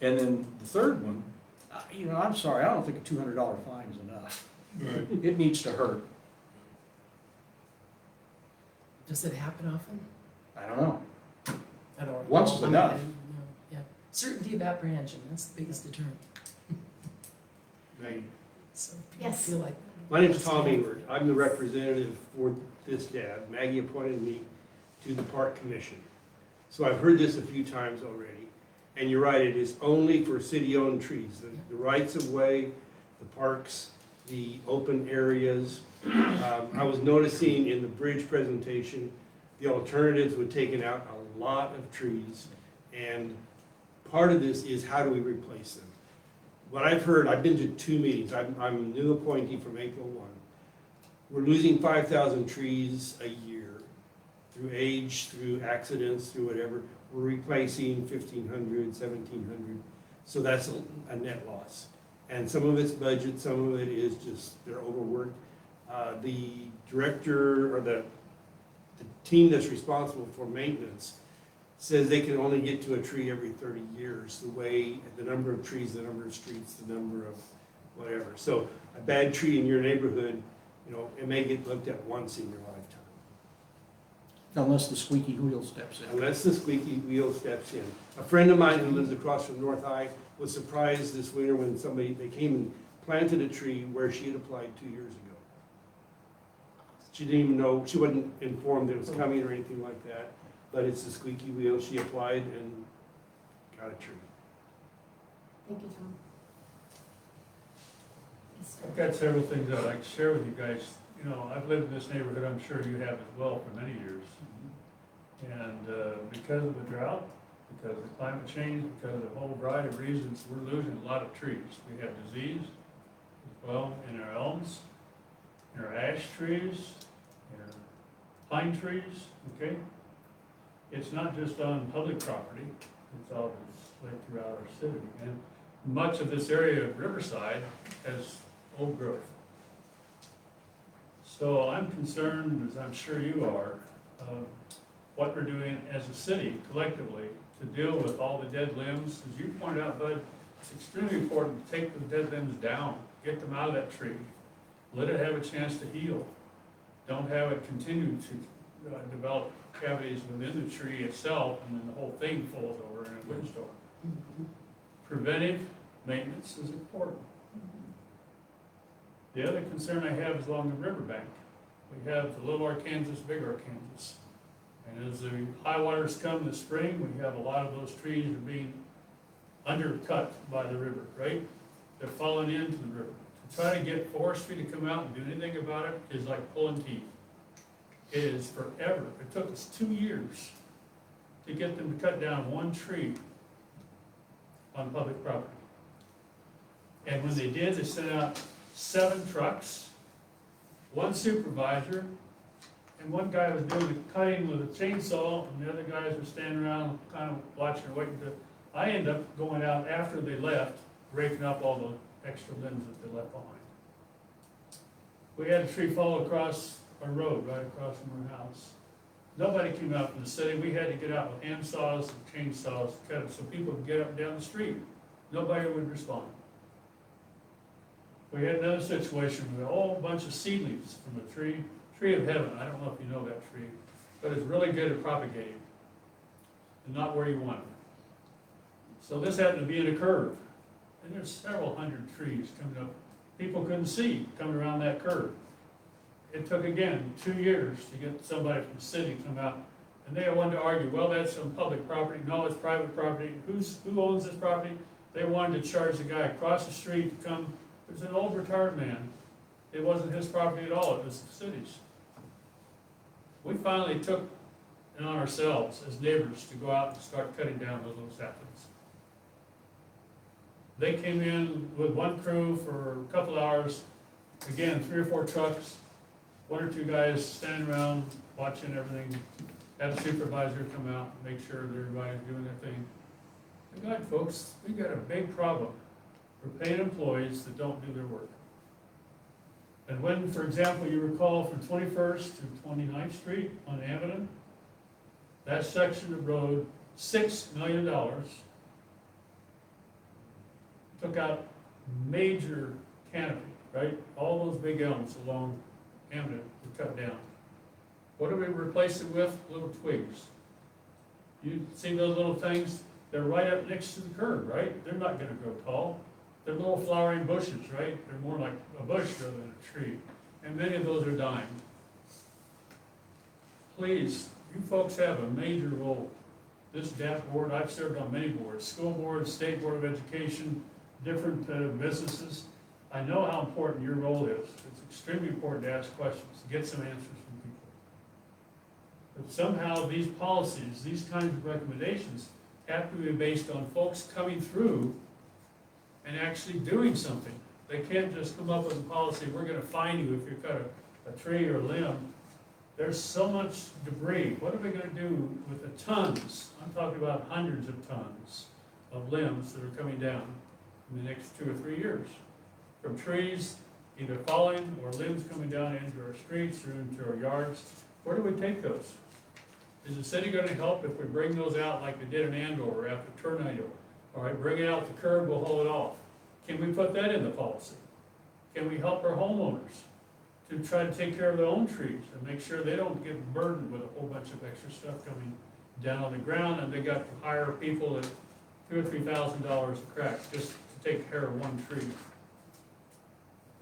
And then the third one, I'm sorry, I don't think a $200 fine is enough. Right. It needs to hurt. Does it happen often? I don't know. I don't. Once is enough. Yeah, certainty of apprehension, that's the biggest deterrent. Right. So people Yes. feel like. My name's Tom Engler. I'm the representative for this dad. Maggie appointed me to the Park Commission. So I've heard this a few times already. And you're right, it is only for city-owned trees. The rights of way, the parks, the open areas. I was noticing in the bridge presentation, the alternatives were taking out a lot of trees. And part of this is how do we replace them? What I've heard, I've been to 2 meetings. I'm a new appointee from April 1. We're losing 5,000 trees a year through age, through accidents, through whatever. We're replacing 1,500, 1,700. So that's a net loss. And some of it's budget, some of it is just they're overworked. The director or the team that's responsible for maintenance says they can only get to a tree every 30 years, the number of trees, the number of streets, the number of whatever. So a bad tree in your neighborhood, it may get looked at once in your lifetime. Unless the squeaky wheel steps in. Unless the squeaky wheel steps in. A friend of mine who lives across from North High was surprised this winter when they came and planted a tree where she had applied 2 years ago. She didn't even know, she wasn't informed that it was coming or anything like that. But it's the squeaky wheel. She applied and got a tree. Thank you, Tom. I've got several things I'd like to share with you guys. You know, I've lived in this neighborhood, I'm sure you have as well, for many years. And because of the drought, because of climate change, because of a whole variety of reasons, we're losing a lot of trees. We have disease as well in our elms, in our ash trees, in our pine trees, okay? It's not just on public property, it's all split throughout our city. And much of this area of Riverside has old growth. So I'm concerned, as I'm sure you are, what we're doing as a city collectively to deal with all the dead limbs. As you pointed out, Bud, it's extremely important to take the dead limbs down, get them out of that tree, let it have a chance to heal. Don't have it continue to develop cavities within the tree itself, and then the whole thing falls over in a windstorm. Preventive maintenance is important. The other concern I have is along the riverbank. We have the Little Arkansas, Big Arkansas. And as the high waters come in the spring, we have a lot of those trees are being undercut by the river, right? They're falling into the river. To try to get forestry to come out and do anything about it is like pulling teeth. It is forever. It took us 2 years to get them to cut down one tree on public property. And when they did, they sent out 7 trucks, 1 supervisor, and one guy was doing the cutting with a chainsaw, and the other guys were standing around kind of watching or waiting to. I ended up going out after they left, raking up all the extra limbs that they left behind. We had a tree fall across our road, right across from our house. Nobody came out from the city. We had to get out with hand saws and chainsaws to cut it so people could get up and down the street. Nobody would respond. We had another situation with a whole bunch of seedlings from a tree of heaven. I don't know if you know that tree, but it's really good at propagating and not where you want it. So this happened to be in a curve, and there's several hundred trees coming up. People couldn't see coming around that curve. It took, again, 2 years to get somebody from the city to come out, and they wanted to argue, well, that's on public property. No, it's private property. Who owns this property? They wanted to charge the guy across the street to come. It was an old retired man. It wasn't his property at all. It was the city's. We finally took it on ourselves as neighbors to go out and start cutting down those little saplings. They came in with one crew for a couple hours, again, 3 or 4 trucks, 1 or 2 guys standing around watching everything, had a supervisor come out and make sure that everybody's doing their thing. And God, folks, we got a big problem. We're paying employees that don't do their work. And when, for example, you recall from 21st to 29th Street on Avenue, that section of road, $6 million, took out major canopy, right? All those big elms along Avenue were cut down. What do we replace it with? Little twigs. You see those little things? They're right up next to the curb, right? They're not gonna grow tall. They're little flowering bushes, right? They're more like a bush rather than a tree. And many of those are dying. Please, you folks have a major role. This DAP board, I've served on many boards, school boards, state board of education, different businesses. I know how important your role is. It's extremely important to ask questions, to get some answers from people. But somehow these policies, these kinds of recommendations have to be based on folks coming through and actually doing something. They can't just come up with a policy, we're gonna fine you if you cut a tree or a limb. There's so much debris. What are we gonna do with the tons? I'm talking about hundreds of tons of limbs that are coming down in the next 2 or 3 years. From trees either falling or limbs coming down into our streets or into our yards. Where do we take those? Is the city gonna help if we bring those out like we did in Andover after tornado? All right, bring it out the curb, we'll haul it off. Can we put that in the policy? Can we help our homeowners to try to take care of their own trees and make sure they don't get burdened with a whole bunch of extra stuff coming down on the ground, and they got to hire people at $2,000 or $3,000 a crack just to take care of one tree?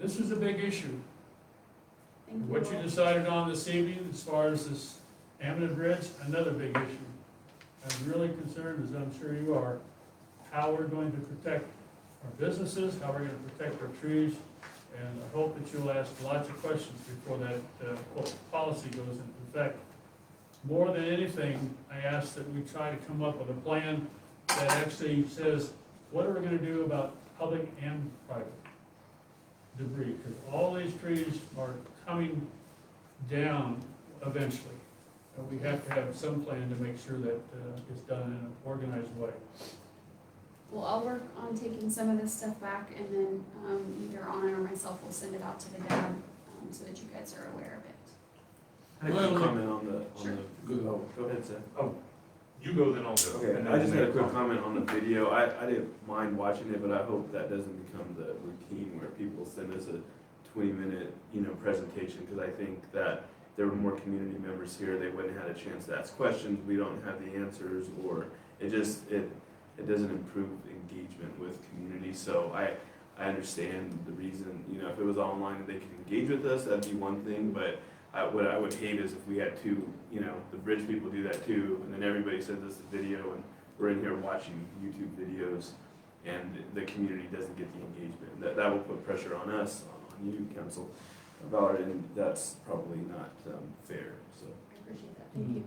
This is a big issue. What you decided on this evening as far as this Amity Bridge, another big issue. I'm really concerned, as I'm sure you are, how we're going to protect our businesses, how we're going to protect our trees, And I hope that you'll ask lots of questions before that policy goes into effect. More than anything, I ask that we try to come up with a plan that actually says, what are we gonna do about public and private debris? Because all these trees are coming down eventually. And we have to have some plan to make sure that it's done in an organized way. Well, I'll work on taking some of this stuff back, and then either Anna or myself will send it out to the DAB so that you guys are aware of it. I had a quick comment on the, Sure. oh, go ahead, Seth. Oh, you go, then I'll go. Okay, And then I just we'll had a quick make comment on the video. I didn't mind watching it, but I hope that doesn't become the routine where people send us a 20-minute, presentation, because I think that there were more community members here, they wouldn't have had a chance to ask questions, we don't have the answers, or it doesn't improve engagement with community. So I understand the reason, if it was online and they could engage with us, that'd be one thing, but what I would hate is if we had to, the bridge people do that too, and then everybody sends us a video and we're in here watching YouTube videos and the community doesn't get the engagement. That will put pressure on us, on you, council, about it, and that's probably not fair, so. I appreciate that, thank you.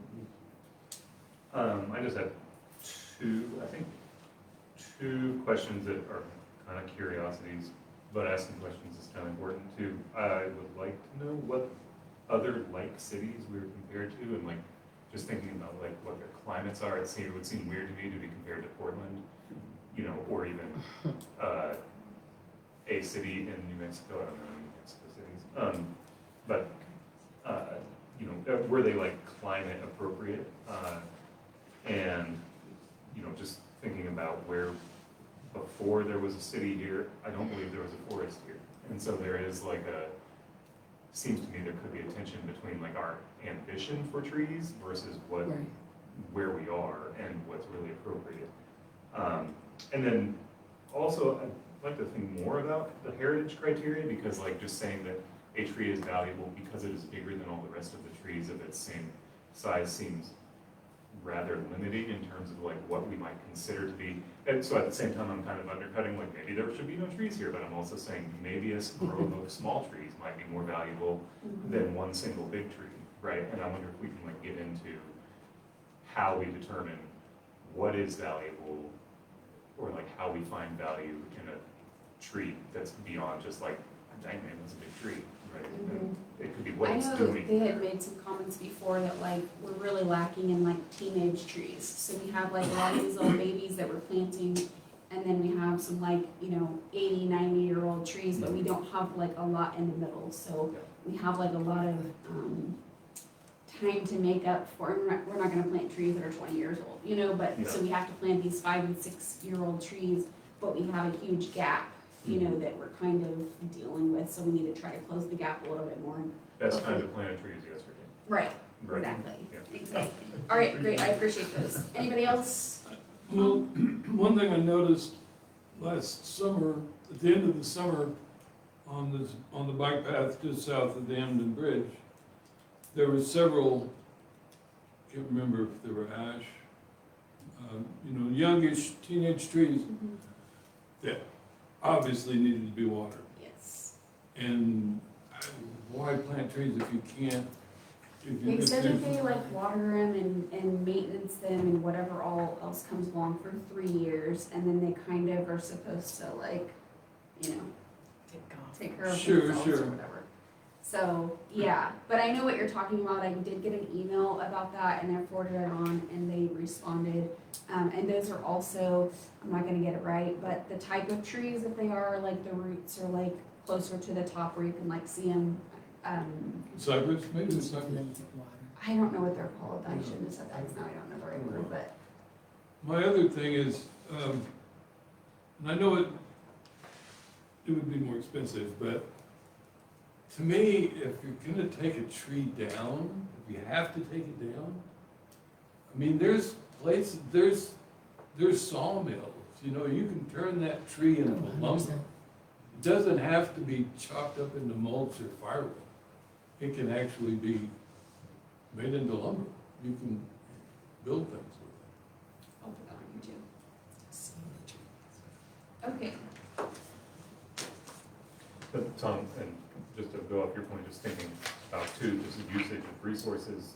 I just have two questions that are kind of curiosities, but asking questions is kind of important too. I would like to know what other like cities we were compared to, and like just thinking about like what their climates are. It would seem weird to me to be compared to Portland, or even a city in New Mexico. I don't know any New Mexico cities, but were they like climate appropriate? And just thinking about where before there was a city here, I don't believe there was a forest here, and so there is seems to me there could be a tension between like our ambition for trees versus where we are and what's really appropriate. And then also I'd like to think more about the heritage criteria, because like just saying that a tree is valuable because it is bigger than all the rest of the trees of its same size seems rather limiting in terms of like what we might consider to be. And so at the same time, I'm kind of undercutting, like maybe there should be no trees here, but I'm also saying maybe a grove of small trees might be more valuable than one single big tree, right? And I wonder if we can like get into how we determine what is valuable, or like how we find value in a tree that's beyond just like, dang man, that's a big tree, right? And it could be what it's I know doing. they had made some comments before that like we're really lacking in like teenage trees. So we have like a lot of these little babies that we're planting, and then we have some like 80, 90-year-old trees, but we don't have like a lot in the middle. So we have like a lot of time to make up for. We're not going to plant trees that are 20 years old, but so we have to plant these 5 and 6-year-old trees, but we have a huge gap. That we're kind of dealing with, so we need to try to close the gap a little bit more. Best time to plant trees yesterday. Right, exactly, exactly. All right, great, I appreciate those. Anybody else? Well, one thing I noticed last summer, at the end of the summer, on the bike path just south of the Emden Bridge, there were several, can't remember if they were ash, youngish teenage trees that obviously needed to be watered. Yes. And why plant trees if you can't? They said that they like water them and maintenance them and whatever all else comes along for 3 years, and then they kind of are supposed to like, take care of themselves or whatever. So, yeah, but I know what you're talking about. I did get an email about that, and I forwarded it on, and they responded. And those are also, I'm not gonna get it right, but the type of trees that they are, like the roots are like closer to the top where you can like see them. Cypress, maybe it's cypress. I don't know what they're called. I shouldn't have said that, because now I don't know the right word, but. My other thing is, and I know it would be more expensive, but to me, if you're gonna take a tree down, if you have to take it down, I mean, there's places, there's sawmills, you can turn that tree into lumber. It doesn't have to be chopped up into mulch or firewood. It can actually be made into lumber. You can build things with it. I'll put that on YouTube. Okay. But Tom, and just to go off your point, just thinking about too, just the usage of resources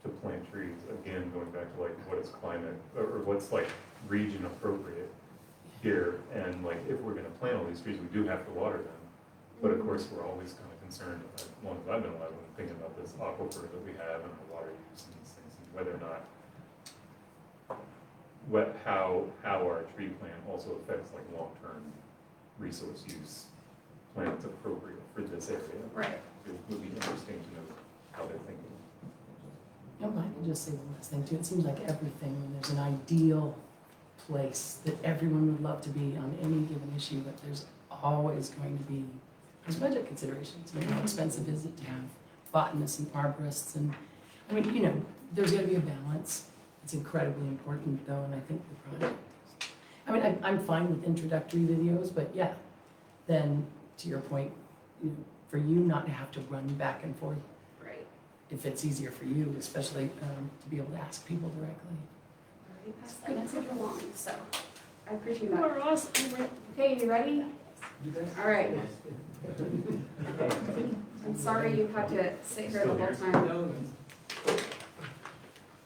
to plant trees, again, going back to like what is climate, or what's like region appropriate here, and like if we're gonna plant all these trees, we do have to water them. But of course, we're always kind of concerned, as long as I've been alive, when thinking about this aquifer that we have and our water use and these things, and whether or not how our tree plant also affects like long-term resource use. Plants appropriate for this area. Right. It would be interesting to know how they're thinking. I can just say one last thing too. It seems like everything, when there's an ideal place that everyone would love to be on any given issue, but there's always going to be, there's budget considerations. How expensive is it to have botanists and arborists? And I mean, you know, there's got to be a balance. It's incredibly important though, and I think the project is. I mean, I'm fine with introductory videos, but yeah, then to your point, for you not to have to run back and forth. Right. If it's easier for you, especially to be able to ask people directly. Already passed that message along, so I appreciate You that. are awesome. Okay, you ready? All right. I'm sorry you had to sit here the whole time.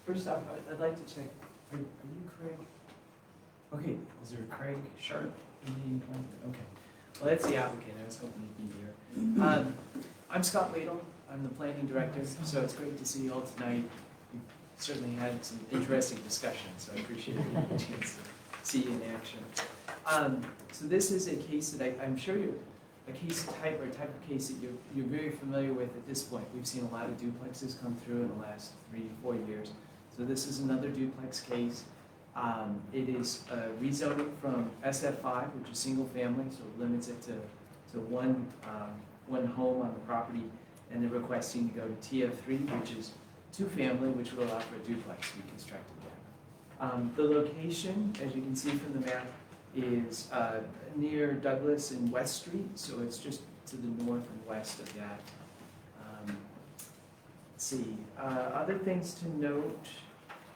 First off, I'd like to check, are you Craig? Okay, is there Craig Sharp? Okay, well, that's the applicant, I was hoping he'd be here. I'm Scott Ladle, I'm the planning director, so it's great to see you all tonight. We've certainly had some interesting discussions, so I appreciate the chance to see you in action. So this is a case that I'm sure you're, a case type or type of case that you're very familiar with at this point. We've seen a lot of duplexes come through in the last 3 to 4 years. So this is another duplex case. It is rezoning from SF5, which is single family, so it limits it to one home on the property, and they're requesting to go to TF3, which is 2 family, which would allow for a duplex to be constructed there. The location, as you can see from the map, is near Douglas and West Street, so it's just to the north and west of that. Let's see, other things to note.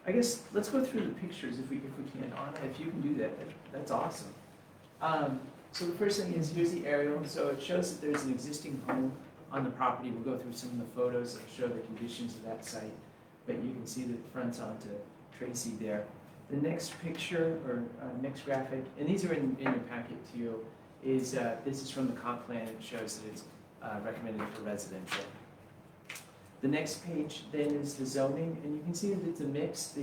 I guess let's go through the pictures if we can. Anna, if you can do that, that's awesome. So the first thing is, here's the aerial. So it shows that there's an existing home on the property. We'll go through some of the photos that show the conditions of that site, but you can see that it fronts onto Tracy there. The next picture, or next graphic, and these are in your packet too, is this is from the comp plan. It shows that it's recommended for residential. The next page then is the zoning, and you can see that it's a mix.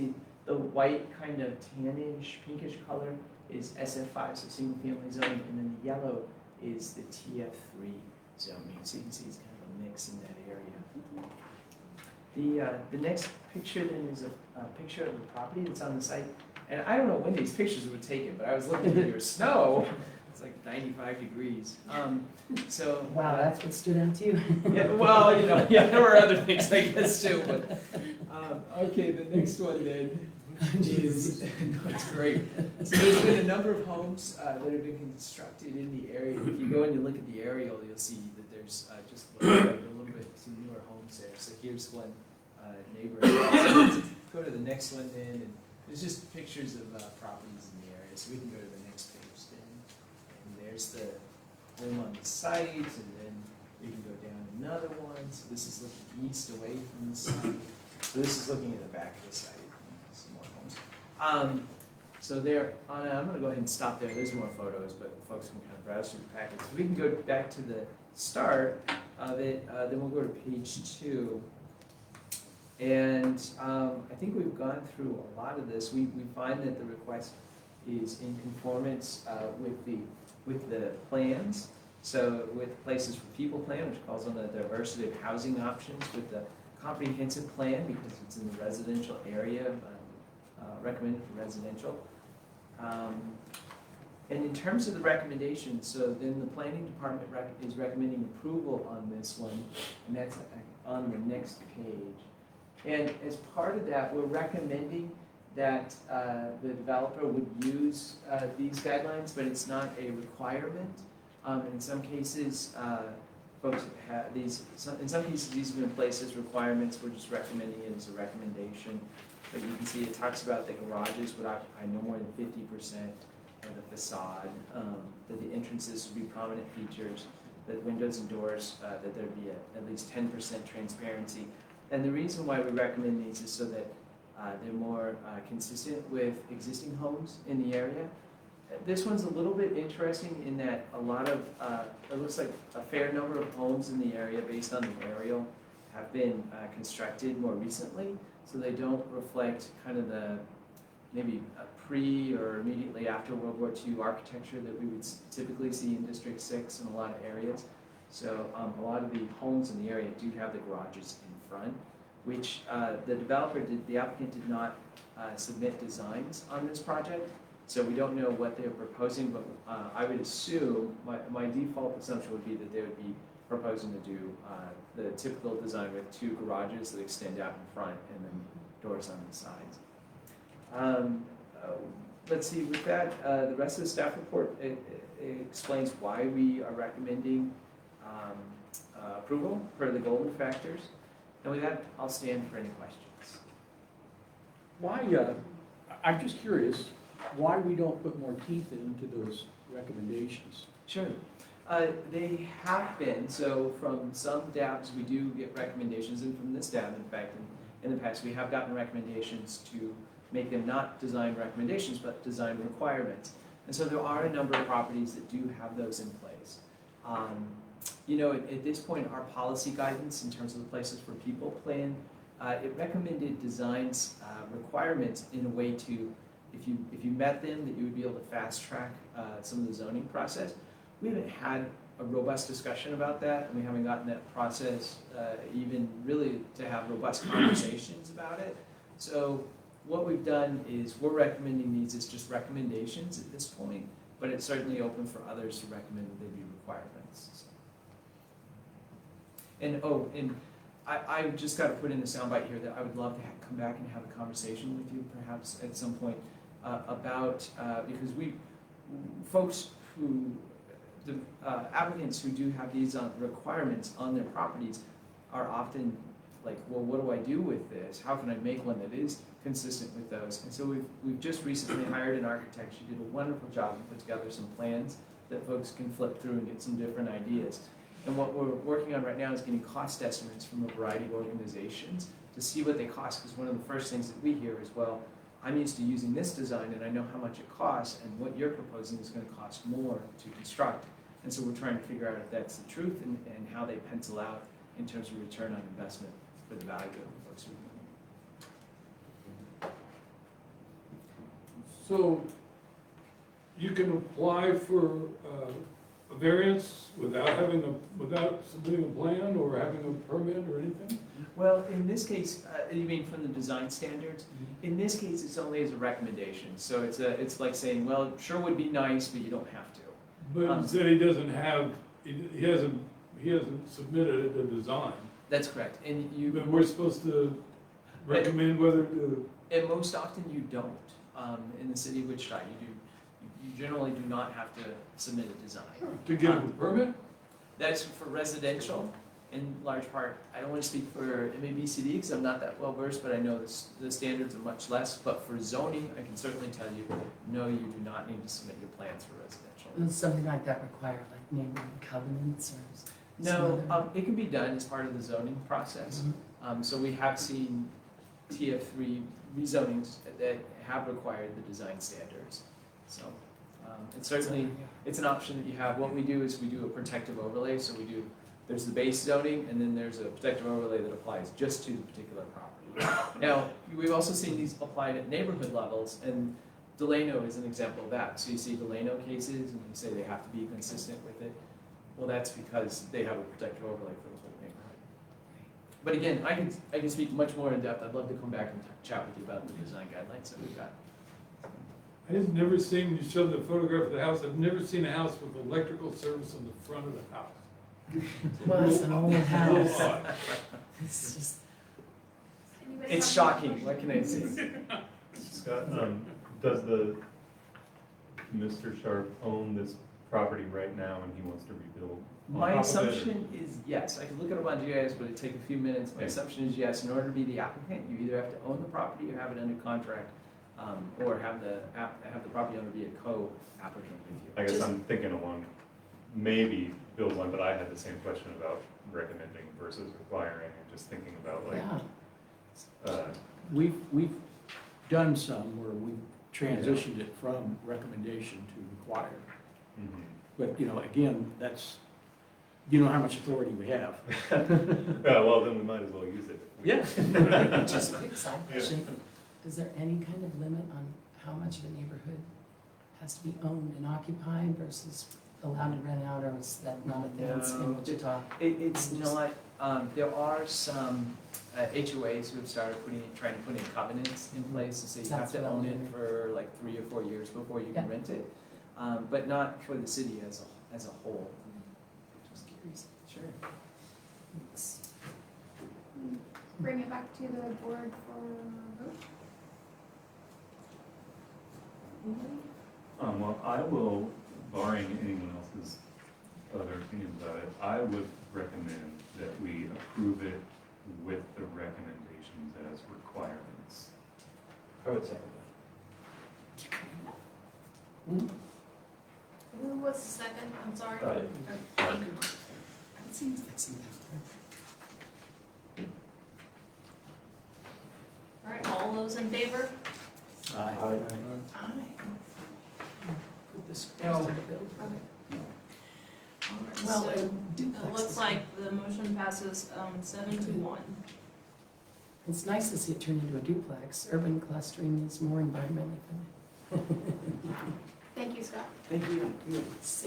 The white kind of tannish, pinkish color is SF5, so single family zoning, and then the yellow is the TF3 zoning. So you can see it's kind of a mix in that area. The next picture then is a picture of the property that's on the site. And I don't know when these pictures were taken, but I was looking at your snow. It's like 95 degrees. So Wow, that's what stood out to you. yeah, well, you know, yeah, there were other things I guess too. But okay, the next one then is it's great. So there's been a number of homes that have been constructed in the area. If you go and you look at the aerial, you'll see that there's just a little bit some newer homes there. So here's one neighbor. So go to the next one then, and there's just pictures of properties in the area. So we can go to the next page then. And there's the home on the site, and then we can go down another one. So this is looking east away from the site. So this is looking at the back of the site. Some more homes. So there, Anna, I'm going to go ahead and stop there. There's more photos, but folks can kind of browse through the packets. So we can go back to the start of it. Then we'll go to page 2. And I think we've gone through a lot of this. We find that the request is in conformance with the plans. So with Places for People plan, which calls on the diversity of housing options, with the comprehensive plan, because it's in the residential area, recommended for residential. And in terms of the recommendations, so then the planning department is recommending approval on this one, and that's on the next page. And as part of that, we're recommending that the developer would use these guidelines, but it's not a requirement. In some cases, folks have these. In some cases, these have been placed as requirements. We're just recommending it as a recommendation. But you can see it talks about the garages would occupy no more than 50% of the facade. That the entrances would be prominent features. the windows and doors, that there be at least 10% transparency. And the reason why we recommend these is so that they're more consistent with existing homes in the area. This one's a little bit interesting in that a lot of, it looks like a fair number of homes in the area based on the aerial have been constructed more recently, so they don't reflect kind of the maybe pre or immediately after World War II architecture that we would typically see in District 6 in a lot of areas. So a lot of the homes in the area do have the garages in front, which the applicant did not submit designs on this project. So we don't know what they're proposing, but I would assume, my default assumption would be that they would be proposing to do the typical design with 2 garages that extend out in front and then doors on the sides. Let's see, with that, the rest of the staff report, it explains why we are recommending approval for the golden factors. And with that, I'll stand for any questions. Why, I'm just curious, why we don't put more teeth into those recommendations? Sure. They have been, so from some DABs, we do get recommendations, and from this DAB, in fact, in the past, we have gotten recommendations to make them not design recommendations, but design requirements. And so there are a number of properties that do have those in place. You know, at this point, our policy guidance in terms of the places for people plan, it recommended designs requirements in a way to, if you met them, that you would be able to fast track some of the zoning process. We haven't had a robust discussion about that, and we haven't gotten that process even really to have robust conversations about it. So what we've done is we're recommending these as just recommendations at this point, but it's certainly open for others to recommend that they be requirements. So. And I just got to put in a soundbite here that I would love to come back and have a conversation with you perhaps at some point about, because folks who, the applicants who do have these requirements on their properties are often like, well, what do I do with this? How can I make one that is consistent with those? And so we've just recently hired an architect. She did a wonderful job and put together some plans that folks can flip through and get some different ideas. And what we're working on right now is getting cost estimates from a variety of organizations to see what they cost, because one of the first things that we hear is, well, I'm used to using this design and I know how much it costs, and what you're proposing is going to cost more to construct. And so we're trying to figure out if that's the truth and how they pencil out in terms of return on investment for the value of the folks who are doing it. So you can apply for a variance without submitting a plan or having a permit or anything? Well, in this case, you mean from the design standards? In this case, it's only as a recommendation. So it's like saying, well, it sure would be nice, but you don't have to. But he said he doesn't have, he hasn't submitted a design. That's correct. And you. But we're supposed to recommend whether to. And most often you don't. In the city of Wichita, you generally do not have to submit a design. To get a permit? That's for residential, in large part. I don't want to speak for MABCD because I'm not that well versed, but I know the standards are much less. But for zoning, I can certainly tell you, no, you do not need to submit your plans for residential. Does something like that require like neighborhood covenants or? No, it can be done as part of the zoning process. Mm-hmm. So we have seen TF3 rezonings that have required the design standards. So it's certainly, it's an option that you have. What we do is we do a protective overlay. So there's the base zoning, and then there's a protective overlay that applies just to the particular property. Now, we've also seen these applied at neighborhood levels, and Delano is an example of that. So you see Delano cases, and you say they have to be consistent with it. Well, that's because they have a protective overlay for the whole neighborhood. But again, I can speak much more in depth. I'd love to come back and chat with you about the design guidelines that we've got. I've never seen, you showed the photograph of the house, I've never seen a house with electrical service on the front of the house. Well, it's an old house. Odd. It's just. It's shocking. What can I say? Scott, does Mr. Sharp own this property right now and he wants to rebuild? My assumption is yes. I can look it up on GIS, but it'd take a few minutes. My assumption is yes. In order to be the applicant, you either have to own the property or have it under contract, or have the property owner be a co-applicant with you. I guess I'm thinking along maybe build one, but I had the same question about recommending versus requiring, and just thinking about like, Yeah, We've done some where we've transitioned it from recommendation to require. mhm. But, you know, again, that's, you know how much authority we have. Yeah, well, then we might as well use it. Yeah. just a quick side question. Is there any kind of limit on how much of a neighborhood has to be owned and occupied versus allowed to rent out, or is that not a thing in Wichita? It's not, there are some HOAs who have started trying to put in covenants in place to say you have That's to what I'm own it wondering. for like 3 or 4 years before you can Yeah. rent it. But not for the city as a whole. Just curious. Sure. Thanks. Bring it back to the board for vote. Anybody? Well, I will, barring anyone else's other opinions about it, I would recommend that we approve it with the recommendations as requirements. I would say. Who was the second? I'm sorry. Right. Thank you. It seems like something. All right, all those in favor? Aye. Put this No. to the bill. Well, So, it duplex looks is- like the motion passes 7-1. It's nice to see it turn into a duplex. Urban clustering is more environmentally friendly. Thank you, Scott. Thank you.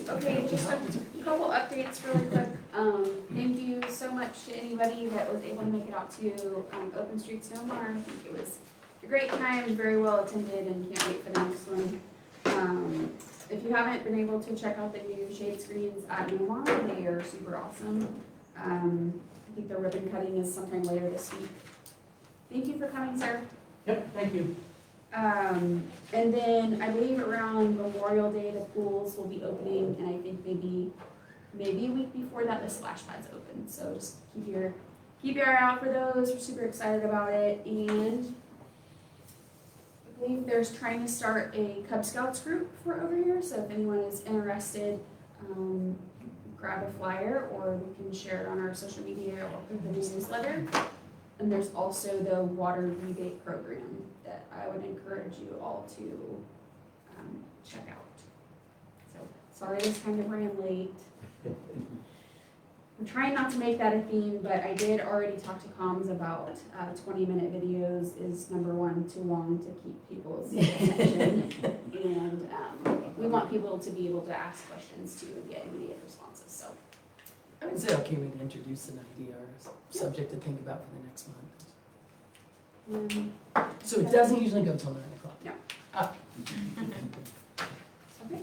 Okay, just a couple updates really quick. Thank you so much to anybody that was able to make it out to Open Streets No More. I think it was a great time, very well attended, and can't wait for the next one. If you haven't been able to check out the new shade screens at No More, they are super awesome. I think the ribbon cutting is sometime later this week. Thank you for coming, sir. Yep, thank you. And then I believe around Memorial Day, the pools will be opening, and I think maybe a week before that, the splash pads open. So just keep your eye out for those. We're super excited about it. And I believe there's trying to start a Cub Scouts group for over here. So if anyone is interested, grab a flyer, or we can share it on our social media or put the newsletter. And there's also the water rebate program that I would encourage you all to check out. So, sorry this kind of ran late. I'm trying not to make that a theme, but I did already talk to comms about 20-minute videos is number one too long to keep people's attention. And we want people to be able to ask questions too and get immediate responses, so. I would say, okay, we can introduce an idea or a subject to think about for the next month. So it doesn't usually go till 9 o'clock? No. Ah. Okay.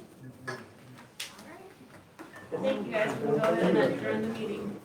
Thank you guys. We'll go ahead and adjourn the meeting.